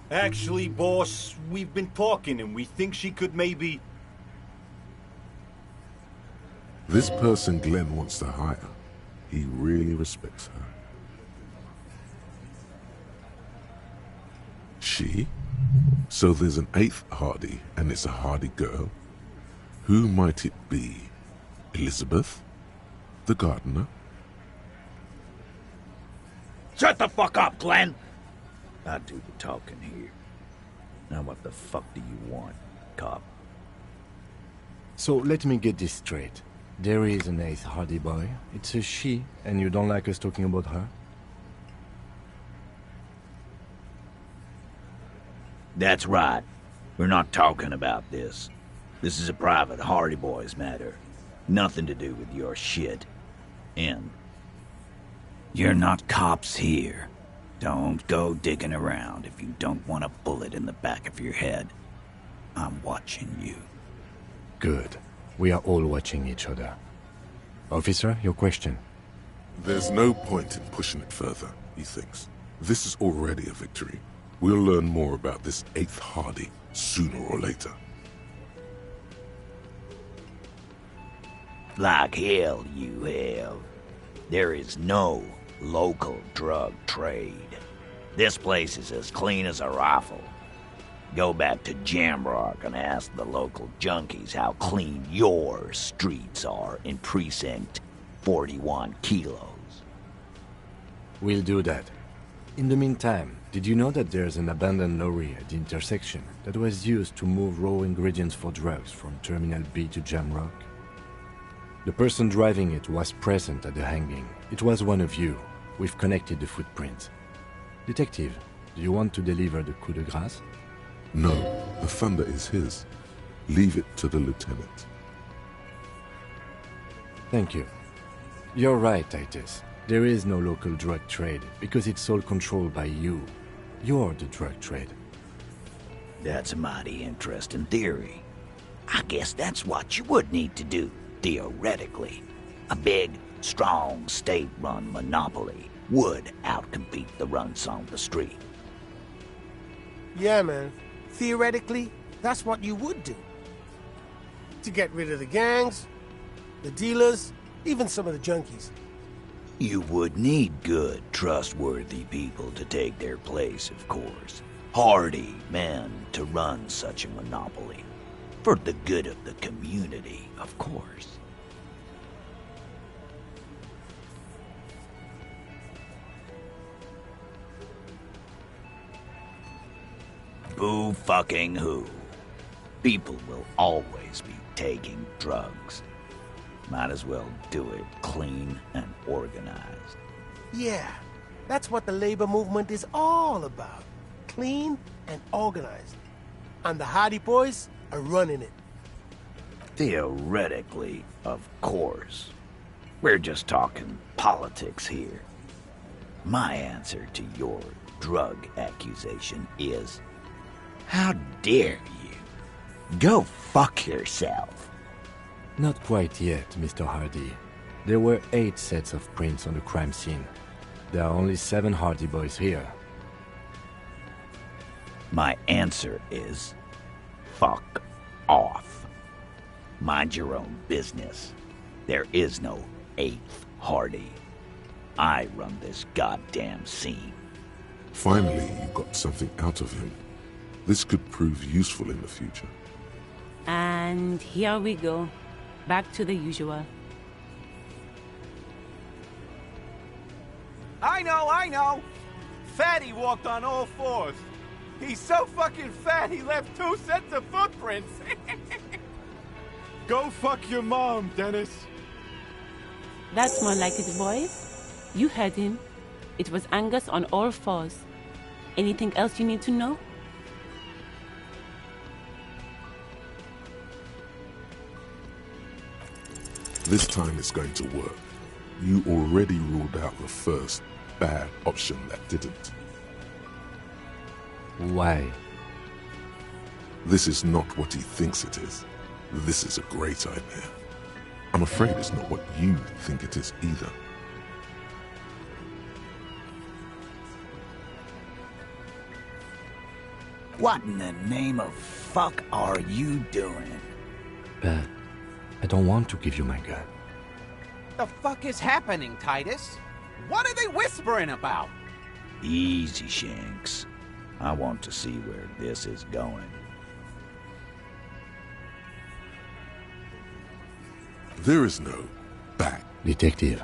Actually, boss, we've been talking and we think she could maybe... This person Glenn wants to hire, he really respects her. She? So there's an 8th Hardy, and it's a Hardy girl? Who might it be? Elizabeth? The gardener? Shut the fuck up, Glenn! I do the talking here. Now what the fuck do you want, cop? So let me get this straight. There is an 8th Hardy Boy. It's a she, and you don't like us talking about her? That's right. We're not talking about this. This is a private Hardy Boys matter. Nothing to do with your shit. And you're not cops here. Don't go digging around if you don't want a bullet in the back of your head. I'm watching you. Good. We are all watching each other. Officer, your question. There's no point in pushing it further, he thinks. This is already a victory. We'll learn more about this 8th Hardy sooner or later. Like hell you have. There is no local drug trade. This place is as clean as a rifle. Go back to Jamrock and ask the local junkies how clean your streets are in Precinct 41 Kilos. We'll do that. In the meantime, did you know that there's an abandoned lorry at the intersection that was used to move raw ingredients for drugs from Terminal B to Jamrock? The person driving it was present at the hanging. It was one of you. We've connected the footprints. Detective, do you want to deliver the coup de grâce? No, the thunder is his. Leave it to the lieutenant. Thank you. You're right, Titus. There is no local drug trade because it's all controlled by you. You're the drug trade. That's a mighty interesting theory. I guess that's what you would need to do, theoretically. A big, strong, state-run monopoly would outcompete the runs on the street. Yeah, man. Theoretically, that's what you would do. To get rid of the gangs, the dealers, even some of the junkies. You would need good, trustworthy people to take their place, of course. Hardy men to run such a monopoly. For the good of the community, of course. Boo fucking who. People will always be taking drugs. Might as well do it clean and organized. Yeah, that's what the labor movement is all about. Clean and organized. And the Hardy Boys are running it. Theoretically, of course. We're just talking politics here. My answer to your drug accusation is, how dare you? Go fuck yourself. Not quite yet, Mr. Hardy. There were 8 sets of prints on the crime scene. There are only 7 Hardy Boys here. My answer is, fuck off. Mind your own business. There is no 8th Hardy. I run this goddamn scene. Finally, you got something out of him. This could prove useful in the future. And here we go. Back to the usual. I know! Fatty walked on all 4s. He's so fucking fat he left 2 sets of footprints. Go fuck your mom, Dennis. That's more like it, boys. You heard him. It was Angus on all 4s. Anything else you need to know? This time it's going to work. You already ruled out the first bad option that didn't. Why? This is not what he thinks it is. This is a great idea. I'm afraid it's not what you think it is either. What in the name of fuck are you doing? But I don't want to give you my gun. The fuck is happening, Titus? What are they whispering about? Easy, Shanks. I want to see where this is going. There is no back. Detective,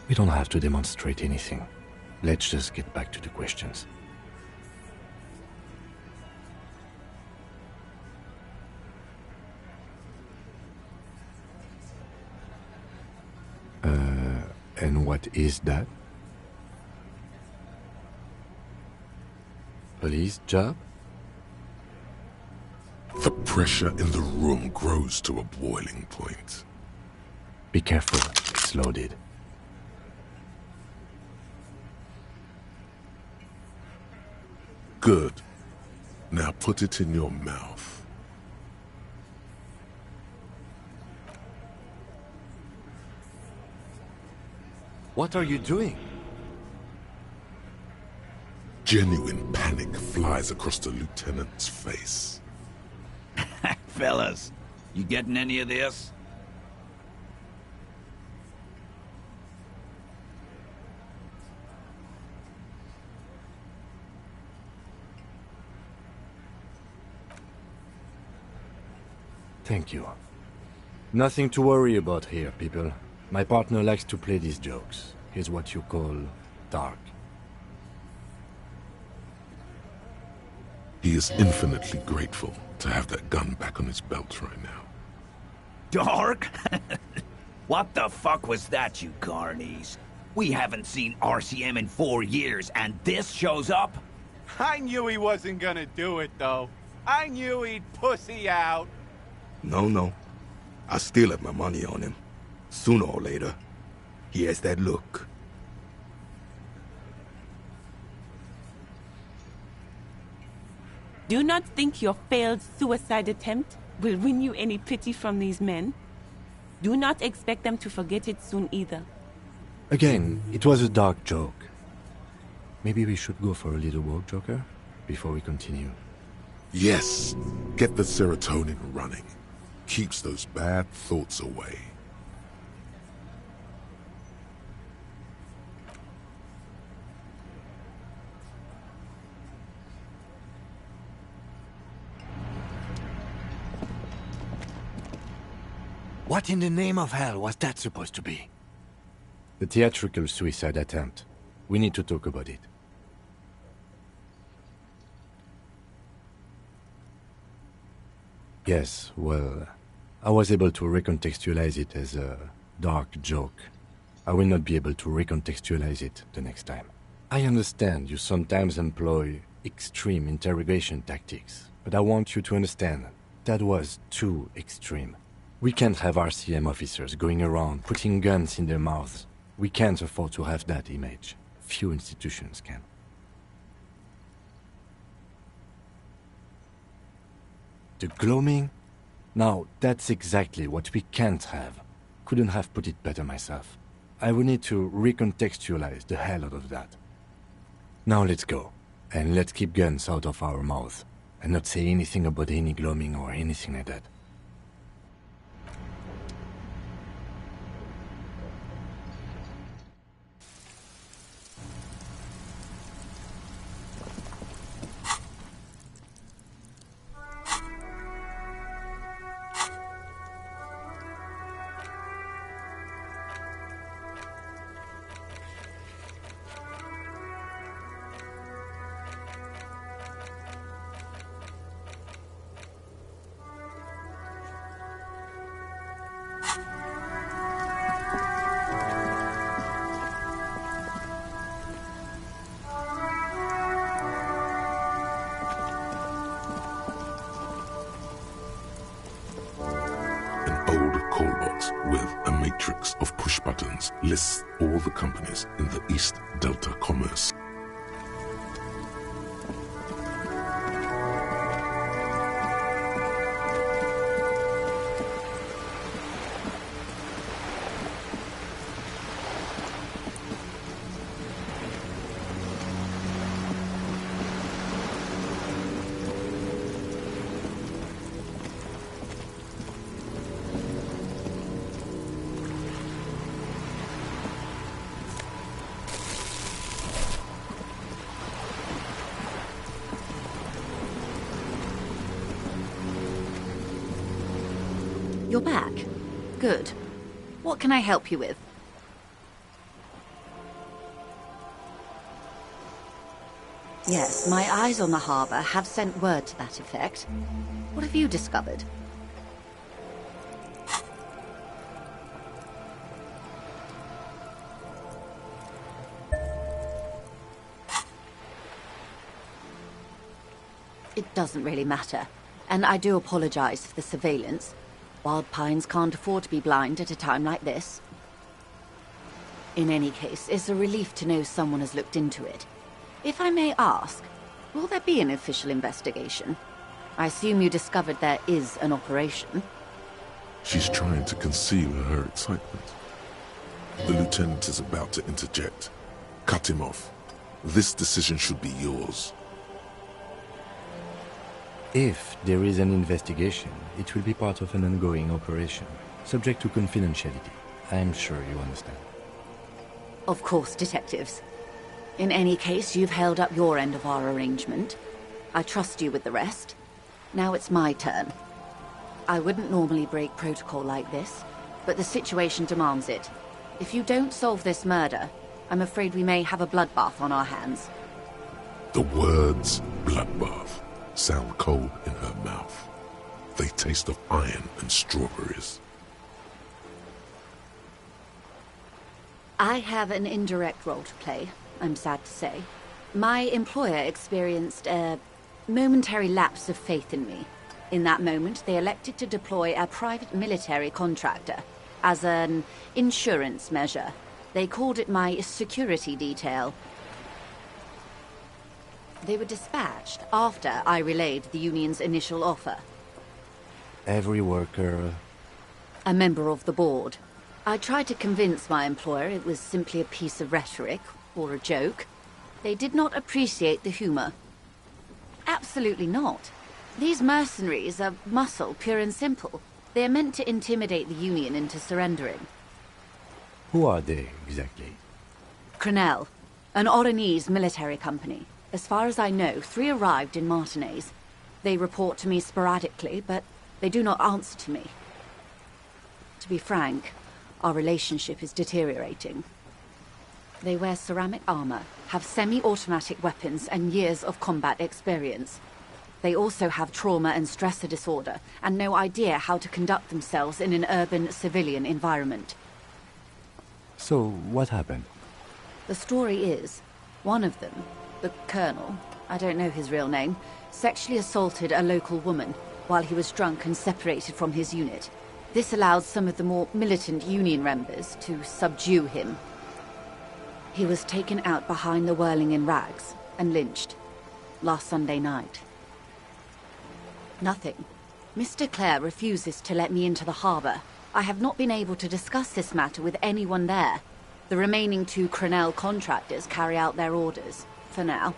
we don't have to demonstrate anything. Let's just get back to the questions. And what is that? Police job? The pressure in the room grows to a boiling point. Be careful, it's loaded. Good. Now put it in your mouth. What are you doing? Genuine panic flies across the lieutenant's face. Fellas, you getting any of this? Thank you. Nothing to worry about here, people. My partner likes to play these jokes. He's what you call dark. He is infinitely grateful to have that gun back on his belt right now. Dark? What the fuck was that, you carnies? We haven't seen RCM in 4 years, and this shows up? I knew he wasn't gonna do it, though. I knew he'd pussy out. No. I still have my money on him. Sooner or later, he has that look. Do not think your failed suicide attempt will win you any pity from these men. Do not expect them to forget it soon either. Again, it was a dark joke. Maybe we should go for a little walk, Joker, before we continue. Yes, get the serotonin running. Keeps those bad thoughts away. What in the name of hell was that supposed to be? The theatrical suicide attempt. We need to talk about it. Yes, well, I was able to recontextualize it as a dark joke. I will not be able to recontextualize it the next time. I understand you sometimes employ extreme interrogation tactics, but I want you to understand that was too extreme. We can't have RCM officers going around putting guns in their mouths. We can't afford to have that image. Few institutions can. The gloaming? Now, that's exactly what we can't have. Couldn't have put it better myself. I will need to recontextualize the hell out of that. Now let's go, and let's keep guns out of our mouths, and not say anything about any gloaming or anything like that. call box with a matrix of push buttons lists all the companies in the East Delta Commerce. You're back. Good. What can I help you with? Yes, my eyes on the harbour have sent word to that effect. What have you discovered? It doesn't really matter, and I do apologize for the surveillance. Wild Pines can't afford to be blind at a time like this. In any case, it's a relief to know someone has looked into it. If I may ask, will there be an official investigation? I assume you discovered there is an operation. She's trying to conceal her excitement. The lieutenant is about to interject. Cut him off. This decision should be yours. If there is an investigation, it will be part of an ongoing operation, subject to confidentiality. I'm sure you understand. Of course, detectives. In any case, you've held up your end of our arrangement. I trust you with the rest. Now it's my turn. I wouldn't normally break protocol like this, but the situation demands it. If you don't solve this murder, I'm afraid we may have a bloodbath on our hands. The words bloodbath sound cold in her mouth. They taste of iron and strawberries. I have an indirect role to play, I'm sad to say. My employer experienced a momentary lapse of faith in me. In that moment, they elected to deploy a private military contractor as an insurance measure. They called it my security detail. They were dispatched after I relayed the union's initial offer. Every worker... A member of the board. I tried to convince my employer it was simply a piece of rhetoric, or a joke. They did not appreciate the humor. Absolutely not. These mercenaries are muscle, pure and simple. They are meant to intimidate the union into surrendering. Who are they, exactly? Krenel, an Oranese military company. As far as I know, 3 arrived in Martinez. They report to me sporadically, but they do not answer to me. To be frank, our relationship is deteriorating. They wear ceramic armor, have semi-automatic weapons, and years of combat experience. They also have trauma and stressor disorder, and no idea how to conduct themselves in an urban civilian environment. So, what happened? The story is, one of them, the Colonel, I don't know his real name, sexually assaulted a local woman while he was drunk and separated from his unit. This allowed some of the more militant Union members to subdue him. He was taken out behind the whirling in rags and lynched last Sunday night. Nothing. Mr. Clare refuses to let me into the harbour. I have not been able to discuss this matter with anyone there. The remaining 2 Krenel contractors carry out their orders, for now.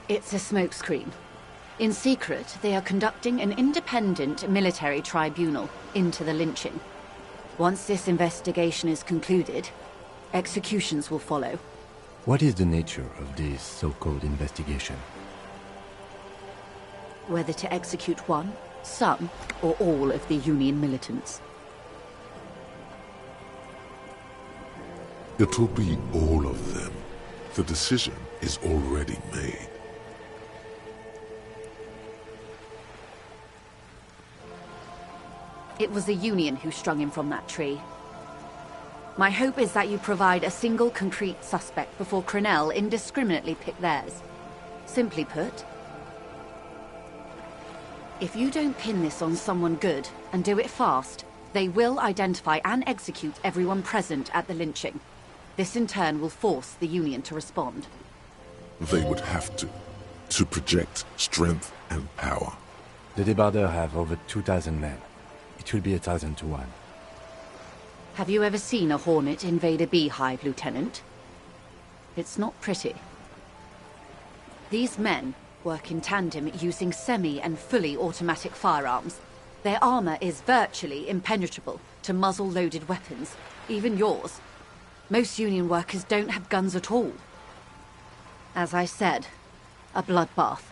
It's a smokescreen. In secret, they are conducting an independent military tribunal into the lynching. Once this investigation is concluded, executions will follow. What is the nature of this so-called investigation? Whether to execute one, some, or all of the Union militants. It will be all of them. The decision is already made. It was the Union who strung him from that tree. My hope is that you provide a single concrete suspect before Krenel indiscriminately pick theirs. Simply put, If you don't pin this on someone good, and do it fast, they will identify and execute everyone present at the lynching. This in turn will force the Union to respond. They would have to project strength and power. The debarders have over 2,000 men. It will be 1,000 to 1. Have you ever seen a Hornet invade a beehive, Lieutenant? It's not pretty. These men work in tandem using semi- and fully automatic firearms. Their armor is virtually impenetrable to muzzle-loaded weapons, even yours. Most Union workers don't have guns at all. As I said, a bloodbath.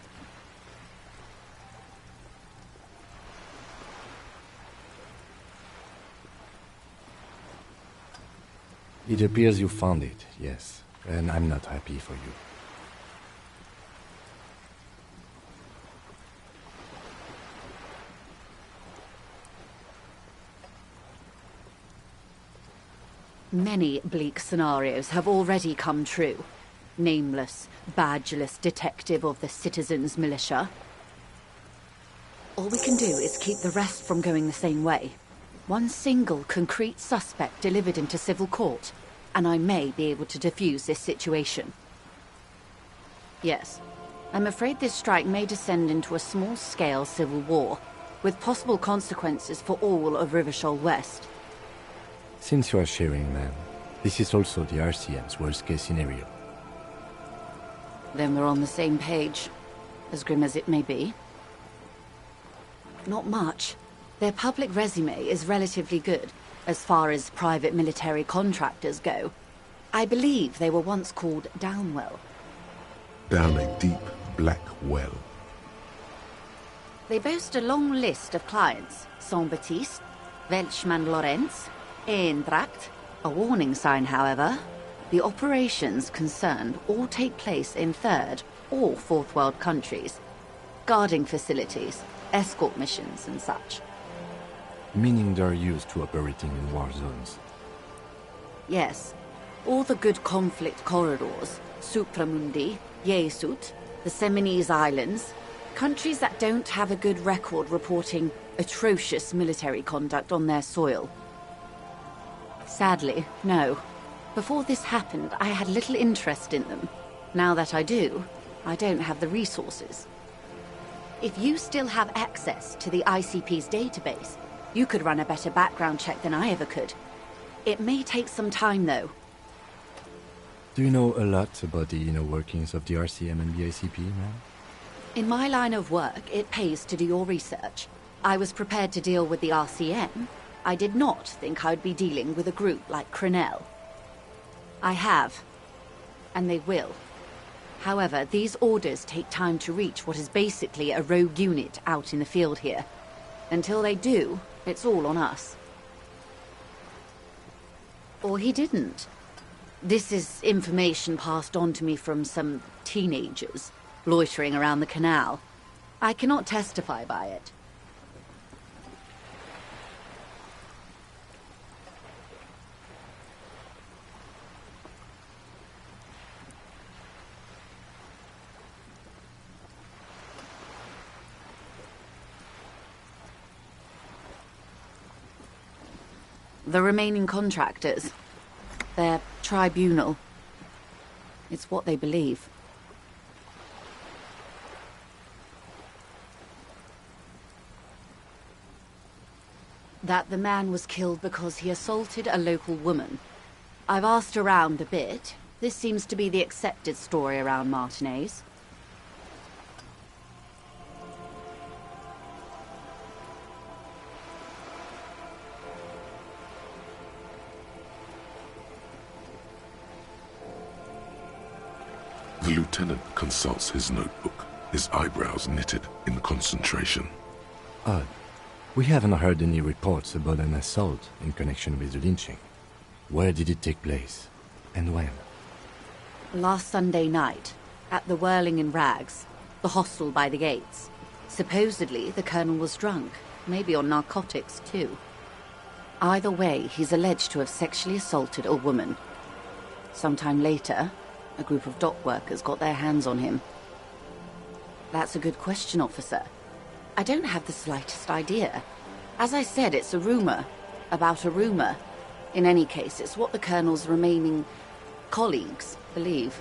It appears you found it, yes, and I'm not happy for you. Many bleak scenarios have already come true. Nameless, badgeless detective of the citizens' militia. All we can do is keep the rest from going the same way. One single concrete suspect delivered into civil court, and I may be able to defuse this situation. Yes, I'm afraid this strike may descend into a small-scale civil war, with possible consequences for all of Rivashol West. Since you are sharing, man, this is also the RCM's worst-case scenario. Then we're on the same page, as grim as it may be. Not much. Their public resume is relatively good, as far as private military contractors go. I believe they were once called Downwell. Down a deep, black well. They boast a long list of clients. Saint-Baptiste, Welchman-Lorenz, Évrart. A warning sign, however. The operations concerned all take place in third or fourth world countries. Guarding facilities, escort missions and such. Meaning they're used to operating in war zones. Yes. All the good conflict corridors, Supramundi, Yesut, the Seminese Islands, countries that don't have a good record reporting atrocious military conduct on their soil. Sadly, no. Before this happened, I had little interest in them. Now that I do, I don't have the resources. If you still have access to the ICP's database, you could run a better background check than I ever could. It may take some time, though. Do you know a lot about the inner workings of the RCM and the ICP, man? In my line of work, it pays to do your research. I was prepared to deal with the RCM. I did not think I'd be dealing with a group like Krenel. I have, and they will. However, these orders take time to reach what is basically a rogue unit out in the field here. Until they do, it's all on us. Or he didn't. This is information passed on to me from some teenagers loitering around the canal. I cannot testify by it. The remaining contractors, their tribunal, it's what they believe. That the man was killed because he assaulted a local woman. I've asked around a bit. This seems to be the accepted story around Martinez. The lieutenant consults his notebook, his eyebrows knitted in concentration. Odd. We haven't heard any reports about an assault in connection with the lynching. Where did it take place? And when? Last Sunday night, at the Whirling in Rags, the hostel by the gates. Supposedly, the colonel was drunk, maybe on narcotics too. Either way, he's alleged to have sexually assaulted a woman. Sometime later, a group of dock workers got their hands on him. That's a good question, officer. I don't have the slightest idea. As I said, it's a rumor. About a rumor. In any case, it's what the Colonel's remaining colleagues believe.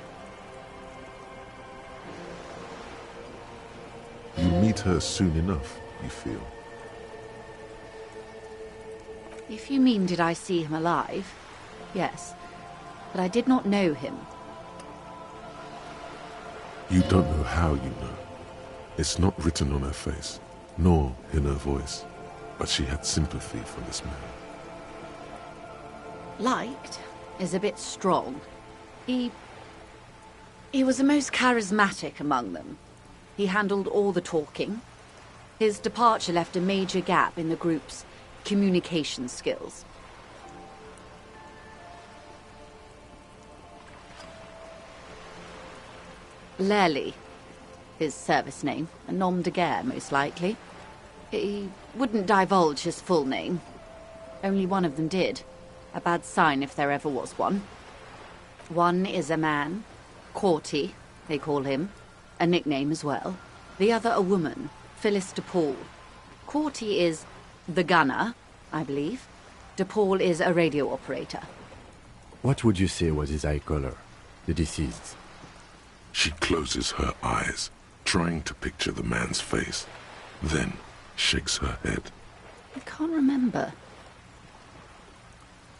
You meet her soon enough, you feel? If you mean did I see him alive, yes. But I did not know him. You don't know how you know. It's not written on her face, nor in her voice. But she had sympathy for this man. Liked is a bit strong. He was the most charismatic among them. He handled all the talking. His departure left a major gap in the group's communication skills. Lely, his service name, a nom de guerre most likely. He wouldn't divulge his full name. Only one of them did. A bad sign if there ever was one. One is a man, Corty, they call him, a nickname as well. The other a woman, Phyllis DePaul. Corty is the gunner, I believe. DePaul is a radio operator. What would you say was his eye color, the deceased's? She closes her eyes, trying to picture the man's face, then shakes her head. I can't remember.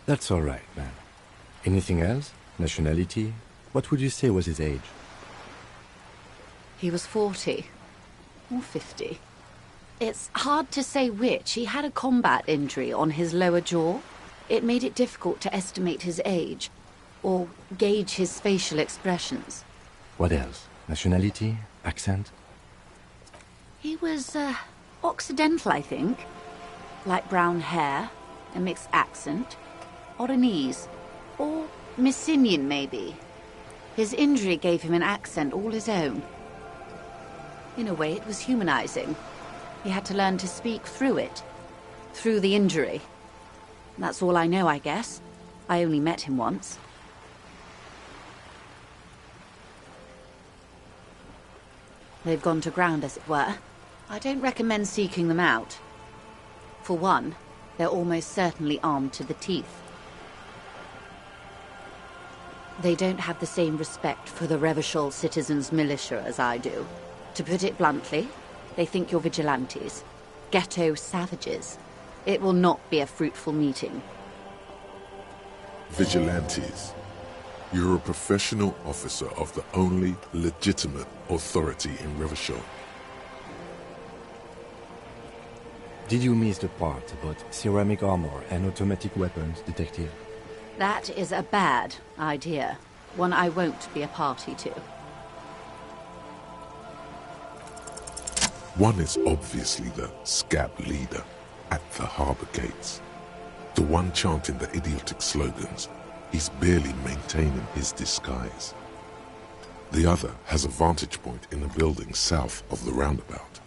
That's all right, man. Anything else? Nationality? What would you say was his age? He was 40. Or 50. It's hard to say which. He had a combat injury on his lower jaw. It made it difficult to estimate his age, or gauge his facial expressions. What else? Nationality? Accent? He was, Occidental, I think. Light brown hair, a mixed accent. Oranese. Or Messinian, maybe. His injury gave him an accent all his own. In a way, it was humanizing. He had to learn to speak through it. Through the injury. That's all I know, I guess. I only met him once. They've gone to ground, as it were. I don't recommend seeking them out. For one, they're almost certainly armed to the teeth. They don't have the same respect for the Revachol citizens' militia as I do. To put it bluntly, they think you're vigilantes. Ghetto savages. It will not be a fruitful meeting. Vigilantes. You're a professional officer of the only legitimate authority in Revachol. Did you miss the part about ceramic armor and automatic weapons, Detective? That is a bad idea. One I won't be a party to. One is obviously the scab leader at the harbor gates. The one chanting the idiotic slogans. He's barely maintaining his disguise. The other has a vantage point in a building south of the roundabout.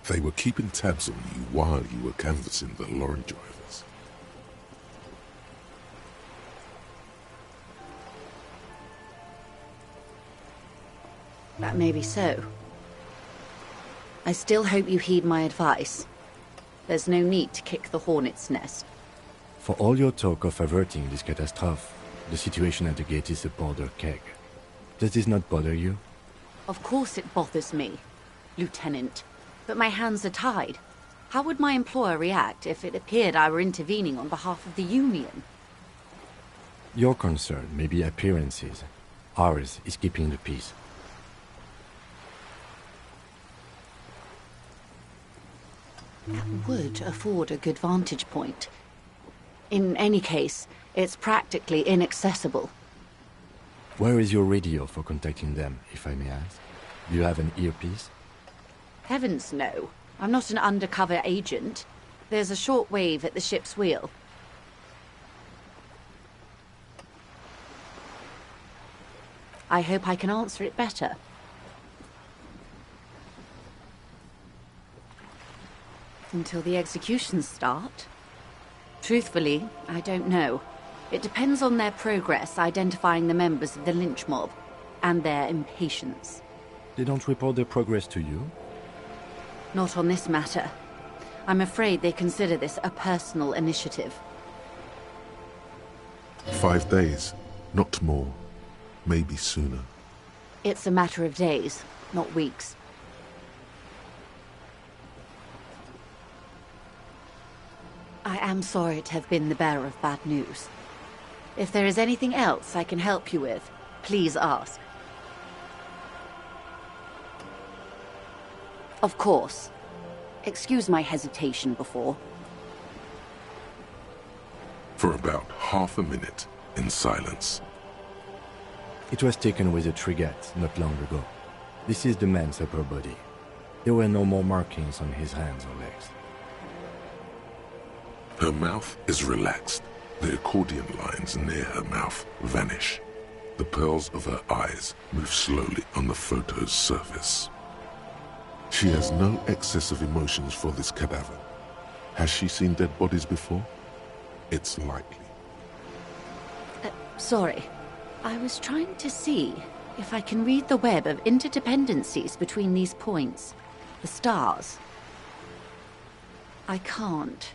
They were keeping tabs on you while you were canvassing the lorry drivers. That may be so. I still hope you heed my advice. There's no need to kick the hornet's nest. For all your talk of averting this catastrophe, the situation at the gate is a powder keg. Does this not bother you? Of course it bothers me, Lieutenant. But my hands are tied. How would my employer react if it appeared I were intervening on behalf of the Union? Your concern may be appearances. Ours is keeping the peace. That would afford a good vantage point. In any case, it's practically inaccessible. Where is your radio for contacting them, if I may ask? Do you have an earpiece? Heavens no. I'm not an undercover agent. There's a shortwave at the ship's wheel. I hope I can answer it better. Until the executions start? Truthfully, I don't know. It depends on their progress identifying the members of the lynch mob, and their impatience. They don't report their progress to you? Not on this matter. I'm afraid they consider this a personal initiative. 5 days, not more. Maybe sooner. It's a matter of days, not weeks. I am sorry to have been the bearer of bad news. If there is anything else I can help you with, please ask. Of course. Excuse my hesitation before. For about half a minute, in silence. It was taken with a trigate not long ago. This is the man's upper body. There were no more markings on his hands or legs. Her mouth is relaxed. The accordion lines near her mouth vanish. The pearls of her eyes move slowly on the photo's surface. She has no excess of emotions for this cadaver. Has she seen dead bodies before? It's likely. Sorry. I was trying to see if I can read the web of interdependencies between these points. The stars. I can't.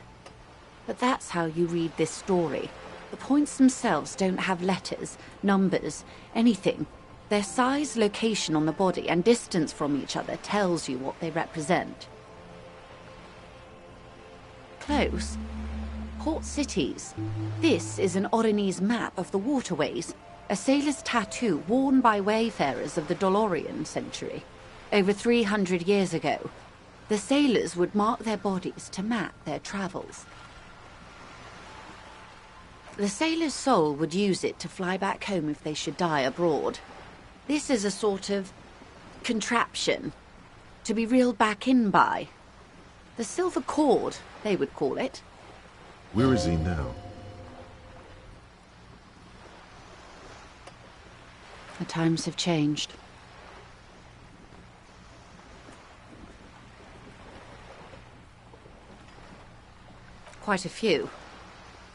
But that's how you read this story. The points themselves don't have letters, numbers, anything. Their size, location on the body, and distance from each other tells you what they represent. Close. Port cities. This is an Oronese map of the waterways, a sailor's tattoo worn by wayfarers of the Dolorian century. Over 300 years ago, the sailors would mark their bodies to map their travels. The sailor's soul would use it to fly back home if they should die abroad. This is a sort of contraption to be reeled back in by. The silver cord, they would call it. Where is he now? The times have changed. Quite a few.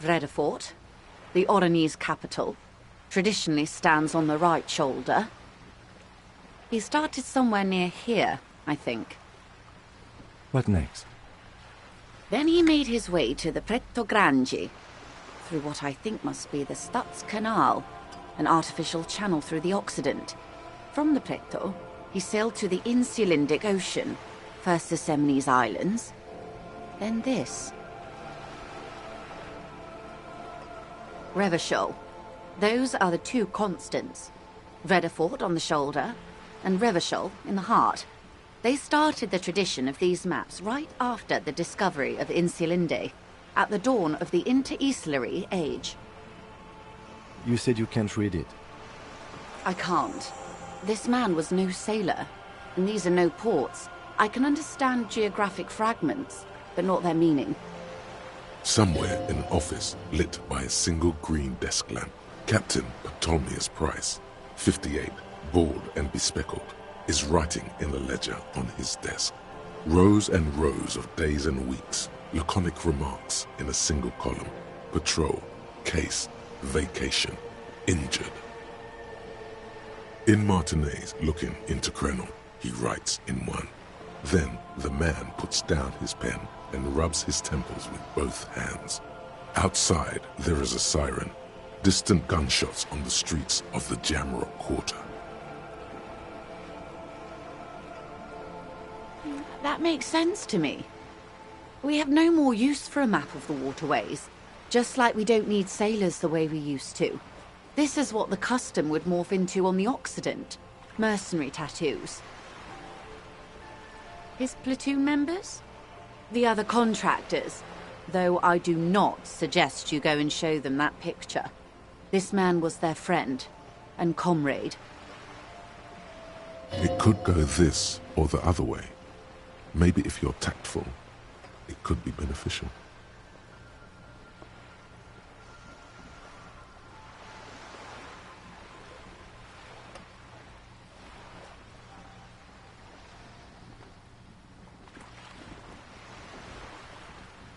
Vredefort, the Oronese capital, traditionally stands on the right shoulder. He started somewhere near here, I think. What next? Then he made his way to the Pretto Grande, through what I think must be the Stutz Canal, an artificial channel through the Occident. From the Pretto, he sailed to the Insulindic Ocean, first the Semnese Islands, then this. Revachol. Those are the two constants. Vredefort on the shoulder, and Revachol in the heart. They started the tradition of these maps right after the discovery of Insulinde, at the dawn of the Interinsulary Age. You said you can't read it. I can't. This man was no sailor, and these are no ports. I can understand geographic fragments, but not their meaning. Somewhere in an office lit by a single green desk lamp, Captain Ptolemaeus Price, 58, bald and bespectacled, is writing in a ledger on his desk. Rows and rows of days and weeks, laconic remarks in a single column. Patrol, case, vacation, injured. In Martinez looking into Krenel, he writes in one. Then the man puts down his pen and rubs his temples with both hands. Outside, there is a siren. Distant gunshots on the streets of the Jamrock Quarter. That makes sense to me. We have no more use for a map of the waterways, just like we don't need sailors the way we used to. This is what the custom would morph into on the Occident. Mercenary tattoos. His platoon members? The other contractors, though I do not suggest you go and show them that picture. This man was their friend and comrade. It could go this or the other way. Maybe if you're tactful, it could be beneficial.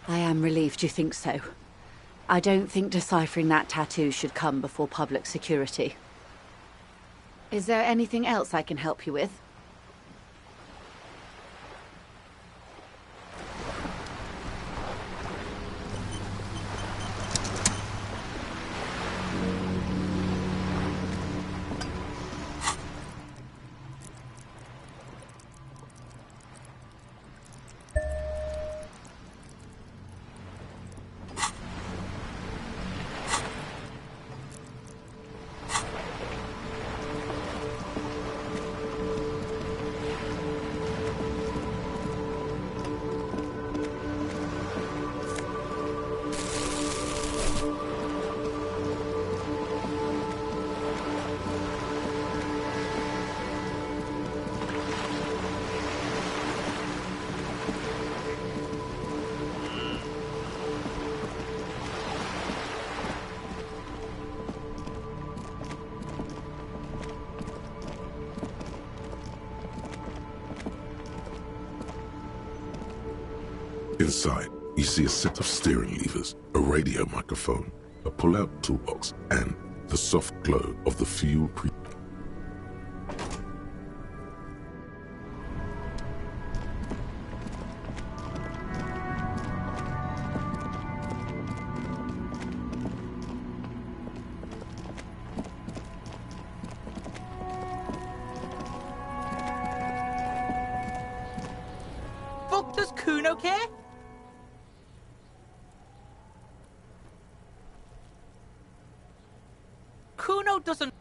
I am relieved you think so. I don't think deciphering that tattoo should come before public security. Is there anything else I can help you with? Inside, you see a set of steering levers, a radio microphone, a pull-out toolbox, and the soft glow of the fuel Fuck, does Kuno care? Kuno doesn't...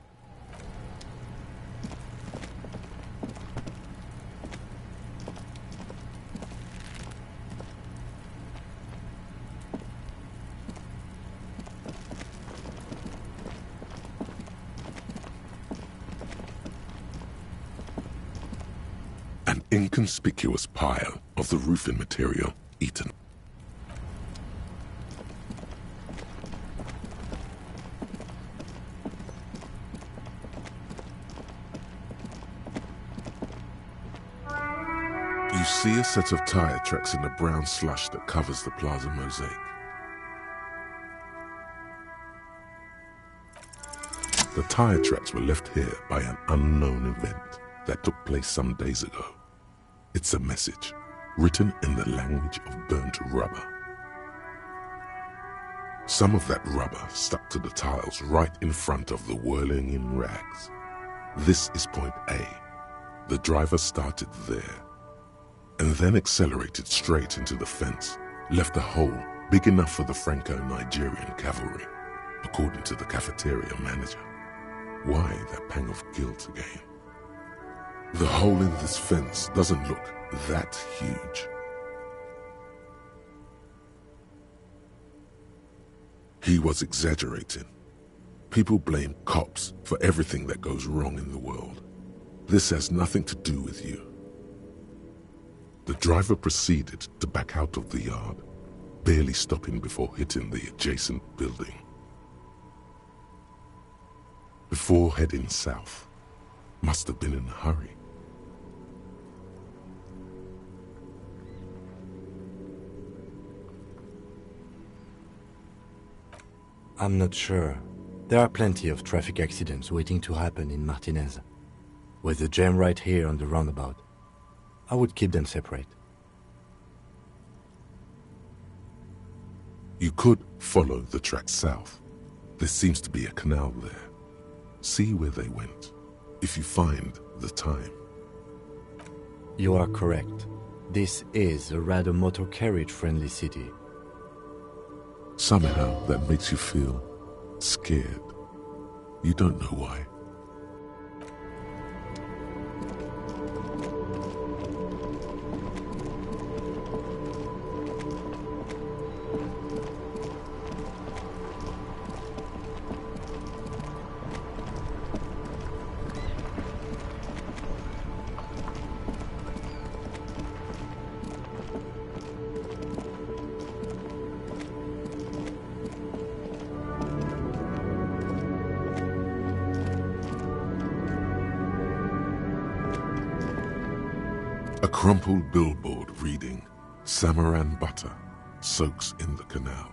An inconspicuous pile of the roofing material eaten. You see a set of tire tracks in the brown slush that covers the plaza mosaic. The tire tracks were left here by an unknown event that took place some days ago. It's a message, written in the language of burnt rubber. Some of that rubber stuck to the tiles right in front of the whirling in rags. This is point A. The driver started there, and then accelerated straight into the fence, left a hole big enough for the Franco-Nigerian cavalry, according to the cafeteria manager. Why that pang of guilt again? The hole in this fence doesn't look that huge. He was exaggerating. People blame cops for everything that goes wrong in the world. This has nothing to do with you. The driver proceeded to back out of the yard, barely stopping before hitting the adjacent building. Before heading south, must have been in a hurry. I'm not sure. There are plenty of traffic accidents waiting to happen in Martinez. With the jam right here on the roundabout, I would keep them separate. You could follow the track south. There seems to be a canal there. See where they went, if you find the time. You are correct. This is a rather motor carriage-friendly city. Somehow that makes you feel scared. You don't know why. A crumpled billboard reading, Samaran butter soaks in the canal.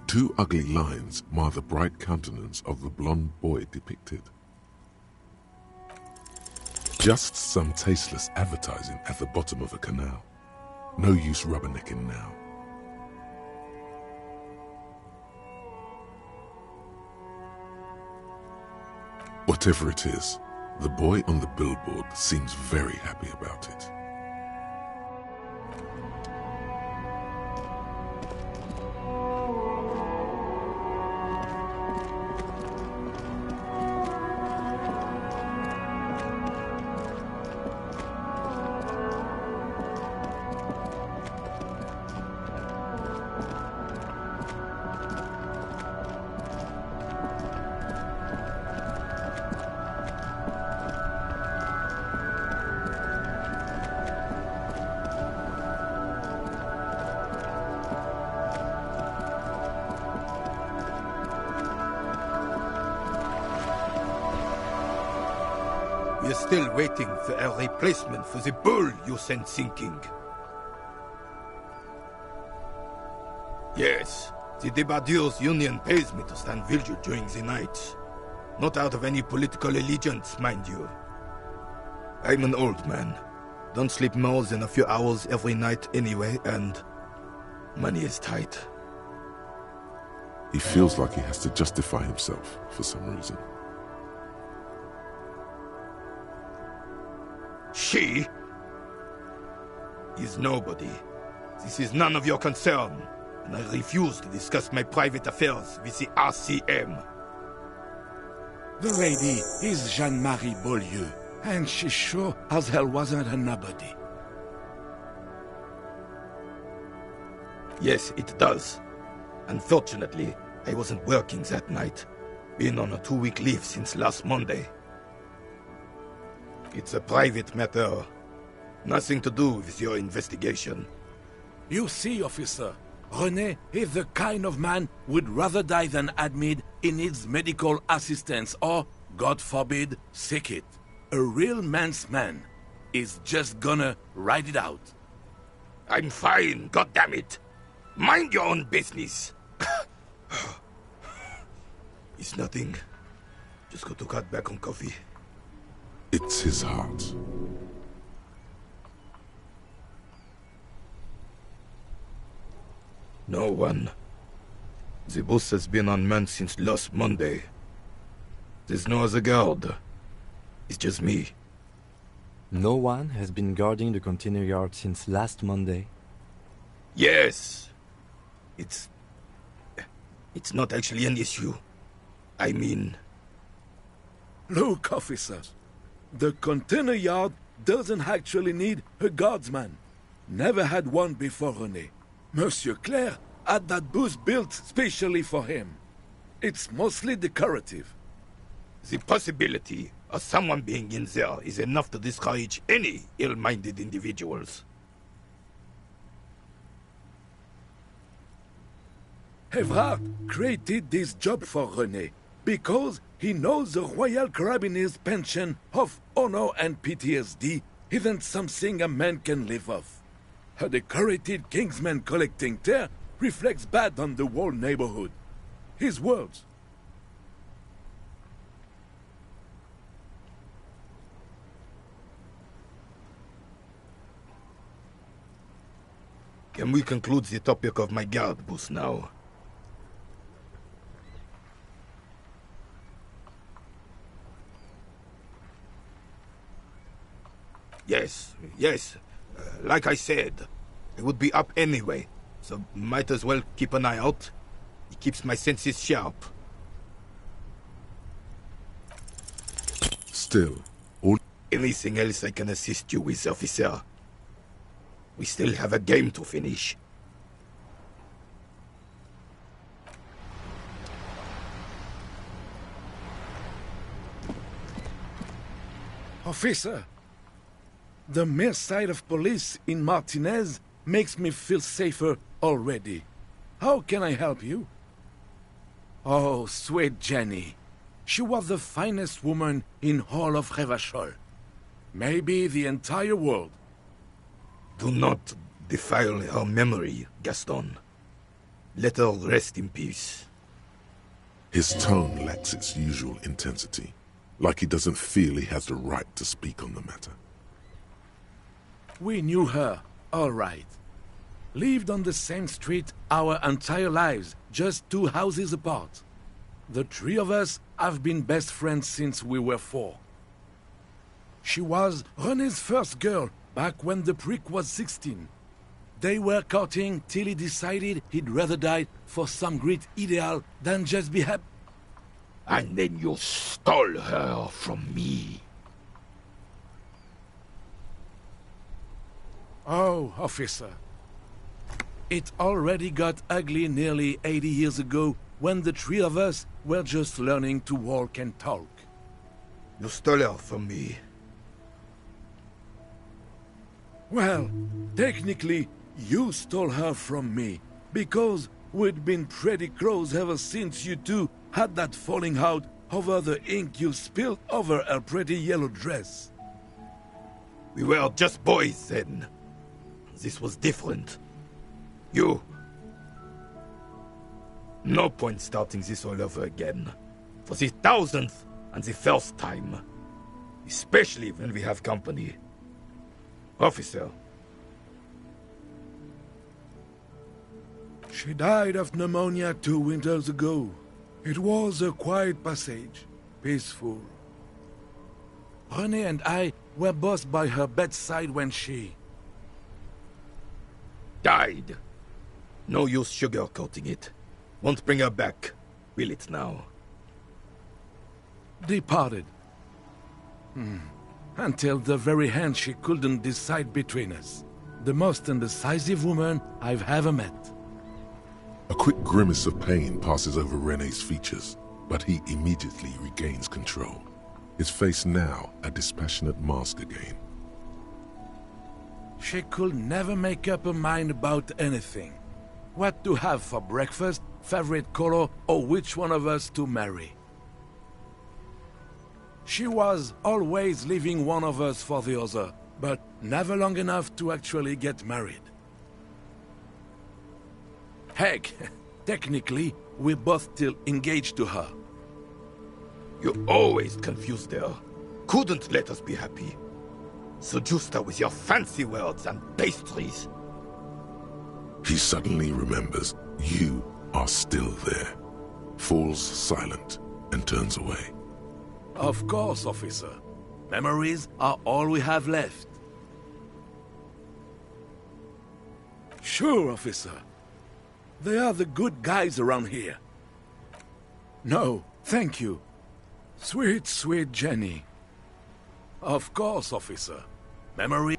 Two ugly lines mar the bright countenance of the blonde boy depicted. Just some tasteless advertising at the bottom of a canal. No use rubbernecking now. Whatever it is, the boy on the billboard seems very happy about it. We're still waiting for a replacement for the bull you sent sinking. Yes, the Debardeurs Union pays me to stand vigil during the night. Not out of any political allegiance, mind you. I'm an old man. Don't sleep more than a few hours every night anyway, and money is tight. He feels like he has to justify himself for some reason. She is nobody. This is none of your concern, and I refuse to discuss my private affairs with the RCM. The lady is Jeanne-Marie Beaulieu, and she sure as hell wasn't a nobody. Yes, it does. Unfortunately, I wasn't working that night. Been on a 2-week leave since last Monday. It's a private matter. Nothing to do with your investigation. You see, officer, René is the kind of man would rather die than admit he needs medical assistance or, God forbid, sick it. A real man's man is just gonna ride it out. I'm fine, goddammit. Mind your own business. It's nothing. Just got to cut back on coffee. It's his heart. No one. The bus has been unmanned since last Monday. There's no other guard. It's just me. No one has been guarding the container yard since last Monday? Yes. It's not actually an issue. I mean... Look, officer. The container yard doesn't actually need a guardsman. Never had one before René. Monsieur Claire had that booth built specially for him. It's mostly decorative. The possibility of someone being in there is enough to discourage any ill-minded individuals. Évrart created this job for René because he knows the Royal Carabiniers' pension of honor and PTSD isn't something a man can live off. A decorated kingsman collecting tear reflects bad on the whole neighborhood. His words. Can we conclude the topic of my guard booth now? Yes. Like I said, I would be up anyway, so might as well keep an eye out. It keeps my senses sharp. Still, Anything else I can assist you with, officer? We still have a game to finish. Officer, the mere sight of police in Martinez makes me feel safer already. How can I help you? Oh, sweet Jenny. She was the finest woman in all of Revachol. Maybe the entire world. Do not defile her memory, Gaston. Let her rest in peace. His tone lacks its usual intensity, like he doesn't feel he has the right to speak on the matter. We knew her, all right. Lived on the same street our entire lives, just 2 houses apart. The 3 of us have been best friends since we were 4. She was René's first girl back when the prick was 16. They were courting till he decided he'd rather die for some great ideal than just be happy. And then you stole her from me. Oh, officer. It already got ugly nearly 80 years ago when the 3 of us were just learning to walk and talk. You stole her from me. Well, technically, you stole her from me, because we'd been pretty close ever since you two had that falling out over the ink you spilled over her pretty yellow dress. We were just boys then. This was different. You No point starting this all over again. For the 1000th and the first time. Especially when we have company. Officer. She died of pneumonia 2 winters ago. It was a quiet passage, peaceful. René and I were both by her bedside when she... died. No use sugarcoating it. Won't bring her back, will it now? Departed. Until the very end she couldn't decide between us. The most indecisive woman I've ever met. A quick grimace of pain passes over René's features, but he immediately regains control. His face now a dispassionate mask again. She could never make up her mind about anything. What to have for breakfast, favorite color, or which one of us to marry. She was always leaving one of us for the other, but never long enough to actually get married. Heck, technically, we're both still engaged to her. You always confused her. Couldn't let us be happy. Seduced her with your fancy words and pastries. He suddenly remembers you are still there, falls silent, and turns away. Of course, officer. Memories are all we have left. Sure, officer. They are the good guys around here. No, thank you. Sweet, sweet Jenny. Of course, officer. Memory...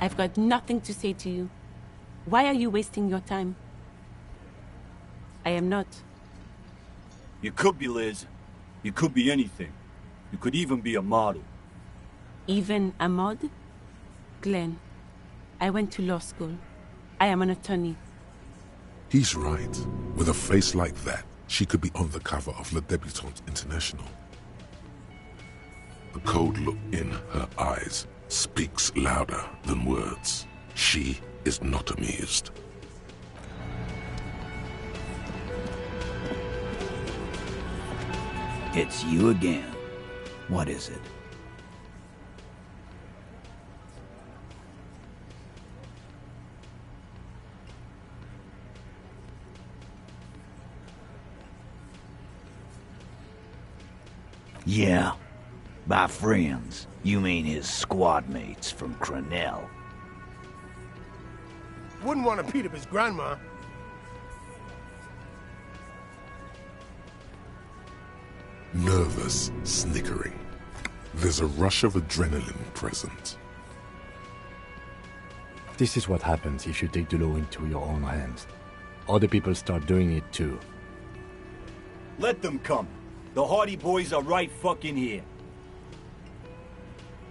I've got nothing to say to you. Why are you wasting your time? I am not. You could be, Liz. You could be anything. You could even be a model. Even a mod? Glenn, I went to law school. I am an attorney. He's right. With a face like that, she could be on the cover of Le Debutante International. The cold look in her eyes speaks louder than words. She is not amused. It's you again. What is it? Yeah. By friends, you mean his squad mates from Krenel. Wouldn't want to beat up his grandma. Nervous, snickering. There's a rush of adrenaline present. This is what happens if you take the law into your own hands. Other people start doing it too. Let them come. The Hardy Boys are right fucking here.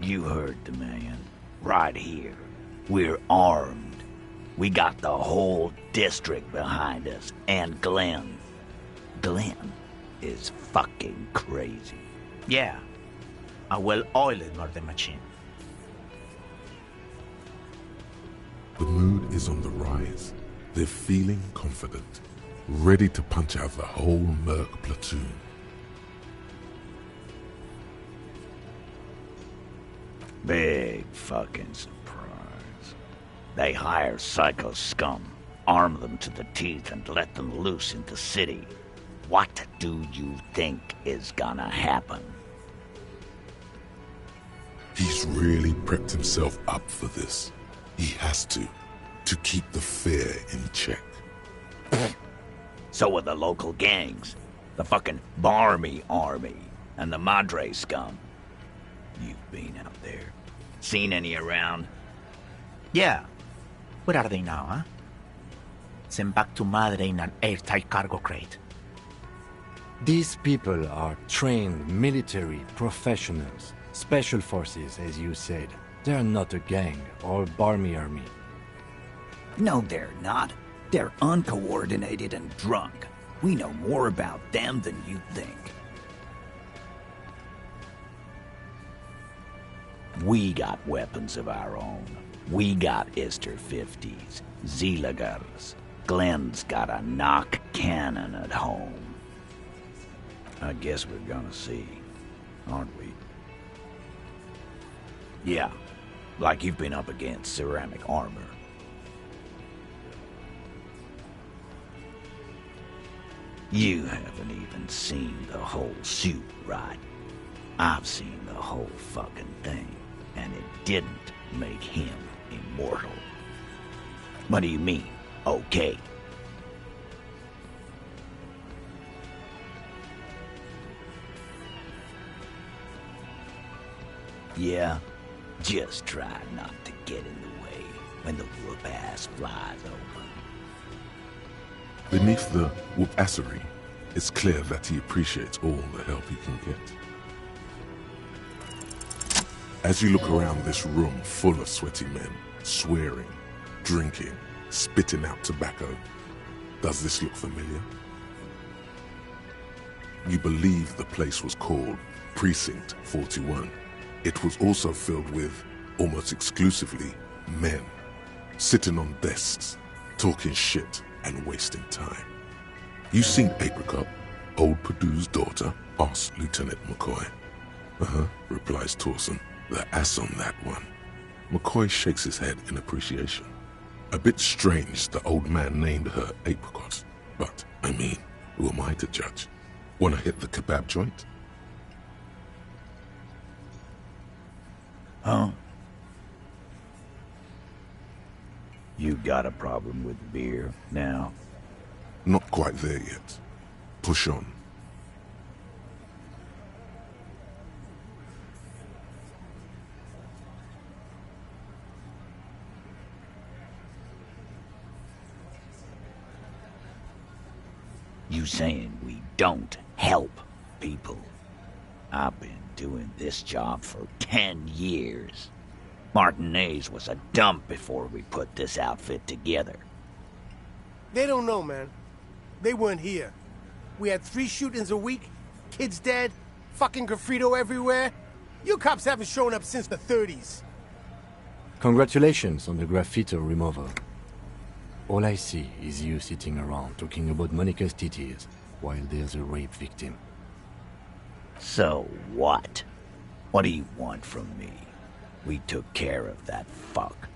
You heard the man. Right here. We're armed. We got the whole district behind us. And Glenn. Glenn is fucking crazy. Yeah. A well-oiled murder machine. The mood is on the rise. They're feeling confident, ready to punch out the whole Merc platoon. Big fucking surprise. They hire psycho scum, arm them to the teeth, and let them loose in the city. What do you think is gonna happen? He's really prepped himself up for this. He has to keep the fear in check. So are the local gangs. The fucking Barmy Army and the Madre scum. You've been out there. Seen any around? Yeah. Where are they now, huh? Sent back to Madre in an airtight cargo crate. These people are trained military professionals. Special forces, as you said. They're not a gang or Barmy Army. No, they're not. They're uncoordinated and drunk. We know more about them than you think. We got weapons of our own. We got Ister 50s, Zeelagers. Glenn's got a knock cannon at home. I guess we're gonna see, aren't we? Yeah, like you've been up against ceramic armor. You haven't even seen the whole suit, right? I've seen the whole fucking thing, and it didn't make him immortal. What do you mean, okay? Yeah, just try not to get in the way when the whoop-ass flies open. Beneath the whoop-assery, it's clear that he appreciates all the help he can get. As you look around this room full of sweaty men, swearing, drinking, spitting out tobacco, does this look familiar? You believe the place was called Precinct 41. It was also filled with, almost exclusively, men, sitting on desks, talking shit and wasting time. You seen Apricot, old Purdue's daughter? Asks Lieutenant McCoy. Replies Torson. The ass on that one. McCoy shakes his head in appreciation. A bit strange the old man named her Apricot, but, I mean, who am I to judge? Wanna hit the kebab joint? Huh? You got a problem with beer now? Not quite there yet. Push on. You saying we don't help people? I've been doing this job for 10 years. Martinez was a dump before we put this outfit together. They don't know, man. They weren't here. We had 3 shootings a week, kids dead, fucking graffito everywhere. You cops haven't shown up since the 30s. Congratulations on the graffito removal. All I see is you sitting around talking about Monica's titties while there's a rape victim. So what? What do you want from me? We took care of that fuck.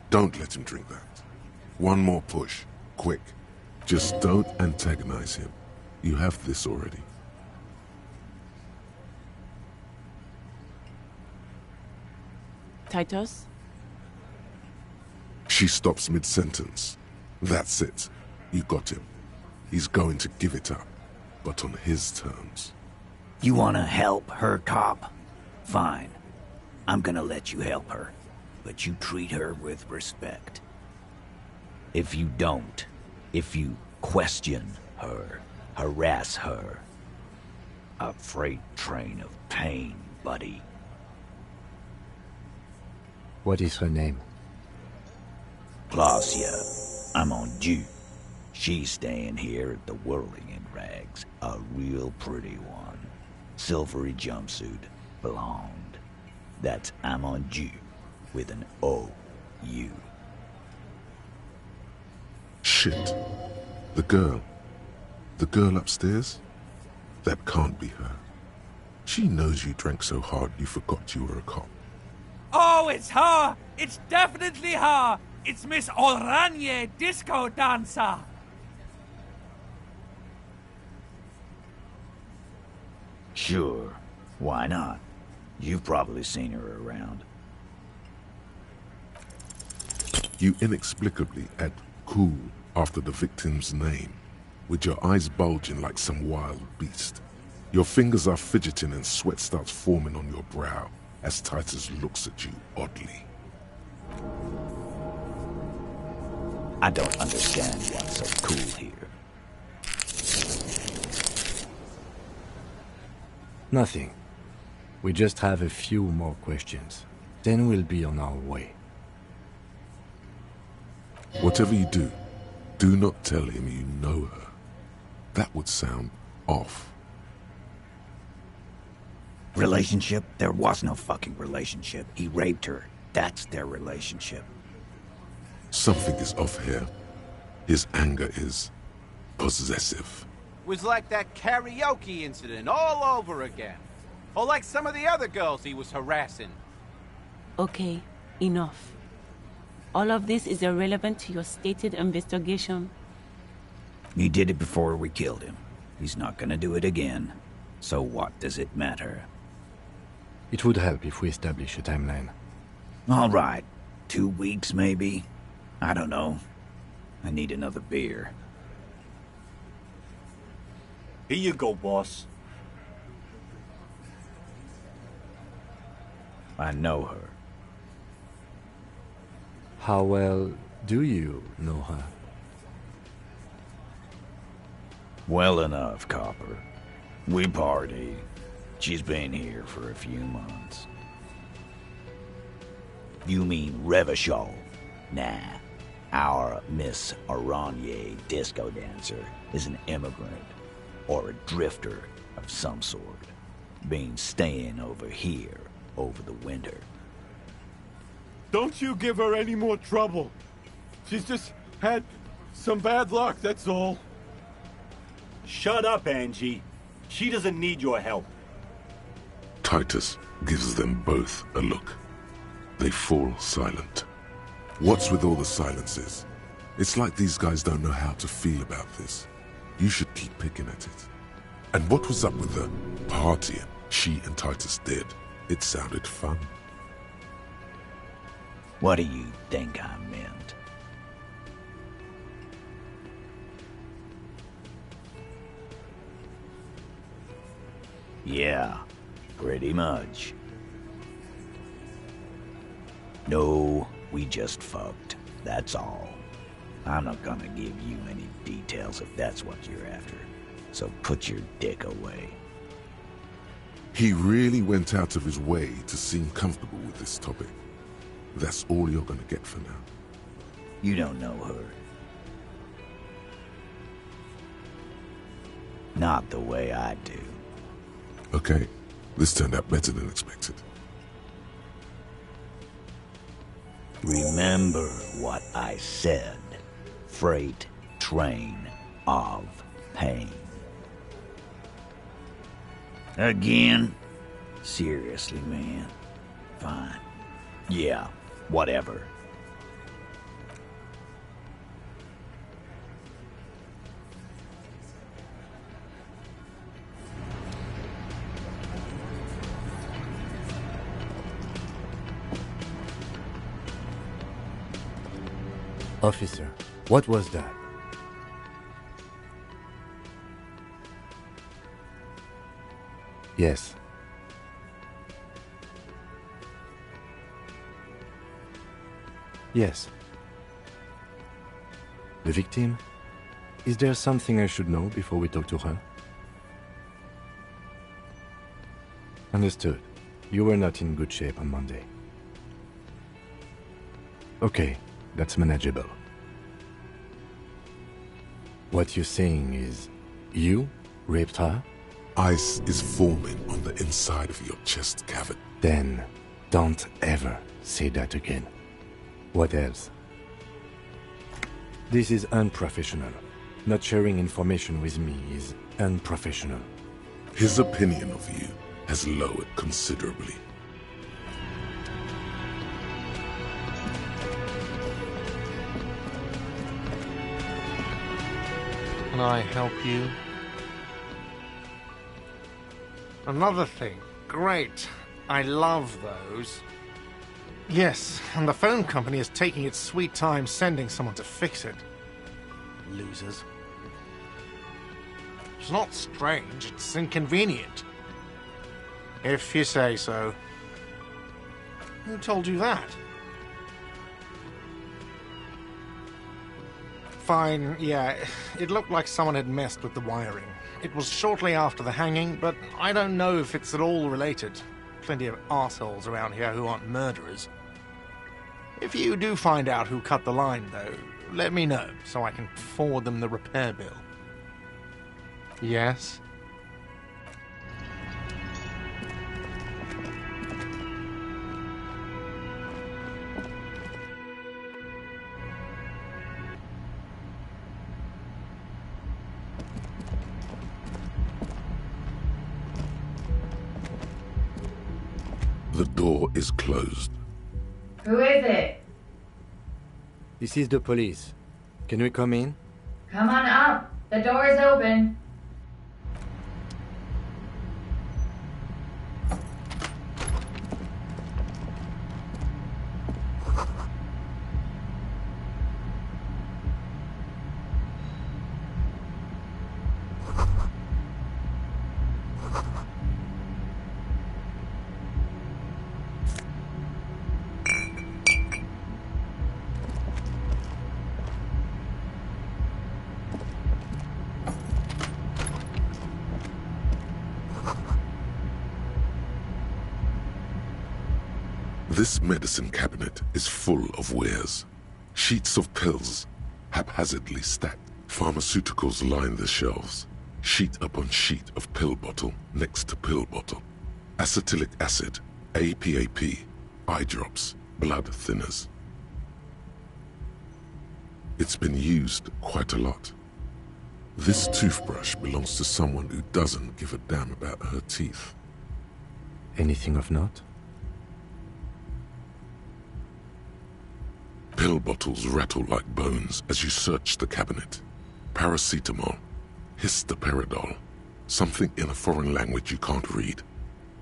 Don't let him drink that. One more push. Quick. Just don't antagonize him. You have this already. Titus? She stops mid-sentence. That's it. You got him. He's going to give it up, but on his terms. You wanna help her, cop? Fine. I'm gonna let you help her, but you treat her with respect. If you don't, if you question her, harass her, a freight train of pain, buddy. What is her name? Claudia. I'm on due. She's staying here at the Whirling in Rags. A real pretty one. Silvery jumpsuit. Blonde. That's I'm on due. With an O-U. Shit. The girl. The girl upstairs? That can't be her. She knows you drank so hard you forgot you were a cop. Oh, it's her! It's definitely her! It's Miss Oranje, disco dancer! Sure. Why not? You've probably seen her around. You inexplicably add cool after the victim's name, with your eyes bulging like some wild beast. Your fingers are fidgeting and sweat starts forming on your brow as Titus looks at you oddly. I don't understand what's so cool here. Nothing. We just have a few more questions. Then we'll be on our way. Whatever you do, do not tell him you know her. That would sound off. Relationship? There was no fucking relationship. He raped her. That's their relationship. Something is off here. His anger is possessive. Was like that karaoke incident all over again. Or like some of the other girls he was harassing. Okay, enough. All of this is irrelevant to your stated investigation. He did it before we killed him. He's not gonna do it again. So what does it matter? It would help if we establish a timeline. All right. 2 weeks, maybe? I don't know. I need another beer. Here you go, boss. I know her. How well do you know her? Well enough, Copper. We party. She's been here for a few months. You mean Revachol? Nah. Our Miss Aranye disco dancer is an immigrant or a drifter of some sort, been staying over here over the winter. Don't you give her any more trouble. She's just had some bad luck, that's all. Shut up, Angie. She doesn't need your help. Titus gives them both a look. They fall silent. What's with all the silences? It's like these guys don't know how to feel about this. You should keep picking at it. And what was up with the partying she and Titus did? It sounded fun. What do you think I meant? Yeah, pretty much. No, we just fucked. That's all. I'm not gonna give you any details if that's what you're after. So put your dick away. He really went out of his way to seem comfortable with this topic. That's all you're gonna get for now. You don't know her. Not the way I do. Okay, this turned out better than expected. Remember what I said. Freight train of pain. Again? Seriously, man. Fine. Yeah, whatever. Officer, what was that? Yes. Yes. The victim? Is there something I should know before we talk to her? Understood. You were not in good shape on Monday. Okay, that's manageable. What you're saying is, you raped her? Ice is forming on the inside of your chest cavity. Then, don't ever say that again. What else? This is unprofessional. Not sharing information with me is unprofessional. His opinion of you has lowered considerably. Can I help you? Another thing. Great. I love those. Yes, and the phone company is taking its sweet time sending someone to fix it. Losers. It's not strange, it's inconvenient. If you say so. Who told you that? Fine, yeah, it looked like someone had messed with the wiring. It was shortly after the hanging, but I don't know if it's at all related. Plenty of arseholes around here who aren't murderers. If you do find out who cut the line, though, let me know, so I can forward them the repair bill. Yes? The door is closed. Who is it? This is the police. Can we come in? Come on up. The door is open. This medicine cabinet is full of wares. Sheets of pills, haphazardly stacked. Pharmaceuticals line the shelves. Sheet upon sheet of pill bottle next to pill bottle. Acetylic acid, APAP, eye drops, blood thinners. It's been used quite a lot. This toothbrush belongs to someone who doesn't give a damn about her teeth. Anything of note? Pill bottles rattle like bones as you search the cabinet. Paracetamol, histoperidol, something in a foreign language you can't read.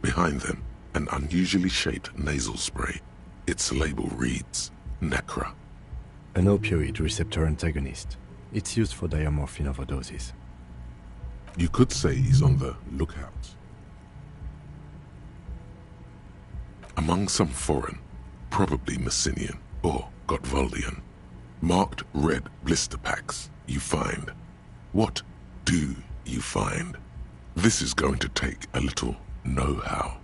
Behind them, an unusually shaped nasal spray. Its label reads, Nacra. An opioid receptor antagonist. It's used for diamorphine overdoses. You could say he's on the lookout. Among some foreign, probably Messinian or Gotwaldian, marked red blister packs you find. What do you find? This is going to take a little know-how.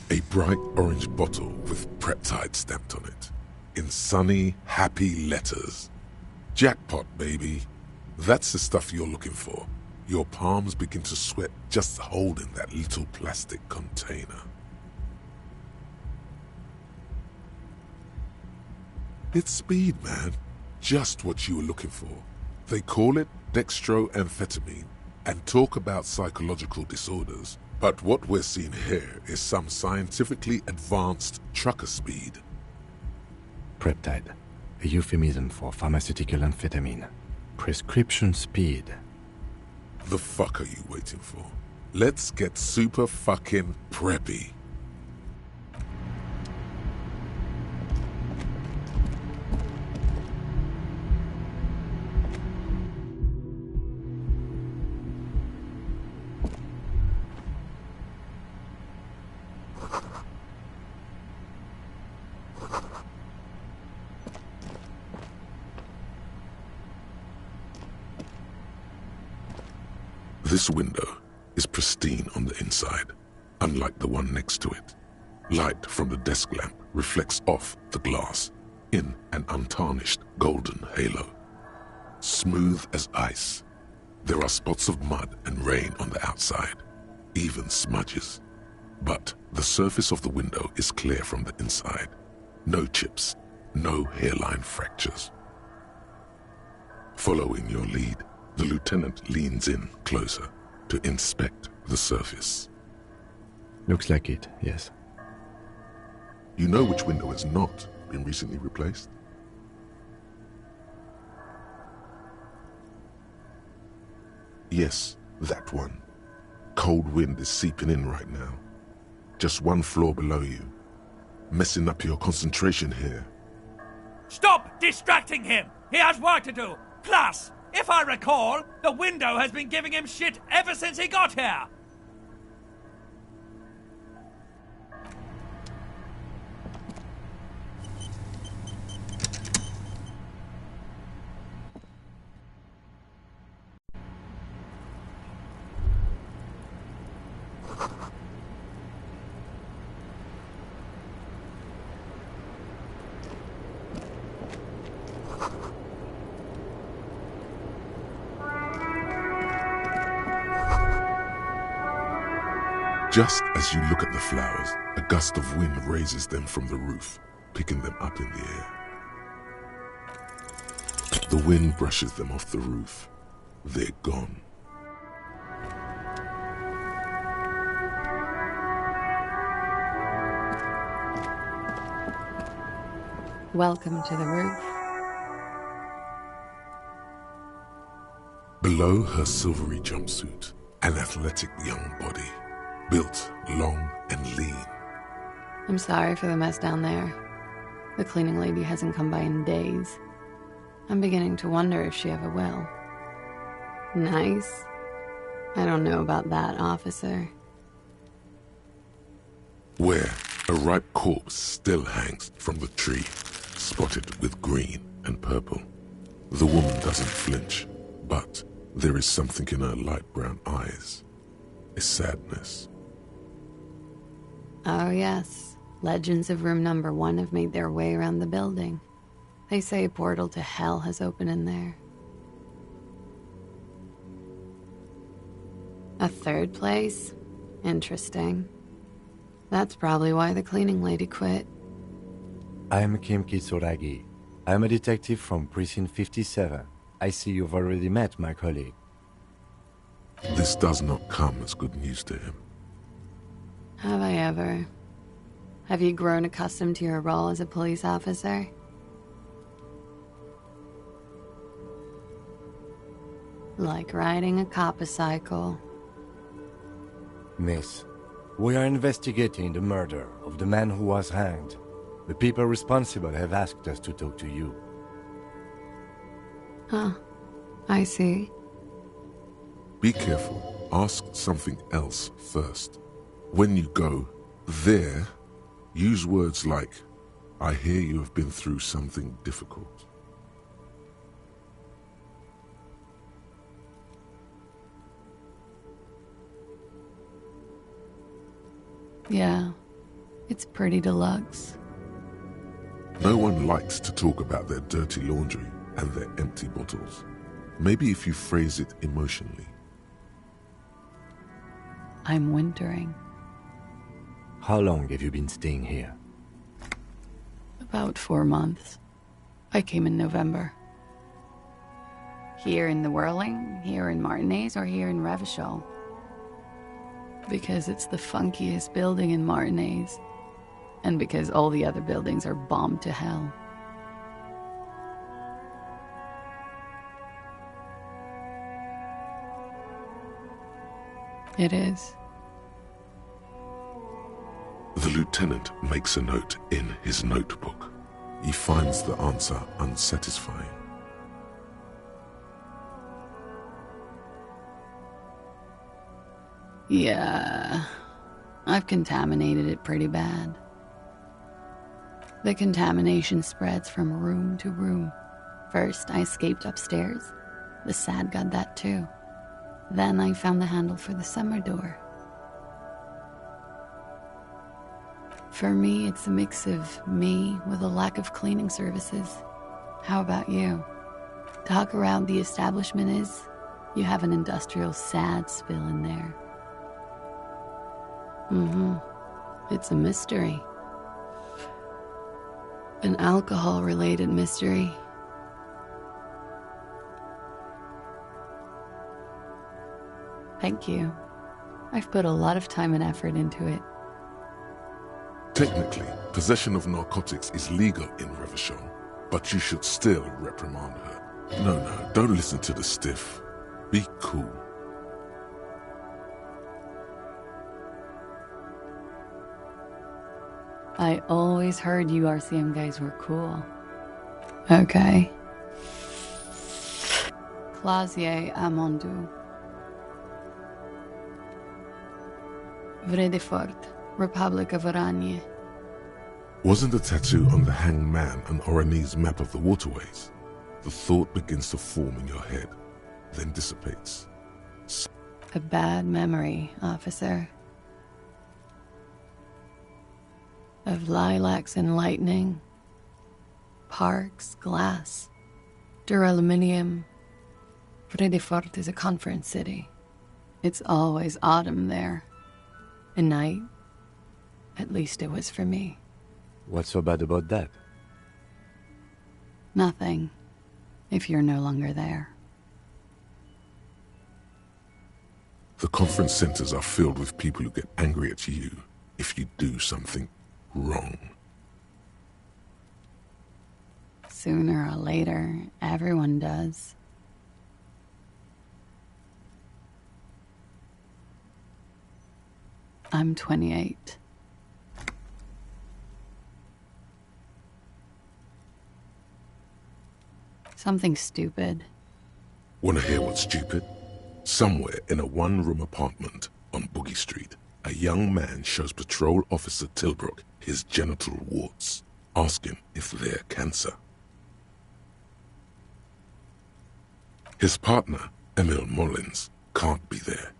A bright orange bottle with Preptide stamped on it, in sunny, happy letters. Jackpot, baby. That's the stuff you're looking for. Your palms begin to sweat just holding that little plastic container. It's speed, man. Just what you were looking for. They call it dextroamphetamine and talk about psychological disorders. But what we're seeing here is some scientifically advanced trucker speed. Preptide, a euphemism for pharmaceutical amphetamine. Prescription speed. The fuck are you waiting for? Let's get super fucking preppy. This window is pristine on the inside, unlike the one next to it. Light from the desk lamp reflects off the glass in an untarnished golden halo. Smooth as ice. There are spots of mud and rain on the outside, even smudges. But the surface of the window is clear from the inside. No chips, no hairline fractures. Following your lead, the lieutenant leans in closer to inspect the surface. Looks like it, yes. You know which window has not been recently replaced? Yes, that one. Cold wind is seeping in right now. Just one floor below you. Messing up your concentration here. Stop distracting him! He has work to do. Plus, if I recall, the window has been giving him shit ever since he got here. Just as you look at the flowers, a gust of wind raises them from the roof, picking them up in the air. The wind brushes them off the roof. They're gone. Welcome to the roof. Below her silvery jumpsuit, an athletic young body, built, long and lean. I'm sorry for the mess down there. The cleaning lady hasn't come by in days. I'm beginning to wonder if she ever will. Nice? I don't know about that, officer. Where a ripe corpse still hangs from the tree, spotted with green and purple. The woman doesn't flinch, but there is something in her light brown eyes. A sadness. Oh yes, legends of room number 1 have made their way around the building. They say a portal to hell has opened in there. A third place? Interesting. That's probably why the cleaning lady quit. I am Kim Kitsuragi. I am a detective from Precinct 57. I see you've already met my colleague. This does not come as good news to him. Have I ever? Have you grown accustomed to your role as a police officer? Like riding a coppercycle. Miss, we are investigating the murder of the man who was hanged. The people responsible have asked us to talk to you. Huh. I see. Be careful. Ask something else first. When you go there, use words like, I hear you have been through something difficult. Yeah, it's pretty deluxe. No one likes to talk about their dirty laundry and their empty bottles. Maybe if you phrase it emotionally. I'm wintering. How long have you been staying here? About 4 months. I came in November. Here in the Whirling, here in Martinez, or here in Revachol? Because it's the funkiest building in Martinez. And because all the other buildings are bombed to hell. It is. The lieutenant makes a note in his notebook. He finds the answer unsatisfying. Yeah, I've contaminated it pretty bad. The contamination spreads from room to room. First, I escaped upstairs. The SAD got that too. Then I found the handle for the summer door. For me, it's a mix of me with a lack of cleaning services. How about you? Talk around the establishment is, you have an industrial SAD spill in there. It's a mystery. An alcohol-related mystery. Thank you. I've put a lot of time and effort into it. Technically, possession of narcotics is legal in Revachol, but you should still reprimand her. No, don't listen to the stiff. Be cool. I always heard you RCM guys were cool. Okay. Clausier Amandu. Vredefort, Republic of Oranje. Wasn't the tattoo on the hanged man an Oranese map of the waterways? The thought begins to form in your head, then dissipates. A bad memory, officer. Of lilacs and lightning, parks, glass, duraluminium. Vredefort is a conference city. It's always autumn there. A night. At least it was for me. What's so bad about that? Nothing, if you're no longer there. The conference centers are filled with people who get angry at you if you do something wrong. Sooner or later, everyone does. I'm 28. Something stupid. Want to hear what's stupid? Somewhere in a one-room apartment on Boogie Street, a young man shows Patrol Officer Tilbrook his genital warts. Ask him if they're cancer. His partner, Emil Mullins, can't be there.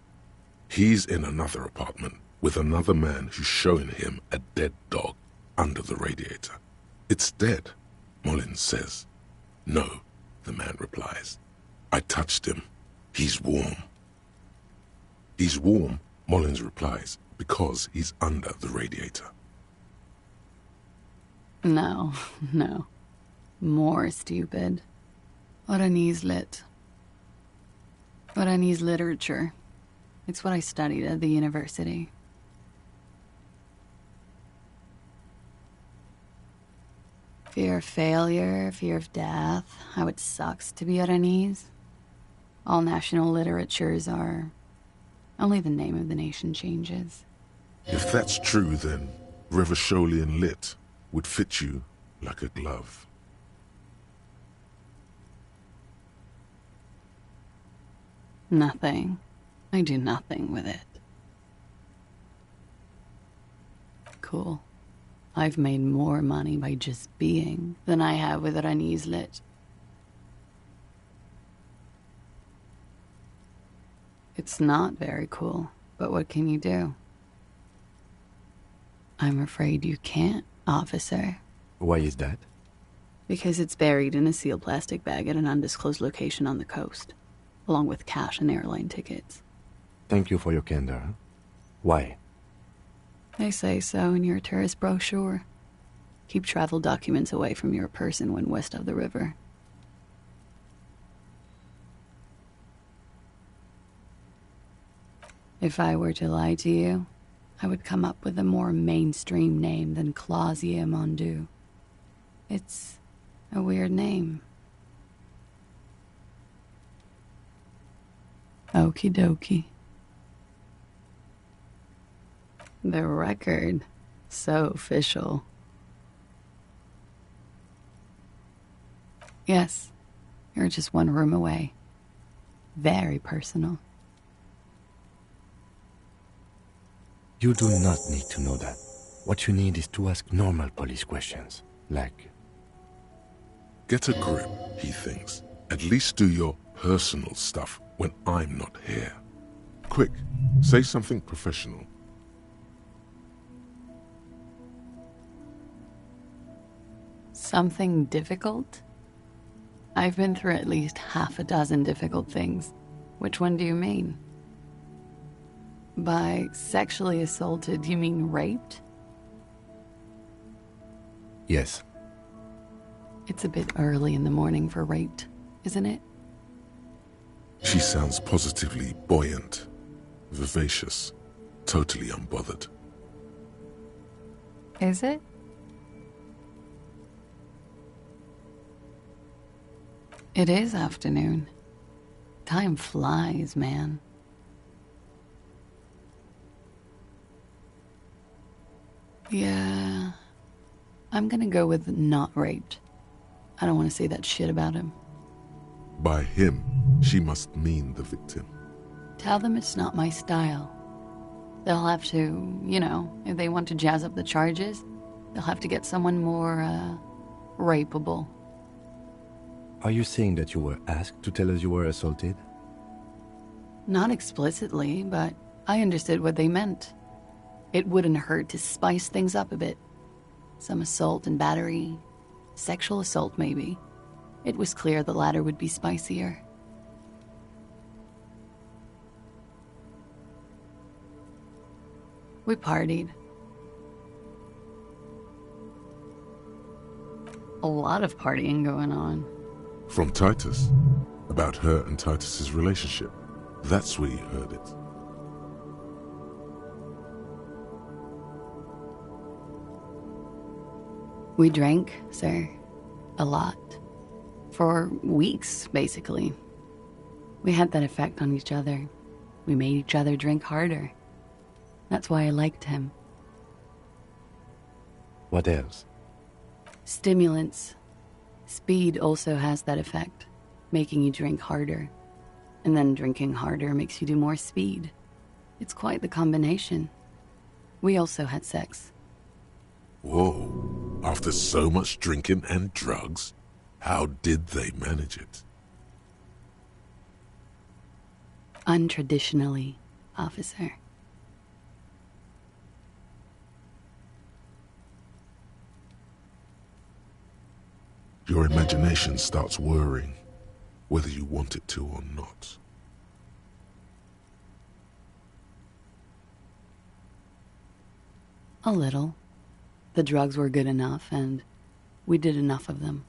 He's in another apartment with another man who's showing him a dead dog under the radiator. It's dead, Mullins says. No, the man replies. I touched him. He's warm. He's warm, Mullins replies, because he's under the radiator. No. More stupid. Oranese lit. Oranese literature. It's what I studied at the university. Fear of failure, fear of death, how it sucks to be Oranese. All national literatures are. Only the name of the nation changes. If that's true, then Revacholian lit would fit you like a glove. Nothing. I do nothing with it. Cool. I've made more money by just being than I have with Oranese lit. It's not very cool, but what can you do? I'm afraid you can't, officer. Why is that? Because it's buried in a sealed plastic bag at an undisclosed location on the coast, along with cash and airline tickets. Thank you for your candor. Why? They say so in your tourist brochure. Keep travel documents away from your person when west of the river. If I were to lie to you, I would come up with a more mainstream name than Clausier Mondu. It's a weird name. Okie dokie. The record. So official. Yes, you're just one room away. Very personal. You do not need to know that. What you need is to ask normal police questions, like... Get a grip, he thinks. At least do your personal stuff when I'm not here. Quick, say something professional. Something difficult? I've been through at least half a dozen difficult things. Which one do you mean? By sexually assaulted, you mean raped? Yes. It's a bit early in the morning for raped, isn't it? She sounds positively buoyant, vivacious, totally unbothered. Is it? It is afternoon. Time flies, man. Yeah, I'm gonna go with not raped. I don't want to say that shit about him. By him, she must mean the victim. Tell them it's not my style. They'll have to, if they want to jazz up the charges, they'll have to get someone more, rapeable. Are you saying that you were asked to tell us you were assaulted? Not explicitly, but I understood what they meant. It wouldn't hurt to spice things up a bit. Some assault and battery. Sexual assault, maybe. It was clear the latter would be spicier. We partied. A lot of partying going on. From Titus. About her and Titus's relationship. That's where you heard it. We drank, sir. A lot. For weeks, basically. We had that effect on each other. We made each other drink harder. That's why I liked him. What else? Stimulants. Speed also has that effect, making you drink harder. And then drinking harder makes you do more speed. It's quite the combination. We also had sex. Whoa. After so much drinking and drugs, how did they manage it? Untraditionally, officer. Your imagination starts whirring, whether you want it to or not. A little. The drugs were good enough, and we did enough of them.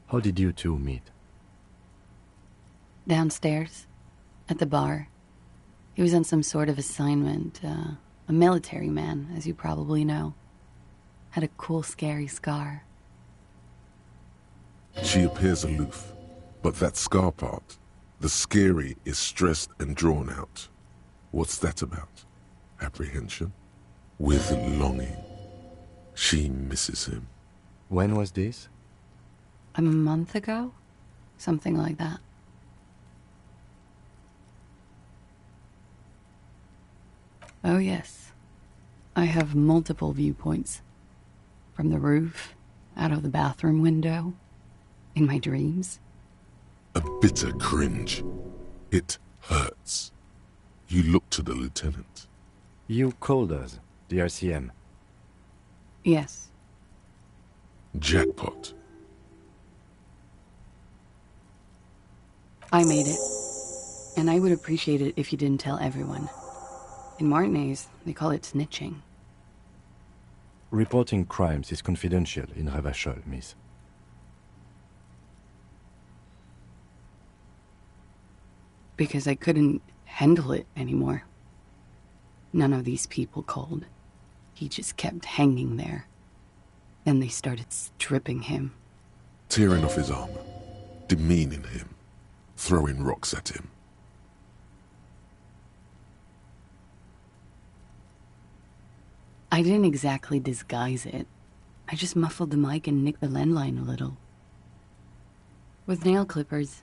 How did you two meet? Downstairs, at the bar. He was on some sort of assignment, a military man, as you probably know. Had a cool, scary scar. She appears aloof, but that scar part, the scary, is stressed and drawn out. What's that about? Apprehension? With longing. She misses him. When was this? A month ago? Something like that. Oh yes. I have multiple viewpoints. From the roof, out of the bathroom window, in my dreams. A bitter cringe. It hurts. You look to the lieutenant. You called us, the RCM. Yes. Jackpot. I made it. And I would appreciate it if you didn't tell everyone. In Martinez, they call it snitching. Reporting crimes is confidential in Revachol, miss. Because I couldn't handle it anymore. None of these people called. He just kept hanging there. Then they started stripping him. Tearing off his armor. Demeaning him. Throwing rocks at him. I didn't exactly disguise it. I just muffled the mic and nicked the landline a little. With nail clippers.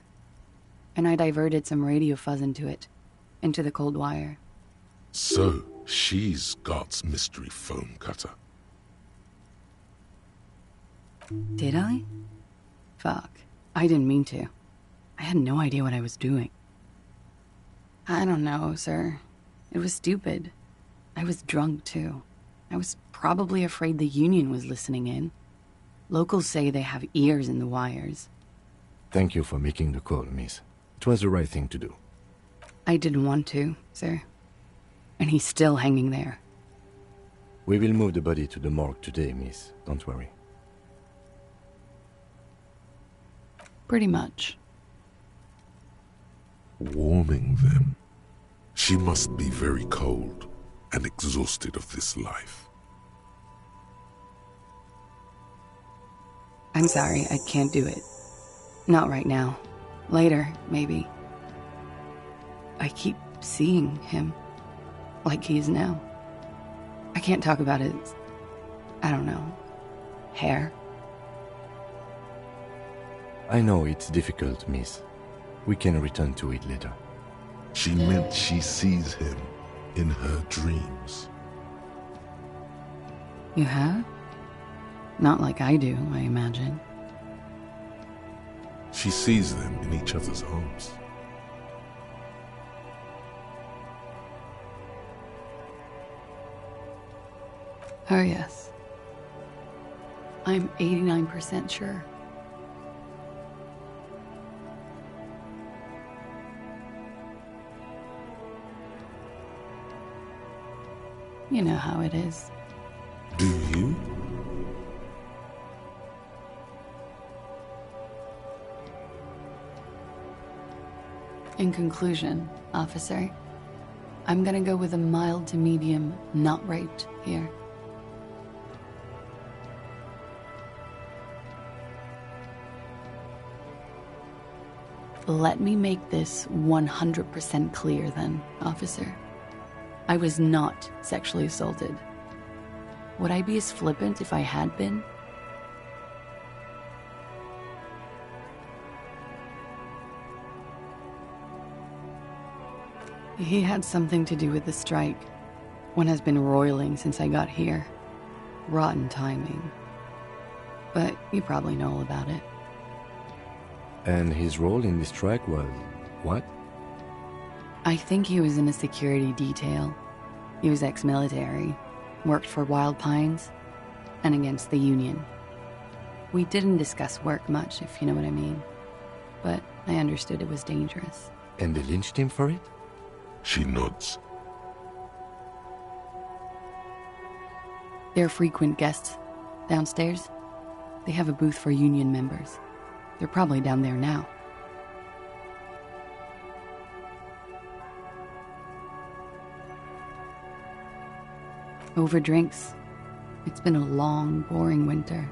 And I diverted some radio fuzz into it. Into the cold wire. So, she's God's mystery foam cutter. Did I? Fuck. I didn't mean to. I had no idea what I was doing. I don't know, sir. It was stupid. I was drunk, too. I was probably afraid the Union was listening in. Locals say they have ears in the wires. Thank you for making the call, miss. It was the right thing to do. I didn't want to, sir. And he's still hanging there. We will move the body to the morgue today, miss. Don't worry. Pretty much. Warming them. She must be very cold and exhausted of this life. I'm sorry, I can't do it. Not right now. Later, maybe. I keep seeing him. Like he is now. I can't talk about his... I don't know. Hair. I know it's difficult, miss. We can return to it later. She meant she sees him in her dreams. You have? Not like I do, I imagine. She sees them in each other's arms. Oh, yes. I'm 89% sure. You know how it is. Do you? In conclusion, officer, I'm gonna go with a mild to medium not raped here. Let me make this 100% clear then, officer. I was not sexually assaulted. Would I be as flippant if I had been? He had something to do with the strike. One has been roiling since I got here. Rotten timing. But you probably know all about it. And his role in the strike was what? I think he was in a security detail. He was ex-military, worked for Wild Pines, and against the Union. We didn't discuss work much, if you know what I mean. But I understood it was dangerous. And they lynched him for it? She nods. They're frequent guests. Downstairs, they have a booth for Union members. They're probably down there now. Over drinks. It's been a long, boring winter.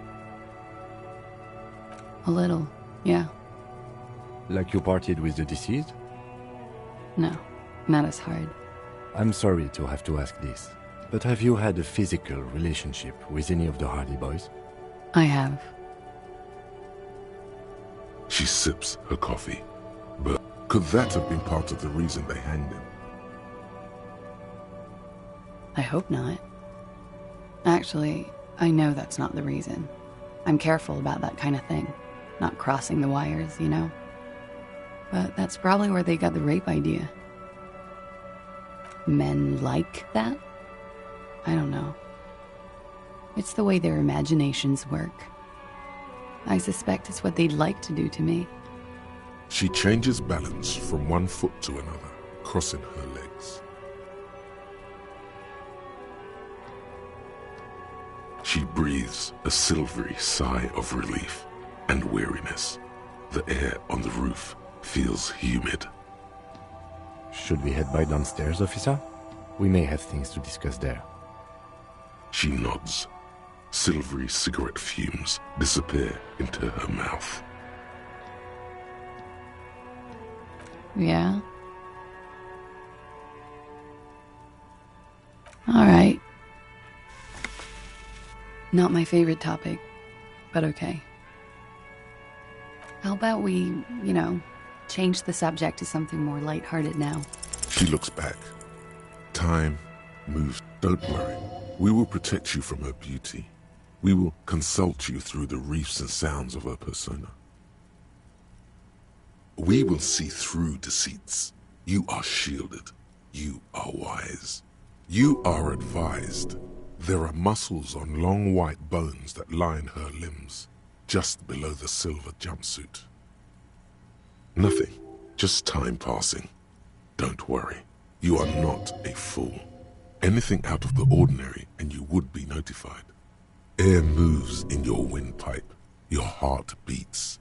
A little, yeah. Like you partied with the deceased? No, not as hard. I'm sorry to have to ask this, but have you had a physical relationship with any of the Hardy Boys? I have. She sips her coffee. But could that have been part of the reason they hanged him? I hope not. Actually, I know that's not the reason. I'm careful about that kind of thing. Not crossing the wires, you know? But that's probably where they got the rape idea. Men like that? I don't know. It's the way their imaginations work. I suspect it's what they'd like to do to me. She changes balance from one foot to another, crossing her legs. She breathes a silvery sigh of relief and weariness. The air on the roof feels humid. Should we head by downstairs, officer? We may have things to discuss there. She nods. Silvery cigarette fumes disappear into her mouth. Yeah? All right. Not my favorite topic, but okay. How about we, change the subject to something more lighthearted now? She looks back. Time moves. Don't worry. We will protect you from her beauty. We will consult you through the reefs and sounds of her persona. We will see through deceits. You are shielded. You are wise. You are advised. There are muscles on long white bones that line her limbs, just below the silver jumpsuit. Nothing, just time passing. Don't worry. You are not a fool. Anything out of the ordinary and you would be notified. Air moves in your windpipe. Your heart beats.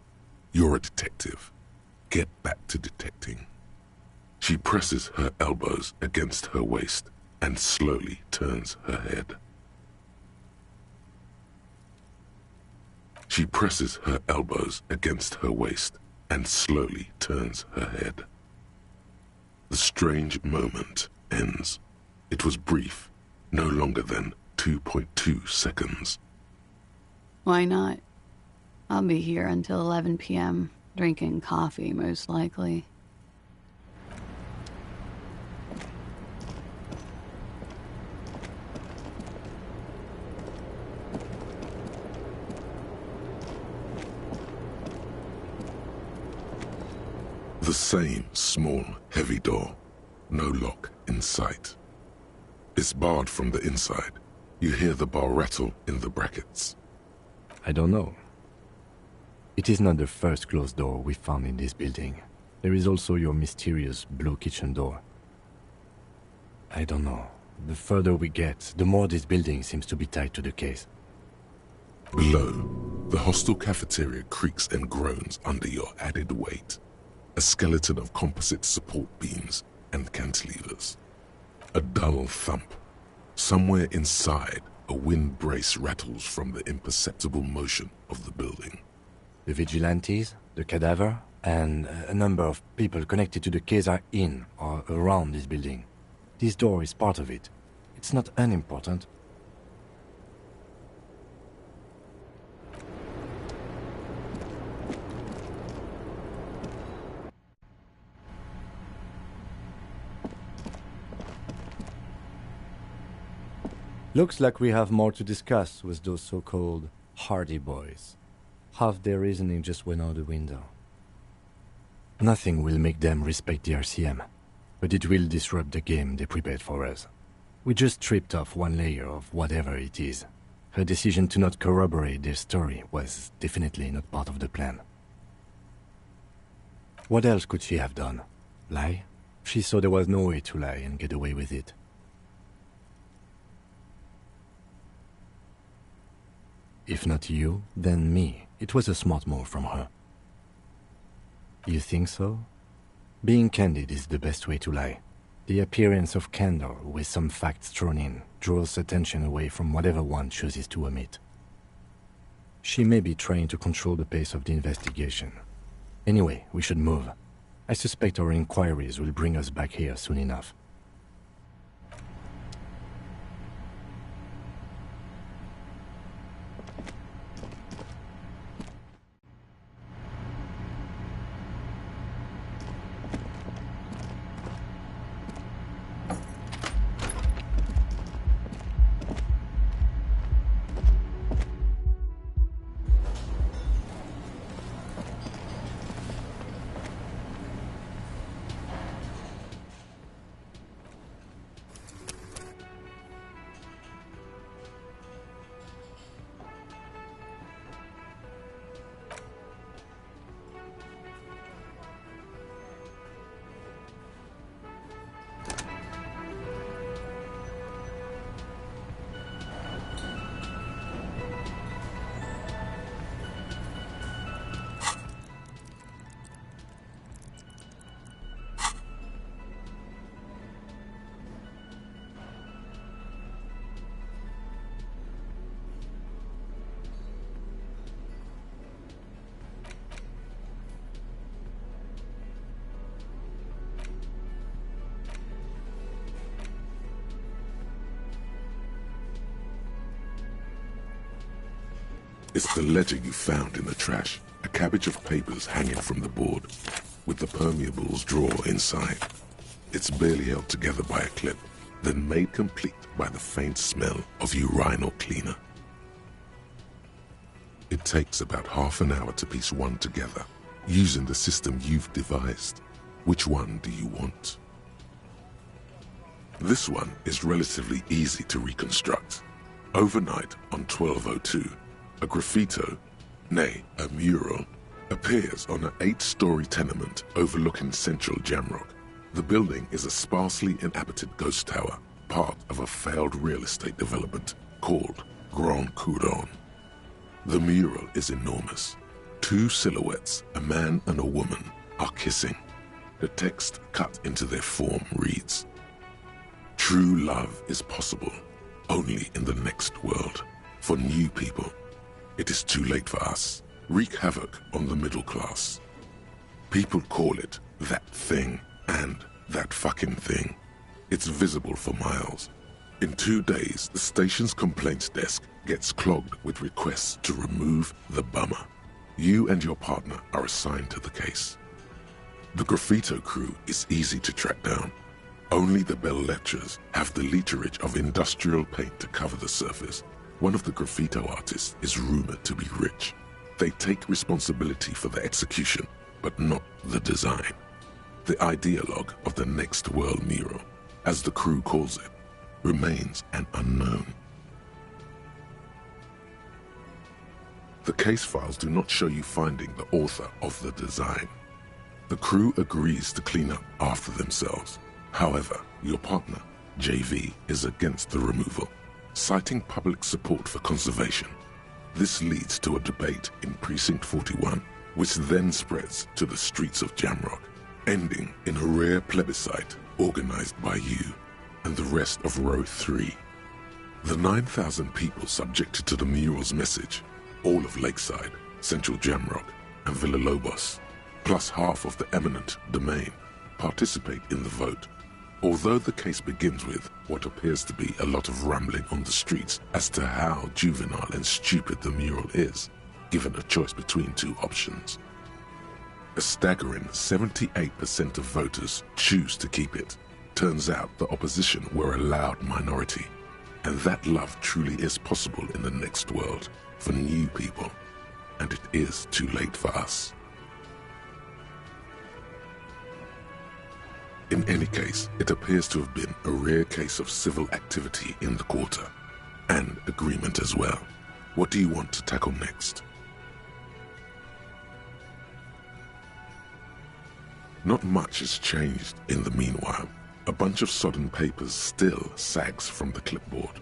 You're a detective. Get back to detecting. She presses her elbows against her waist and slowly turns her head. She presses her elbows against her waist and slowly turns her head. The strange moment ends. It was brief, no longer than 2.2 seconds. Why not? I'll be here until 11 p.m., drinking coffee, most likely. The same small, heavy door. No lock in sight. It's barred from the inside. You hear the bar rattle in the brackets. I don't know. It is not the first closed door we found in this building. There is also your mysterious blue kitchen door. I don't know. The further we get, the more this building seems to be tied to the case. Below, the hostel cafeteria creaks and groans under your added weight. A skeleton of composite support beams and cantilevers. A dull thump. Somewhere inside, a wind brace rattles from the imperceptible motion of the building. The vigilantes, the cadaver, and a number of people connected to the case are in or around this building. This door is part of it. It's not unimportant. Looks like we have more to discuss with those so-called Hardy Boys. Half their reasoning just went out the window. Nothing will make them respect the RCM, but it will disrupt the game they prepared for us. We just stripped off one layer of whatever it is. Her decision to not corroborate their story was definitely not part of the plan. What else could she have done? Lie? She saw there was no way to lie and get away with it. If not you, then me. It was a smart move from her. You think so? Being candid is the best way to lie. The appearance of candor with some facts thrown in draws attention away from whatever one chooses to omit. She may be trying to control the pace of the investigation. Anyway, we should move. I suspect our inquiries will bring us back here soon enough. It's the ledger you found in the trash. A cabbage of papers hanging from the board, with the permeables drawer inside. It's barely held together by a clip, then made complete by the faint smell of urinal cleaner. It takes about half an hour to piece one together, using the system you've devised. Which one do you want? This one is relatively easy to reconstruct. Overnight on 1202, a graffito, nay, a mural, appears on an 8-story tenement overlooking central Jamrock. The building is a sparsely inhabited ghost tower, part of a failed real estate development called Grand Couronne. The mural is enormous. 2 silhouettes, a man and a woman, are kissing. The text cut into their form reads, "True love is possible only in the next world. For new people, it is too late for us. Wreak havoc on the middle class." People call it that thing and that fucking thing. It's visible for miles. In 2 days, the station's complaints desk gets clogged with requests to remove the bummer. You and your partner are assigned to the case. The graffito crew is easy to track down. Only the belles lettres have the literage of industrial paint to cover the surface. One of the graffito artists is rumored to be rich. They take responsibility for the execution, but not the design. The ideologue of the next world mural, as the crew calls it, remains an unknown. The case files do not show you finding the author of the design. The crew agrees to clean up after themselves. However, your partner, JV, is against the removal, citing public support for conservation. This leads to a debate in Precinct 41, which then spreads to the streets of Jamrock, ending in a rare plebiscite organized by you and the rest of Row 3. The 9,000 people subjected to the mural's message, all of Lakeside, Central Jamrock, and Villalobos, plus half of the eminent domain, participate in the vote. Although the case begins with what appears to be a lot of rambling on the streets as to how juvenile and stupid the mural is, given a choice between two options. A staggering 78% of voters choose to keep it. Turns out the opposition were a loud minority, and that love truly is possible in the next world for new people, and it is too late for us. In any case, it appears to have been a rare case of civil activity in the quarter, and agreement as well. What do you want to tackle next? Not much has changed in the meanwhile. A bunch of sodden papers still sags from the clipboard.